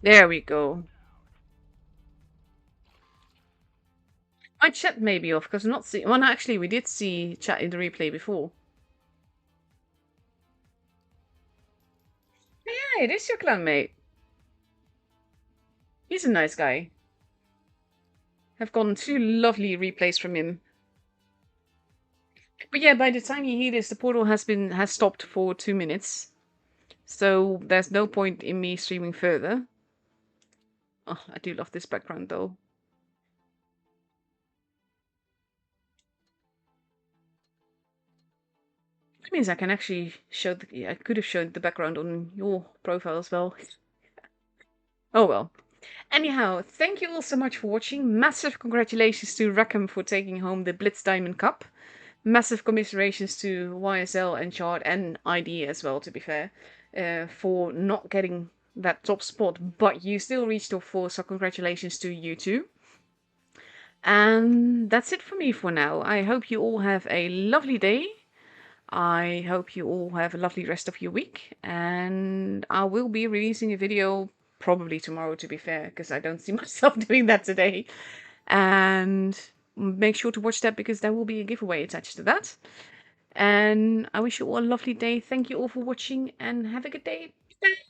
There we go. My chat may be off because I'm not seeing. Well, actually, we did see chat in the replay before. Yeah, it is your clanmate. He's a nice guy. I've gotten 2 lovely replays from him. But yeah, by the time you hear this, the portal has stopped for 2 minutes. So there's no point in me streaming further. Oh, I do love this background though. Which means I can actually show I could have shown the background on your profile as well. Oh well. Anyhow, thank you all so much for watching. Massive congratulations to Reckom for taking home the Blitz Diamond Cup. Massive commiserations to YSL and Chard and ID as well, to be fair, for not getting that top spot, but you still reached top 4, so congratulations to you too. And that's it for me for now. I hope you all have a lovely day. I hope you all have a lovely rest of your week, and I will be releasing a video probably tomorrow, to be fair, because I don't see myself doing that today. And make sure to watch that because there will be a giveaway attached to that. And I wish you all a lovely day. Thank you all for watching and have a good day. Bye.